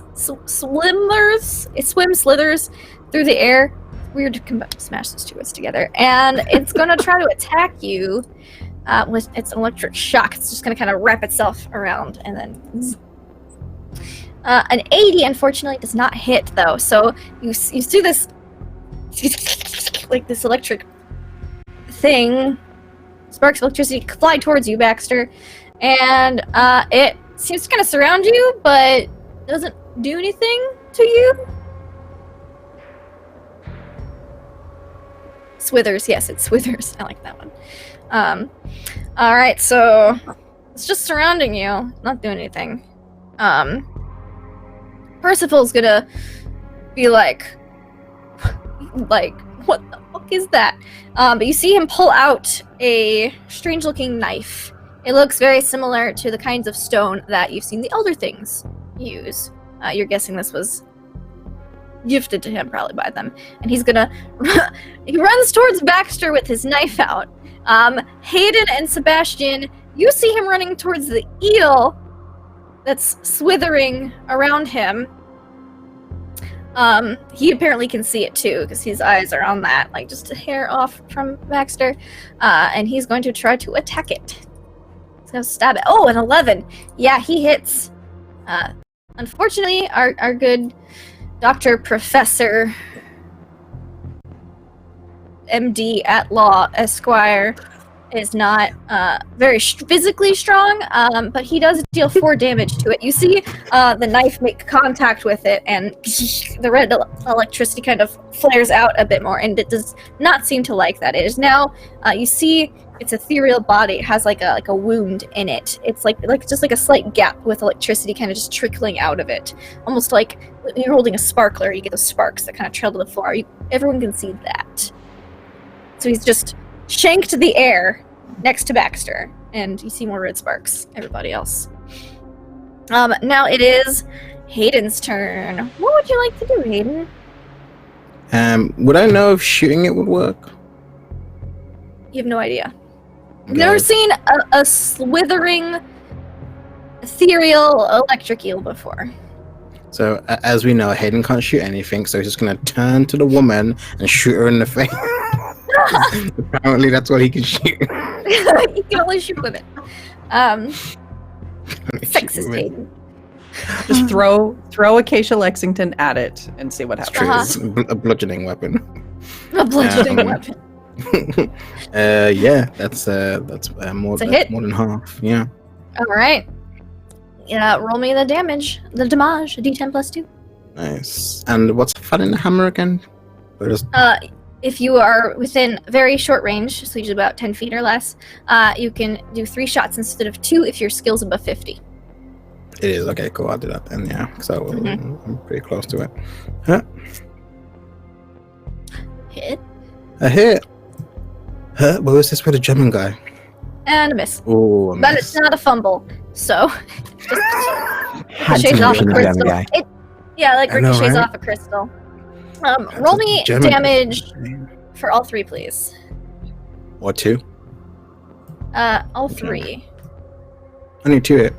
through the air. Weird to smash those two words together, and it's gonna try to attack you with its electric shock. It's just gonna kind of wrap itself around, and then an 80 unfortunately does not hit though. So you see this like this electric thing, sparks of electricity fly towards you, Baxter, and it seems to kind of surround you, but doesn't do anything to you. Swithers, yes, it swithers. I like that one. Alright, so it's just surrounding you, not doing anything. Percival's gonna be like, what the fuck is that? But you see him pull out a strange-looking knife. It looks very similar to the kinds of stone that you've seen the Elder Things use. You're guessing this was gifted to him probably by them. And he's gonna... he runs towards Baxter with his knife out. Hayden and Sebastian, you see him running towards the eel that's swithering around him. He apparently can see it too, because his eyes are on that, like just a hair off from Baxter. And he's going to try to attack it. He's gonna stab it. Oh, an 11. Yeah, he hits. Unfortunately, our good Dr. Professor MD at Law Esquire is not very physically strong, but he does deal 4 damage to it. You see the knife make contact with it, and the red electricity kind of flares out a bit more, and it does not seem to like that. It is now, you see its ethereal body has like a wound in it. It's like just like a slight gap with electricity kind of just trickling out of it. Almost like when you're holding a sparkler, you get those sparks that kind of trail to the floor. Everyone can see that. So he's just shanked the air next to Baxter, and you see more red sparks. Everybody else. Now it is Hayden's turn. What would you like to do, Hayden? Would I know if shooting it would work? You have no idea. You've Okay. never seen a slithering, ethereal electric eel before. So, as we know, Hayden can't shoot anything, so he's just gonna turn to the woman and shoot her in the face. Apparently, that's what he can shoot. You can only shoot women. Shoot Sexist women. Hayden. Just throw Acacia Lexington at it and see what It's happens. true. It's a bludgeoning weapon. A bludgeoning Um, weapon. Yeah, that's more It's a hit. more than half. Yeah. All right. Yeah, roll me the damage. The damage. A D10 plus 2. Nice. And what's fun in the hammer again? Or just If you are within very short range, so usually about 10 feet or less, you can do 3 shots instead of 2 if your skill's above 50. it is okay. Cool. I'll do that then. Yeah. So I'm pretty close to it. Hit. A hit. What was this with the German guy? And a miss. Oh, But it's not a fumble, so just Had to ricochets off a mention the German crystal. guy. Yeah, like I know, ricochets right? off a crystal. Roll me German- damage for all 3, please. Or 2? All 3. I need 2 hit.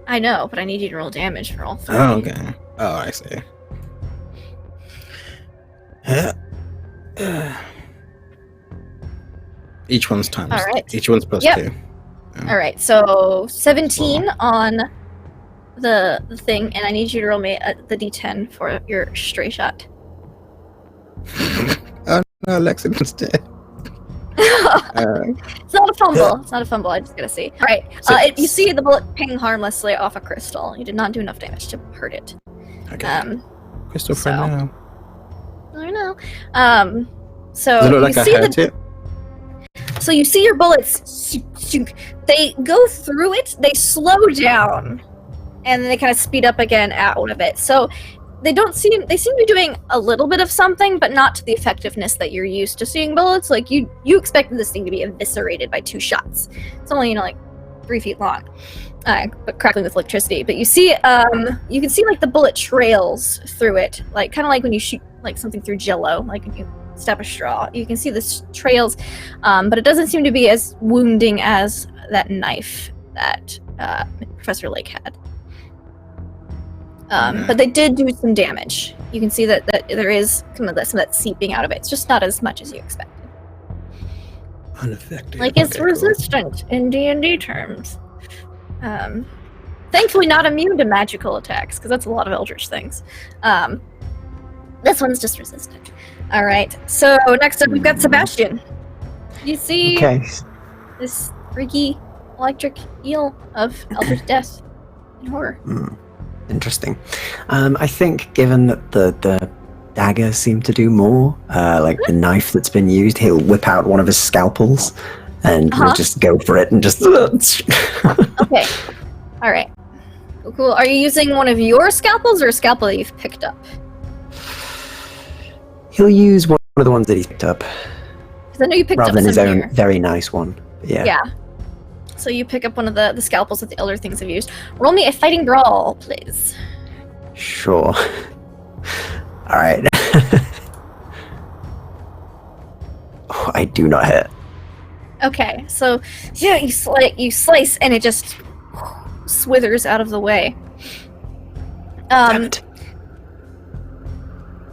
I know, but I need you to roll damage for all 3. Oh, okay. Oh, I see. Each one's times. All right. Each one's plus Yep. 2. All right, so 17 on the thing, and I need you to roll me the d10 for your stray shot. Oh no, Lexington's dead. It's not a fumble. It's not a fumble. I just gotta see. All right, you see the bullet ping harmlessly off a crystal. You did not do enough damage to hurt it. Okay. Crystal for so- now. I know. So Does it look like you I see hurt it? So you see your bullets, they go through it, they slow down, and then they kind of speed up again out of it. So they seem to be doing a little bit of something, but not to the effectiveness that you're used to seeing bullets. Like you expected this thing to be eviscerated by 2 shots. It's only, like 3 feet long, but crackling with electricity. But you see, you can see like the bullet trails through it, like kind of like when you shoot like something through Jello, like when you stab a straw. You can see the trails, but it doesn't seem to be as wounding as that knife that Professor Lake had. But they did do some damage. You can see that there is some of that seeping out of it. It's just not as much as you expected. Unaffected. Like it's Okay, cool. resistant in D&D terms. Thankfully not immune to magical attacks, because that's a lot of eldritch things. This one's just resistant. All right. So next up, we've got Sebastian. You see Okay. this freaky electric eel of eldritch death and horror. Interesting. I think given that the dagger seemed to do more, like the knife that's been used, he'll whip out one of his scalpels and we'll just go for it and just... Okay. All right. Cool. Are you using one of your scalpels or a scalpel that you've picked up? He'll use one of the ones that he's picked up, Because I know you picked rather up than his some own here. very nice one. Yeah. Yeah. So you pick up one of the scalpels that the elder things have used. Roll me a fighting brawl, please. Sure. All right. Oh, I do not hit. Okay, so yeah, you slice, and it just swithers out of the way. Damn it.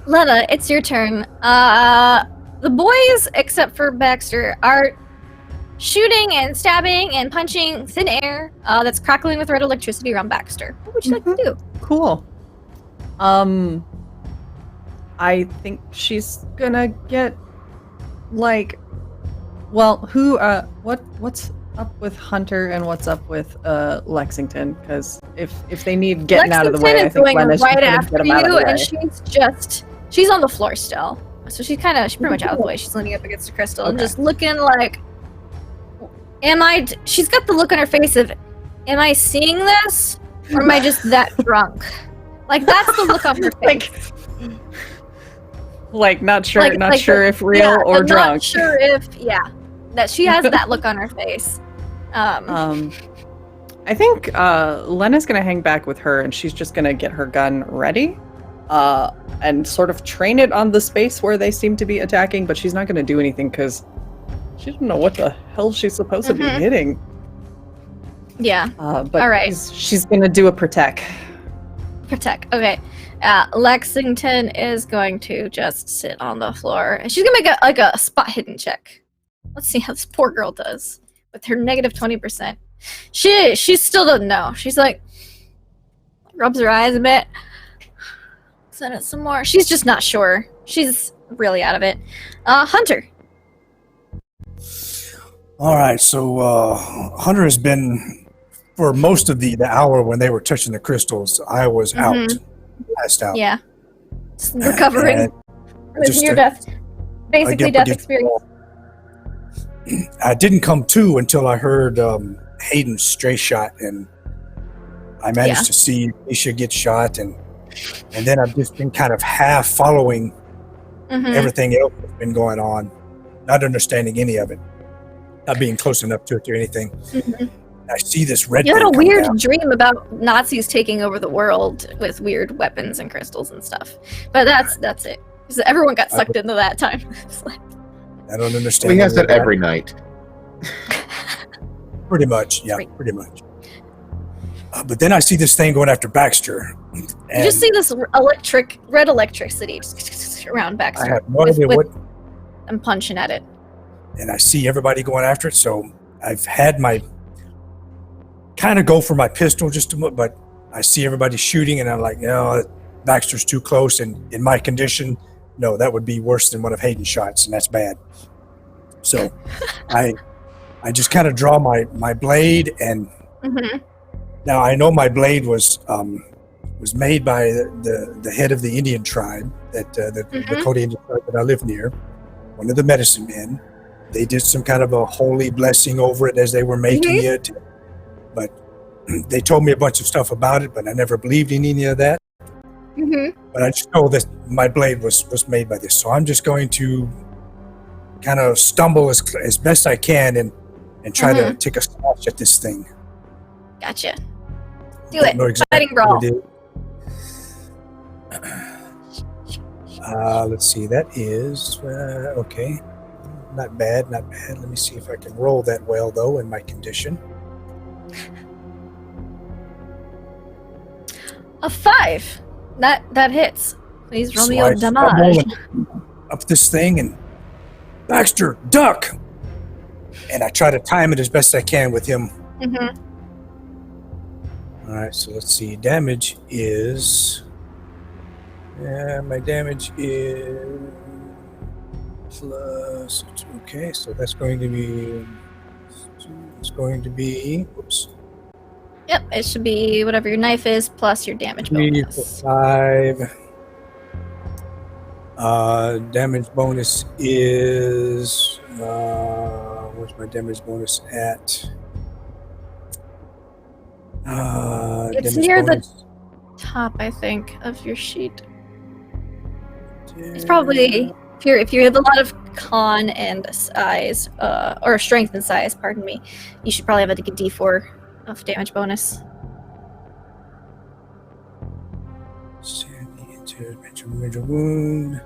Lena, it's your turn. The boys, except for Baxter, are shooting and stabbing and punching thin air that's crackling with red electricity around Baxter. What would you like to do? Cool. I think she's gonna get like Well, what's up with Hunter and what's up with Lexington? Because if they need getting out of the way, I think going Lena's right just gonna after get them out of you, the way. and she's on the floor still. So she's pretty much out of the way. She's leaning up against the crystal, Okay. just looking like, she's got the look on her face of, am I seeing this? Or am I just that drunk? Like, that's the look on her face. Like not sure, Like sure if real or I'm drunk. not sure if, that she has that look on her face. I think Lena's gonna hang back with her, and she's just gonna get her gun ready, and sort of train it on the space where they seem to be attacking. But she's not gonna do anything because she doesn't know what the hell she's supposed to be hitting. Yeah. But All right. she's gonna do a protect. Protect. Okay. Lexington is going to just sit on the floor, and she's gonna make a spot hidden check. Let's see how this poor girl does with her negative 20%. She still doesn't know. She's like, rubs her eyes a bit, send it some more. She's just not sure. She's really out of it. Hunter. All right, so Hunter has been, for most of the hour when they were touching the crystals, I was out, passed out. Yeah. Just recovering And from his just, near-death, basically get death against the experience. I didn't come to until I heard Hayden's stray shot, and I managed to see Isha get shot, and then I've just been kind of half following everything else that's been going on, not understanding any of it, not being close enough to it or anything. I see this red. You had thing a come weird down. dream about Nazis taking over the world with weird weapons and crystals and stuff, but that's it. 'Cause everyone got sucked into that time. It's like, I don't understand. We have any of that every night. Pretty much, yeah, Right. pretty much. But then I see this thing going after Baxter. you just see this red electricity just around I Baxter. have no idea what, I'm punching at it. and I see everybody going after it. So I've had my kind of go for my pistol just a moment, but I see everybody shooting, and I'm like, no, Baxter's too close, and in my condition, no, that would be worse than one of Hayden's shots, and that's bad. So I just kind of draw my blade, and now I know my blade was made by the head of the Indian tribe, that the Lakota Indian tribe that I live near, one of the medicine men. They did some kind of a holy blessing over it as they were making it, but they told me a bunch of stuff about it, but I never believed in any of that. But I just know that my blade was made by this, so I'm just going to kind of stumble as best I can and try to take a slash at this thing. Gotcha. Do Don't it. know exactly Fighting brawl. what it is. Let's see. That is okay. Not bad. Not bad. Let me see if I can roll that well though in my condition. A 5. That hits. Please roll So me I your damage. stumble up this thing, and Baxter, duck! And I try to time it as best I can with him. All right, so let's see. Damage is. My damage is plus. Okay, so that's going to be. It's going to be. Whoops. Yep, it should be whatever your knife is plus your damage 3 for bonus. 5. Damage bonus is. Where's my damage bonus at? It's near the top, I think, of your sheet. It's probably if you have a lot of con and size, or strength and size, pardon me, you should probably have a D4 of damage bonus. Sandy into major wound.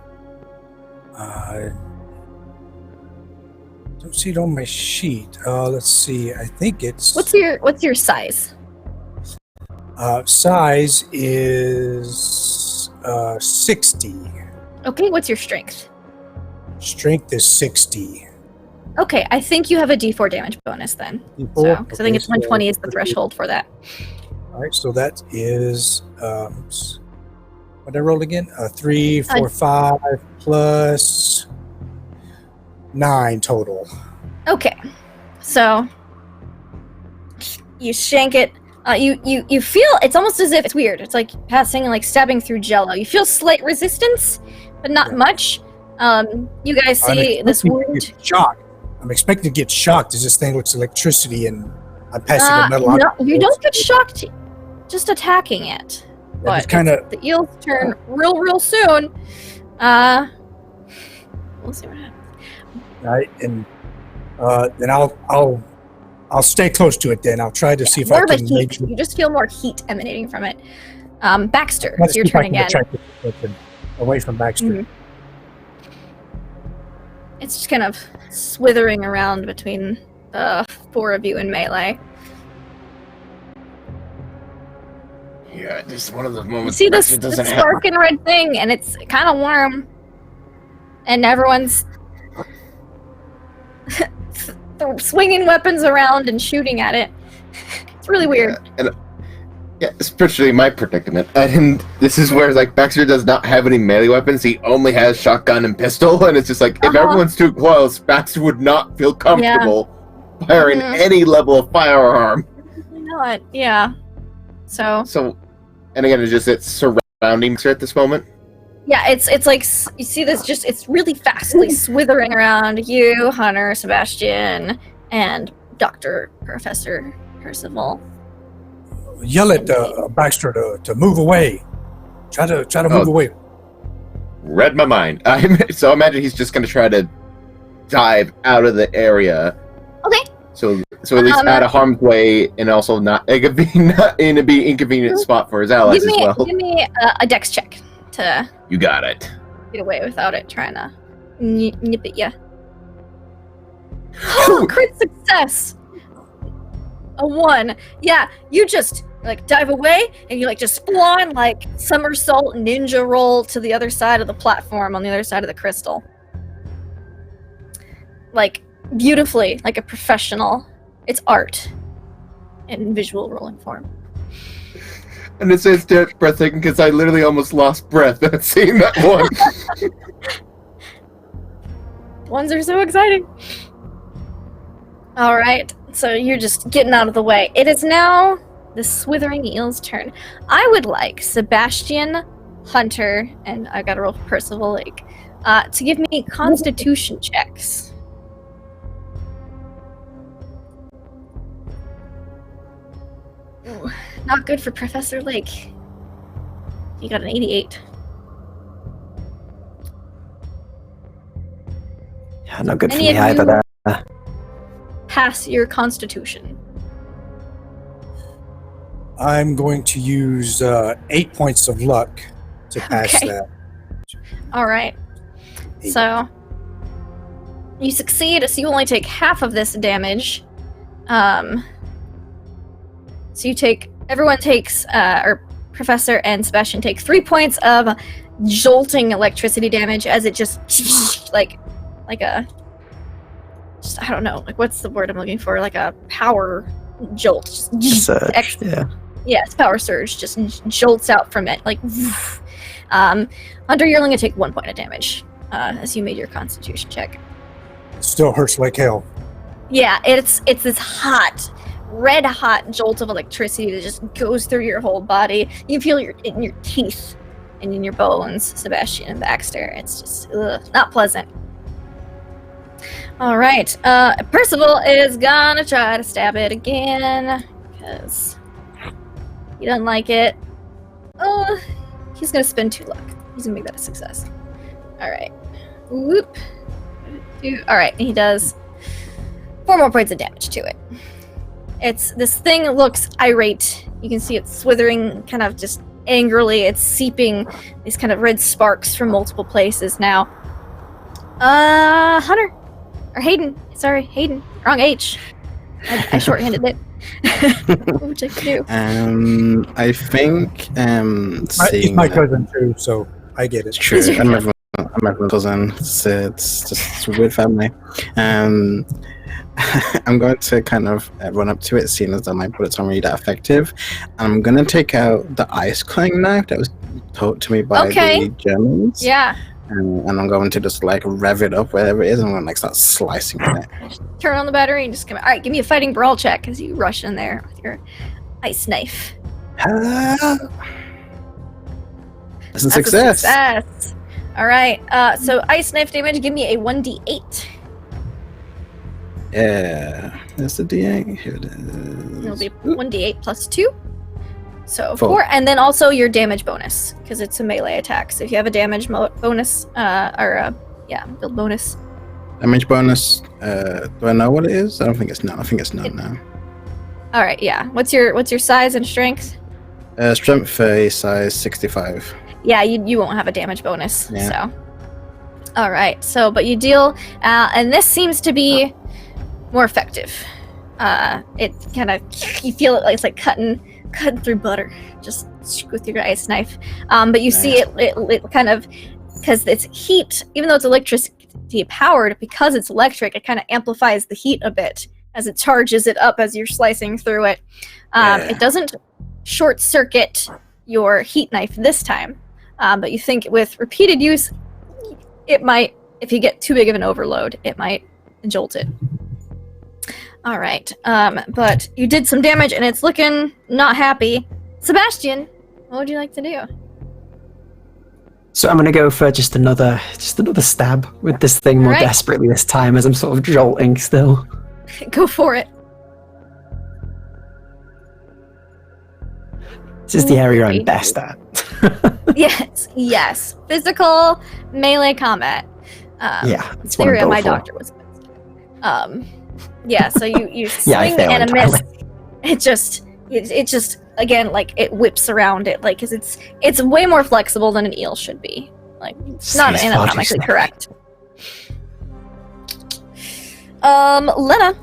Don't see it on my sheet. Let's see. I think it's. What's your size? Size is 60. Okay, what's your strength? Strength is 60. Okay, I think you have a D4 damage bonus then. D4? So, because I think Okay, it's 120 is the so- threshold for that. All right, so that is. What did I roll again? 3, 4, 5 plus 9 total. Okay, so you shank it. You feel it's almost as if it's weird. It's like passing and like stabbing through jello. You feel slight resistance, but not much. You guys see this wound. Shocked. I'm expecting to get shocked as this thing looks electricity and I'm passing a metal. No, you don't get shocked just attacking it. But the eels turn real soon. We'll see what happens. Right, and then I'll stay close to it. Then I'll try to see if I can. You just feel more heat emanating from it. Baxter, it's your turn again. Away from Baxter. Mm-hmm. It's just kind of swithering around between the four of you in melee. Yeah, this is one of those moments. You see this sparking red thing, and it's kind of warm, and everyone's swinging weapons around and shooting at it. It's really weird. Yeah, especially my predicament. And this is where like Baxter does not have any melee weapons. He only has shotgun and pistol, and it's just like if everyone's too close, Baxter would not feel comfortable firing any level of firearm. Not, yeah. So, and again, it's surrounding Baxter at this moment. Yeah, it's like you see this it's really fastly swithering around you, Hunter, Sebastian, and Professor Percival. Yell at Baxter to move away. Try to move away. Read my mind. So I imagine he's just going to try to dive out of the area. Okay. So at least out of harm's way, and also not in a inconvenient spot for his allies as well. Give me a dex check to. You got it. Get away without it trying to nip at you. Oh, crit success! A 1. Yeah, you just like dive away and you like just spawn like somersault ninja roll to the other side of the platform on the other side of the crystal. Like beautifully, like a professional. It's art in visual rolling form. And it's breathtaking because I literally almost lost breath at seeing that one. Ones are so exciting. All right, so you're just getting out of the way. It is now the Swithering Eel's turn. I would like Sebastian, Hunter, and I got to roll for Percival Lake, to give me Constitution checks. Ooh, not good for Professor Lake. He got an 88. Yeah, not good for me either. Pass your Constitution. I'm going to use 8 points of luck to pass that. All right. 8. So you succeed, so you only take half of this damage. So you take, everyone takes, or Professor and Sebastian take 3 points of jolting electricity damage as it just like a, just, I don't know, like what's the word I'm looking for? Like a power jolt. Surge, yeah, it's power surge. Just jolts out from it. Like, Hunter, you're only gonna take 1 point of damage as you made your Constitution check. It still hurts like hell. Yeah, it's this hot, red hot jolt of electricity that just goes through your whole body. You feel it in your teeth and in your bones, Sebastian and Baxter. It's just not pleasant. All right, Percival is gonna try to stab it again because he doesn't like it. Oh, he's gonna spend 2 luck. He's gonna make that a success. All right, whoop. All right, he does 4 more points of damage to it. This thing looks irate. You can see it swithering, kind of just angrily. It's seeping these kind of red sparks from multiple places now. Hunter. Or Hayden. Sorry, Hayden. Wrong H. I shorthanded it. What would you do? I think he's my cousin too, so I get it. True. I'm my cousin. It's just a weird family. I'm going to kind of run up to it, seeing as though my bullets aren't really that effective. I'm going to take out the ice cutting knife that was taught to me by the Germans. Yeah. And I'm going to just like rev it up wherever it is. I'm going to like start slicing it. Turn on the battery and just come. All right, give me a fighting brawl check as you rush in there with your ice knife. That's a That's success. A success. All right. So ice knife damage. Give me a 1d8. Yeah, that's the D8. Here it is. It'll be 1d8 plus 2. So 4. 4, and then also your damage bonus because it's a melee attack. So if you have a damage bonus, build bonus. Damage bonus. Do I know what it is? I don't think it's no. I think it's no now. All right, yeah. What's your size and strength? Strength 30, size 65. Yeah, you won't have a damage bonus. Yeah. So, all right. So, but you deal, and this seems to be more effective. It kind of you feel it like it's like cutting through butter, just with your ice knife. But you see it kind of because it's heat, even though it's electricity powered, because it's electric, it kind of amplifies the heat a bit as it charges it up as you're slicing through it. It doesn't short circuit your heat knife this time, but you think with repeated use, it might, if you get too big of an overload, it might jolt it. All right, but you did some damage and it's looking not happy. Sebastian, what would you like to do? So I'm gonna go for just another stab with this thing more Alright. desperately this time as I'm sort of jolting still. Go for it. This is the area I'm best at. Yes. Physical melee combat. Yeah, It's that's what the I'm area going my for. doctor was. Yeah. So you Yeah, I swing fail and a miss. entirely. It just again like it whips around it like because it's way more flexible than an eel should be. Like it's not Jeez, anatomically Lottie. correct. Lena.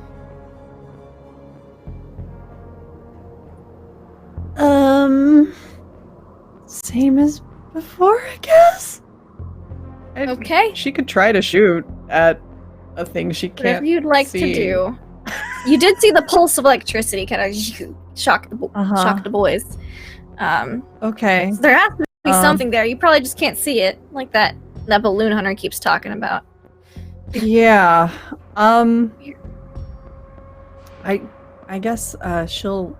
Same as before, I guess. Okay. She could try to shoot at a thing she Whatever can't. you'd like to see. do. You did see the pulse of electricity kind of shock the boys. Okay. So there has to be Um, something there. You probably just can't see it, like that balloon hunter keeps talking about. Yeah. I guess she'll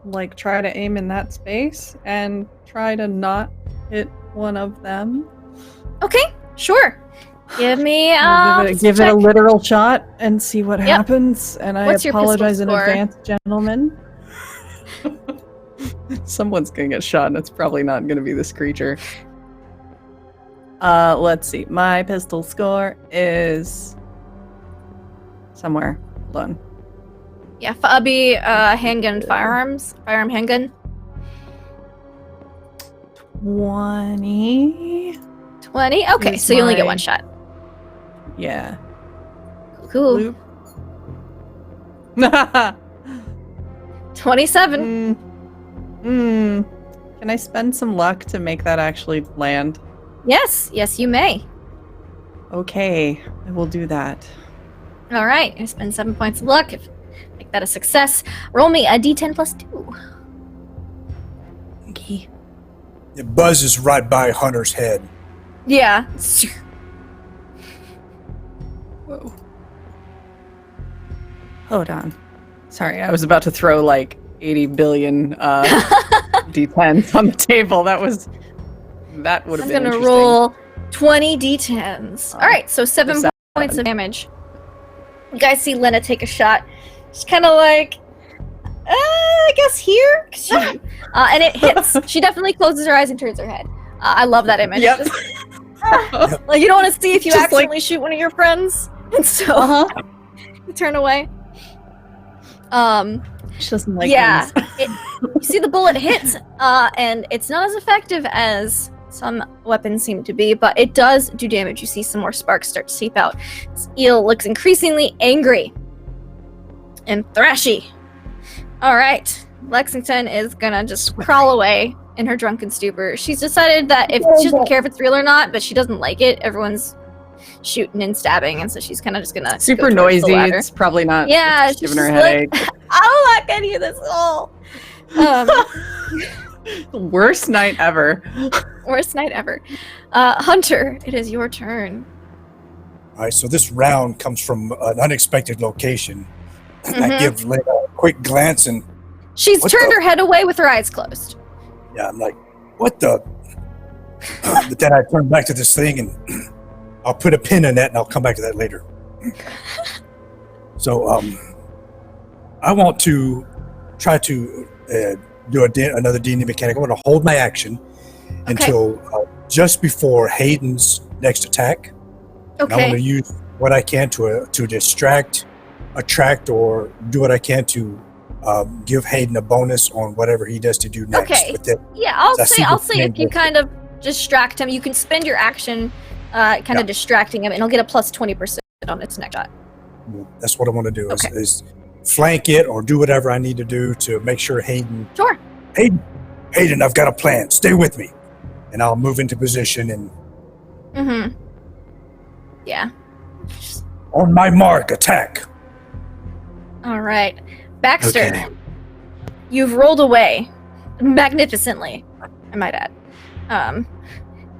like try to aim in that space and try to not hit one of them. Okay, sure. Give me I'll just give it a check. literal shot and see what happens. And What's I your pistol apologize in score? advance, gentlemen. Someone's gonna get shot, and it's probably not gonna be this creature. Let's see. My pistol score is somewhere. Hold on. Yeah, handgun firearm handgun. 20. 20. Okay, Is so you only get my- one shot. Yeah. Cool. Bloop. 27. Can I spend some luck to make that actually land? Yes, you may. Okay, I will do that. All right, I spend 7 points of luck. Make that a success. Roll me a d10 plus 2. Okay. It buzzes right by Hunter's head. Yeah. Whoa. Hold on. Sorry, I was about to throw like 80 billion d10s on the table. That would have I'm been gonna interesting. roll 20 d10s. All right, so 7 Seven. points of damage. You guys see Lena take a shot. She's kind of like, I guess here, and it hits. She definitely closes her eyes and turns her head. I love that image. Yep. Just- like you don't want to see if you Just accidentally shoot one of your friends, and so Uh-huh. you turn away. She doesn't like Yeah, guns. you see the bullet hits, and it's not as effective as some weapons seem to be, but it does do damage. You see some more sparks start to seep out. This eel looks increasingly angry and thrashy. All right, Lexington is gonna just crawl away in her drunken stupor. She's decided that if she doesn't care if it's real or not, but she doesn't like it, everyone's shooting and stabbing, and so she's kind of just gonna Super go towards the noisy. ladder. It's probably not. Yeah, it's she's giving her a just headache. like, I don't like any of this at all. Worst night ever. Worst night ever. Hunter, it is your turn. All right, so this round comes from an unexpected location. I give Lena a quick glance and She's What turned the- her head away with her eyes closed. yeah, I'm like, what the? But then I turn back to this thing and I'll put a pin in that and I'll come back to that later. So I want to try to do another D&D mechanic. I want to hold my action until just before Hayden's next attack. And I want to use what I can to distract, attract, or do what I can to give Hayden a bonus on whatever he does to do next. Okay. With it. Yeah, I'll So I say see the if you plan. kind of distract him, you can spend your action kind of distracting him, and he'll get a plus 20% on its next shot. That's what I want to do Okay. is flank it or do whatever I need to do to make sure Hayden, Sure. I've got a plan. Stay with me. And I'll move into position and Mm-hmm. Yeah. on my mark, attack. All right. Baxter, Okay. you've rolled away magnificently, I might add.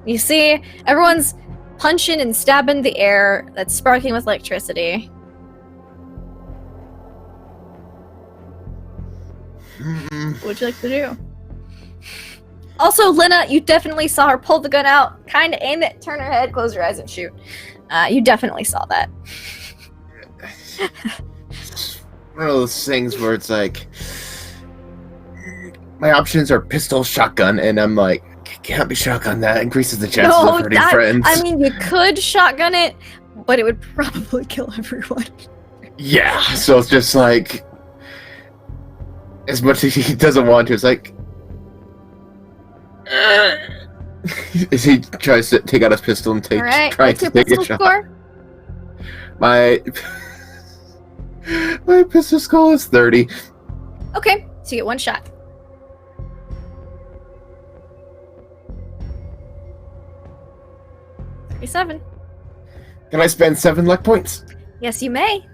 You see, everyone's punching and stabbing the air that's sparkling with electricity. What would you like to do? Also, Lena, you definitely saw her pull the gun out, kind of aim it, turn her head, close her eyes, and shoot. You definitely saw that. One of those things where it's like my options are pistol, shotgun, and I'm like, can't be shotgun. That increases the chances of hurting friends. I mean, you could shotgun it, but it would probably kill everyone. Yeah, so it's just like, as much as he doesn't want to, it's like, as he tries to take out his pistol and All right, try what's to your take pistol a shot. score? My pistol score is 30. Okay, so you get one shot. $37. Can I spend 7 luck points? Yes, you may.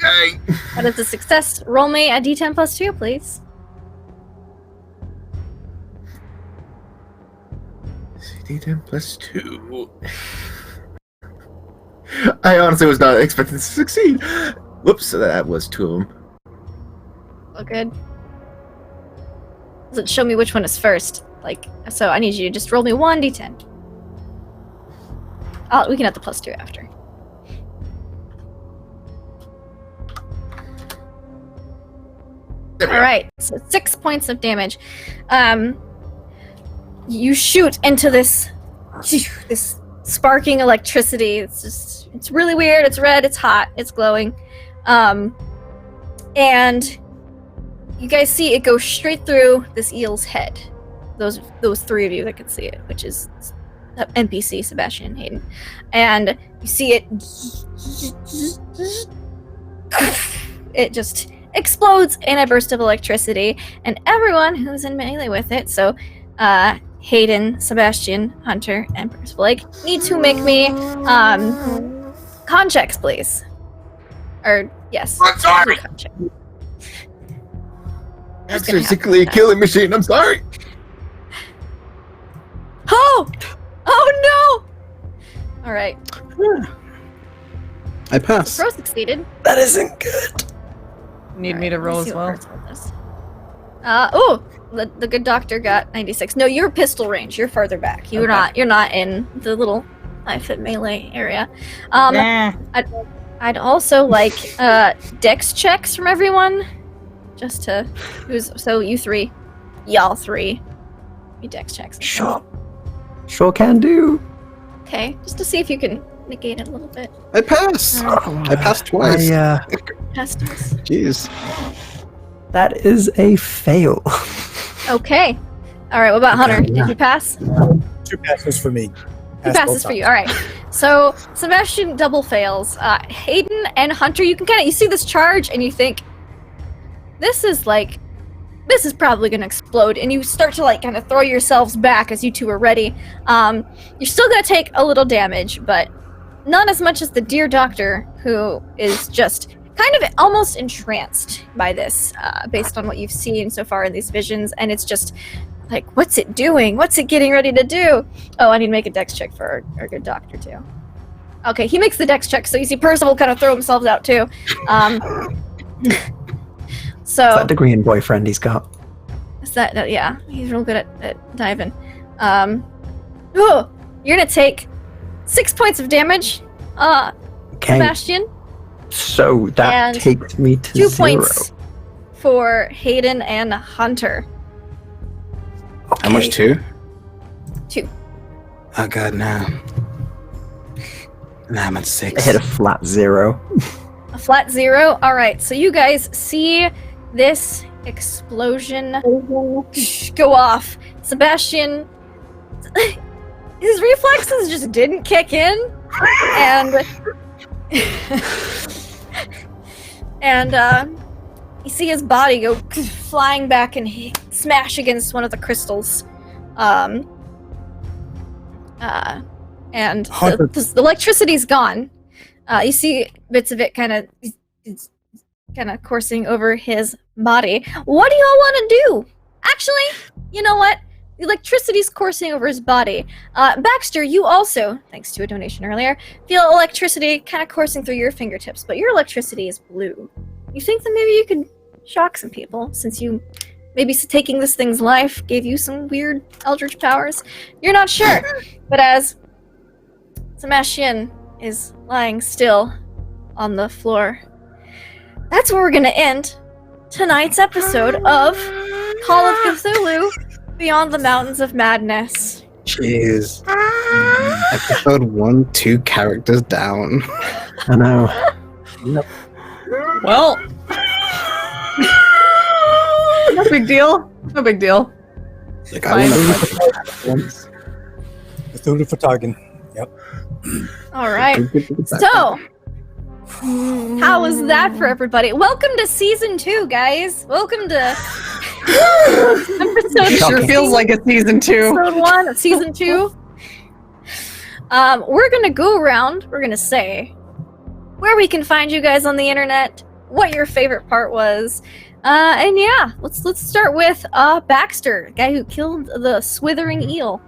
Yay! That is a success. Roll me a d10 plus 2, please. D10 plus 2. I honestly was not expecting to succeed. Whoops, that was 2 of them. Oh, good. Doesn't show me which one is first. So I need you to just roll me 1d10. We can add the plus 2 after. There we go. Alright, so 6 points of damage. You shoot into this sparking electricity. It's really weird. It's red, it's hot, it's glowing. And you guys see it go straight through this eel's head. Those 3 of you that can see it, which is NPC Sebastian and Hayden. And you see it just explodes in a burst of electricity, and everyone who's in melee with it, so Hayden, Sebastian, Hunter, and Percival, need to make me con checks, please. Or yes. I'm sorry! Con check. That's gonna basically a happen. killing machine. I'm sorry. Oh no! All right. I pass. Pro succeeded. That isn't good. Need me Alright, to roll let's as see what well? Percival does. The good doctor got 96. No, you're pistol range. You're farther back. You're not in the little 5-foot melee area. I'd also like dex checks from everyone. Just to you 3. Y'all 3. You dex checks. Sure can do. Okay, just to see if you can negate it a little bit. I pass. I passed twice. Test us. Jeez. That is a fail. Okay. All right. What about Hunter? Did you pass? 2 passes for me. Two passes for you. All right. So Sebastian double fails. Hayden and Hunter, you see this charge and you think, this is probably gonna explode, and you start to kind of throw yourselves back as you two are ready. You're still gonna take a little damage, but not as much as the dear doctor, who is just kind of almost entranced by this, based on what you've seen so far in these visions, and it's just Like, what's it doing? What's it getting ready to do? Oh, I need to make a dex check for our good doctor, too. Okay, he makes the dex check, so you see Percival kind of throw himself out, too. So... That degree in boyfriend he's got. Is that... yeah, he's real good at diving. Oh, you're gonna take 6 points of damage, Okay. Sebastian. So that And takes me to 2 0. points for Hayden and Hunter. How much, 2? 2. Oh, God, no. Nah, I'm at I 6. hit a flat 0. A flat 0. All right, so you guys see this explosion go off. Sebastian, his reflexes just didn't kick in, and you see his body go flying back and smash against one of the crystals. And the electricity's gone. You see bits of it kind of coursing over his body. What do y'all want to do? Actually, you know what? The electricity's coursing over his body. Baxter, you also, thanks to a donation earlier, feel electricity kind of coursing through your fingertips, but your electricity is blue. You think that maybe you could shock some people, since you maybe taking this thing's life gave you some weird eldritch powers? You're not sure, but as Sebastian is lying still on the floor, that's where we're gonna end tonight's episode of Call of Cthulhu Beyond the Mountains of Madness. Jeez. Episode 1, 2 characters down. I know. Well, no big deal. No big deal. Like, I want to fight Cthulhu Fatagan. Yep. All right. So, how was that for everybody? Welcome to season 2, guys. Welcome to episode. Sure feels like a season 2. Episode 1 of season 2. We're gonna go around. We're gonna say where we can find you guys on the internet, what your favorite part was, and yeah, let's start with Baxter, guy who killed the swithering eel.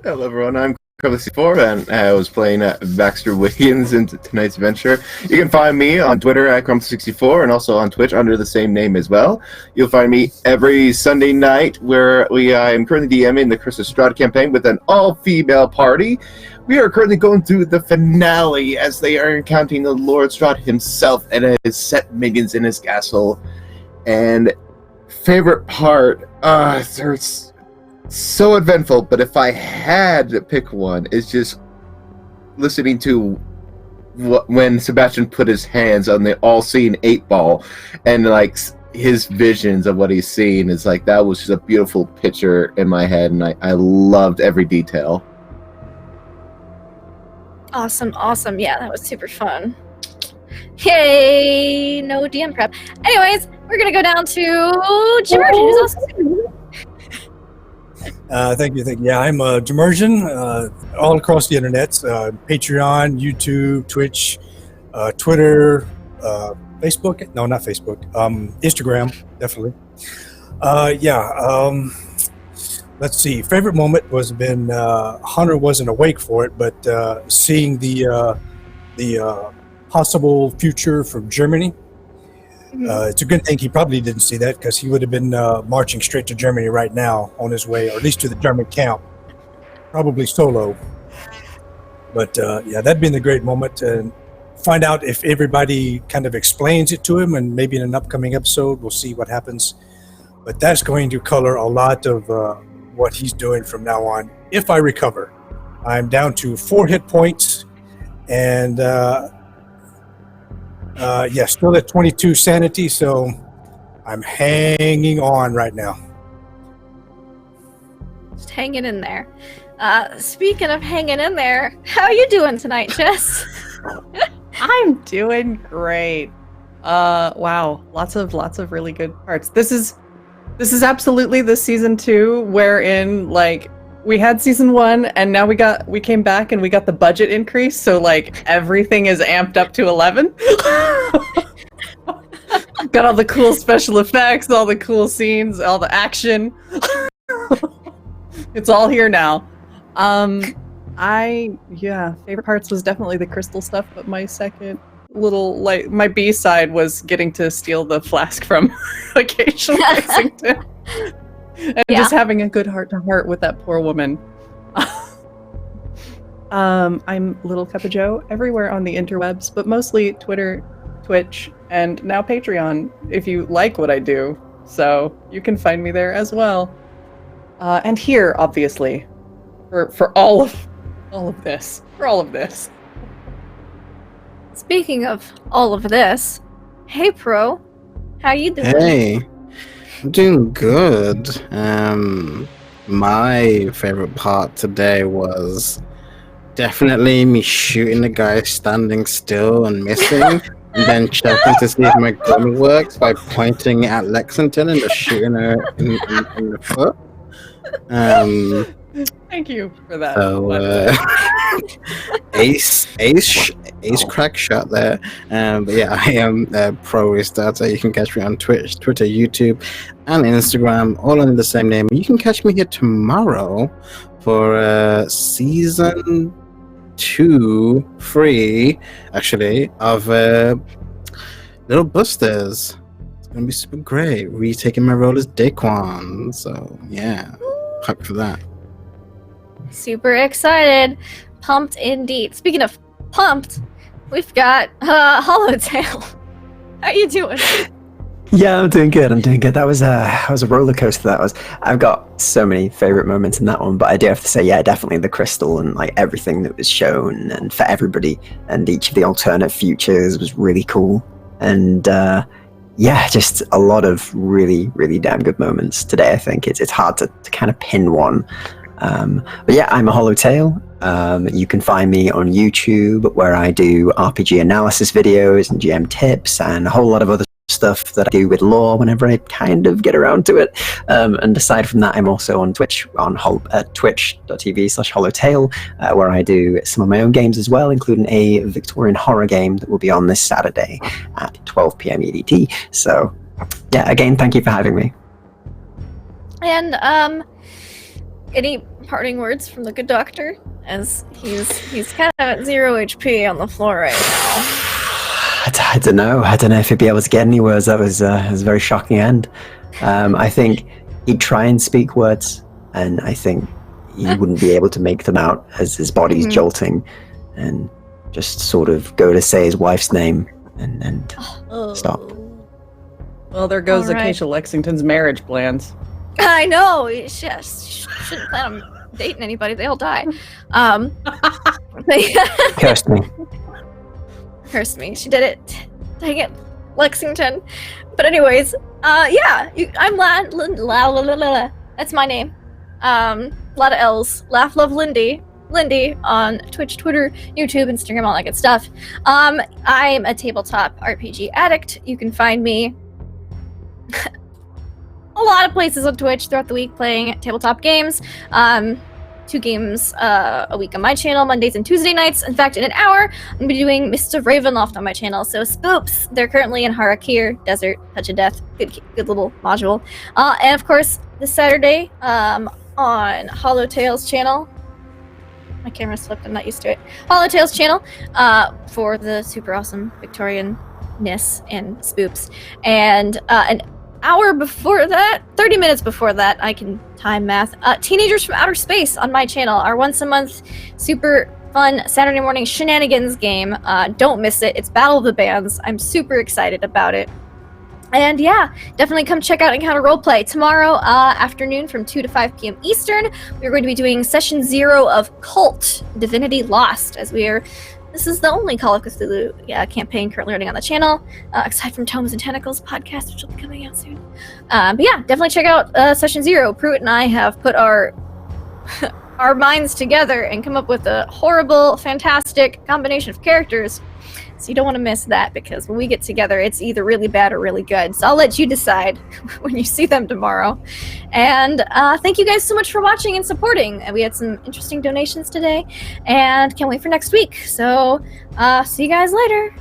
Hello, everyone. I'm C4, and I was playing Baxter Wiggins in tonight's adventure. You can find me on Twitter at Crump64 and also on Twitch under the same name as well. You'll find me every Sunday night where I am currently DMing the Curse of Strahd campaign with an all-female party. We are currently going through the finale as they are encountering the Lord Strahd himself and his set minions in his castle. And favorite part, there's so eventful, but if I had to pick one, it's just listening to when Sebastian put his hands on the all-seeing 8-ball and like his visions of what he's seeing is like, that was just a beautiful picture in my head, and I loved every detail. Awesome. Yeah, that was super fun. Yay! No DM prep. Anyways, we're gonna go down to Jamergen, who's also. Thank you. Yeah, I'm Jamergen, all across the internet, Patreon, YouTube, Twitch, Twitter, Facebook. No, not Facebook. Instagram, definitely. Let's see. Favorite moment was when Hunter wasn't awake for it, but seeing the possible future from Germany. It's a good thing he probably didn't see that, because he would have been marching straight to Germany right now on his way, or at least to the German camp, probably solo. But that'd been the great moment to find out if everybody kind of explains it to him, and maybe in an upcoming episode we'll see what happens. But that's going to color a lot of what he's doing from now on. If I recover, I'm down to 4 hit points, and still at 22 sanity, so I'm hanging on right now. Just hanging in there. Speaking of hanging in there, how you doing tonight, Jess? I'm doing great. Wow, lots of really good parts. This is absolutely the season 2 wherein like we had season 1 and now we came back and we got the budget increase, so like everything is amped up to 11. Got all the cool special effects, all the cool scenes, all the action. It's all here now. Favorite parts was definitely the crystal stuff, but my second my B side was getting to steal the flask from occasional Lexington. And just having a good heart-to-heart with that poor woman. I'm Little Cup of Joe everywhere on the interwebs, but mostly Twitter, Twitch, and now Patreon, if you like what I do. So you can find me there as well. And here, obviously, for all of this. Speaking of all of this, hey Pro, how you doing? Hey, I'm doing good. My favorite part today was definitely me shooting the guy standing still and missing, and then checking to see if my gun works by pointing at Lexington and just shooting her in the foot. Thank you for that. So, ace crack shot there. But yeah, I am Pro Restarter. You can catch me on Twitch, Twitter, YouTube, and Instagram, all under the same name. You can catch me here tomorrow for season 2, actually, of Little Busters. It's gonna be super great. Retaking my role as Daquan. So yeah, hype for that. Super excited. Pumped indeed. Speaking of pumped, we've got Hollowtail. How you doing? Yeah, I'm doing good. That was a roller coaster. I've got so many favorite moments in that one, but I do have to say, yeah, definitely the crystal and like everything that was shown and for everybody and each of the alternate futures was really cool. And yeah, just a lot of really, really damn good moments today. I think it's hard to kind of pin one. But yeah, I'm a Hollowtail. You can find me on YouTube where I do RPG analysis videos and GM tips and a whole lot of other stuff that I do with lore whenever I kind of get around to it. And aside from that, I'm also on Twitch on twitch.tv/Hollowtail, where I do some of my own games as well, including a Victorian horror game that will be on this Saturday at 12 p.m. EDT. So yeah, again, thank you for having me. And any parting words from the good doctor, as he's kind of at 0 HP on the floor right now. I don't know if he'd be able to get any words. That was a very shocking end. I think he'd try and speak words, and I think he wouldn't be able to make them out as his body's jolting, and just sort of go to say his wife's name and stop. Well, there goes All right. Acacia Lexington's marriage plans. I know. You shouldn't plan on dating anybody. They all die. Cursed me. Cursed me. She did it. Dang it, Lexington. But anyways, yeah, I'm La. That's my name. A lot of L's. Laugh, love, Lindy on Twitch, Twitter, YouTube, Instagram, all that good stuff. I'm a tabletop RPG addict. You can find me a lot of places on Twitch throughout the week playing tabletop games. 2 games a week on my channel, Mondays and Tuesday nights. In fact, in an hour, I'm going to be doing Mists of Ravenloft on my channel. So Spoops, they're currently in Harakir Desert, Touch of Death. Good little module. And of course, this Saturday on Hollowtail's channel. My camera slipped, I'm not used to it. Hollowtail's channel for the super awesome Victorian-ness and Spoops. And an hour before that, 30 minutes before that, I can time math, Teenagers from Outer Space on my channel, our once a month super fun Saturday morning shenanigans game. Don't miss it. It's Battle of the Bands. I'm super excited about it. And yeah, definitely come check out Encounter Roleplay tomorrow afternoon from 2 to 5 p.m. Eastern. We're going to be doing session 0 of Cult Divinity Lost, as this is the only Call of Cthulhu campaign currently running on the channel, aside from Tomes and Tentacles podcast, which will be coming out soon. But yeah, definitely check out Session 0. Pruitt and I have put our minds together and come up with a horrible, fantastic combination of characters. So you don't want to miss that, because when we get together, it's either really bad or really good. So I'll let you decide when you see them tomorrow. And thank you guys so much for watching and supporting. We had some interesting donations today, and can't wait for next week. So see you guys later.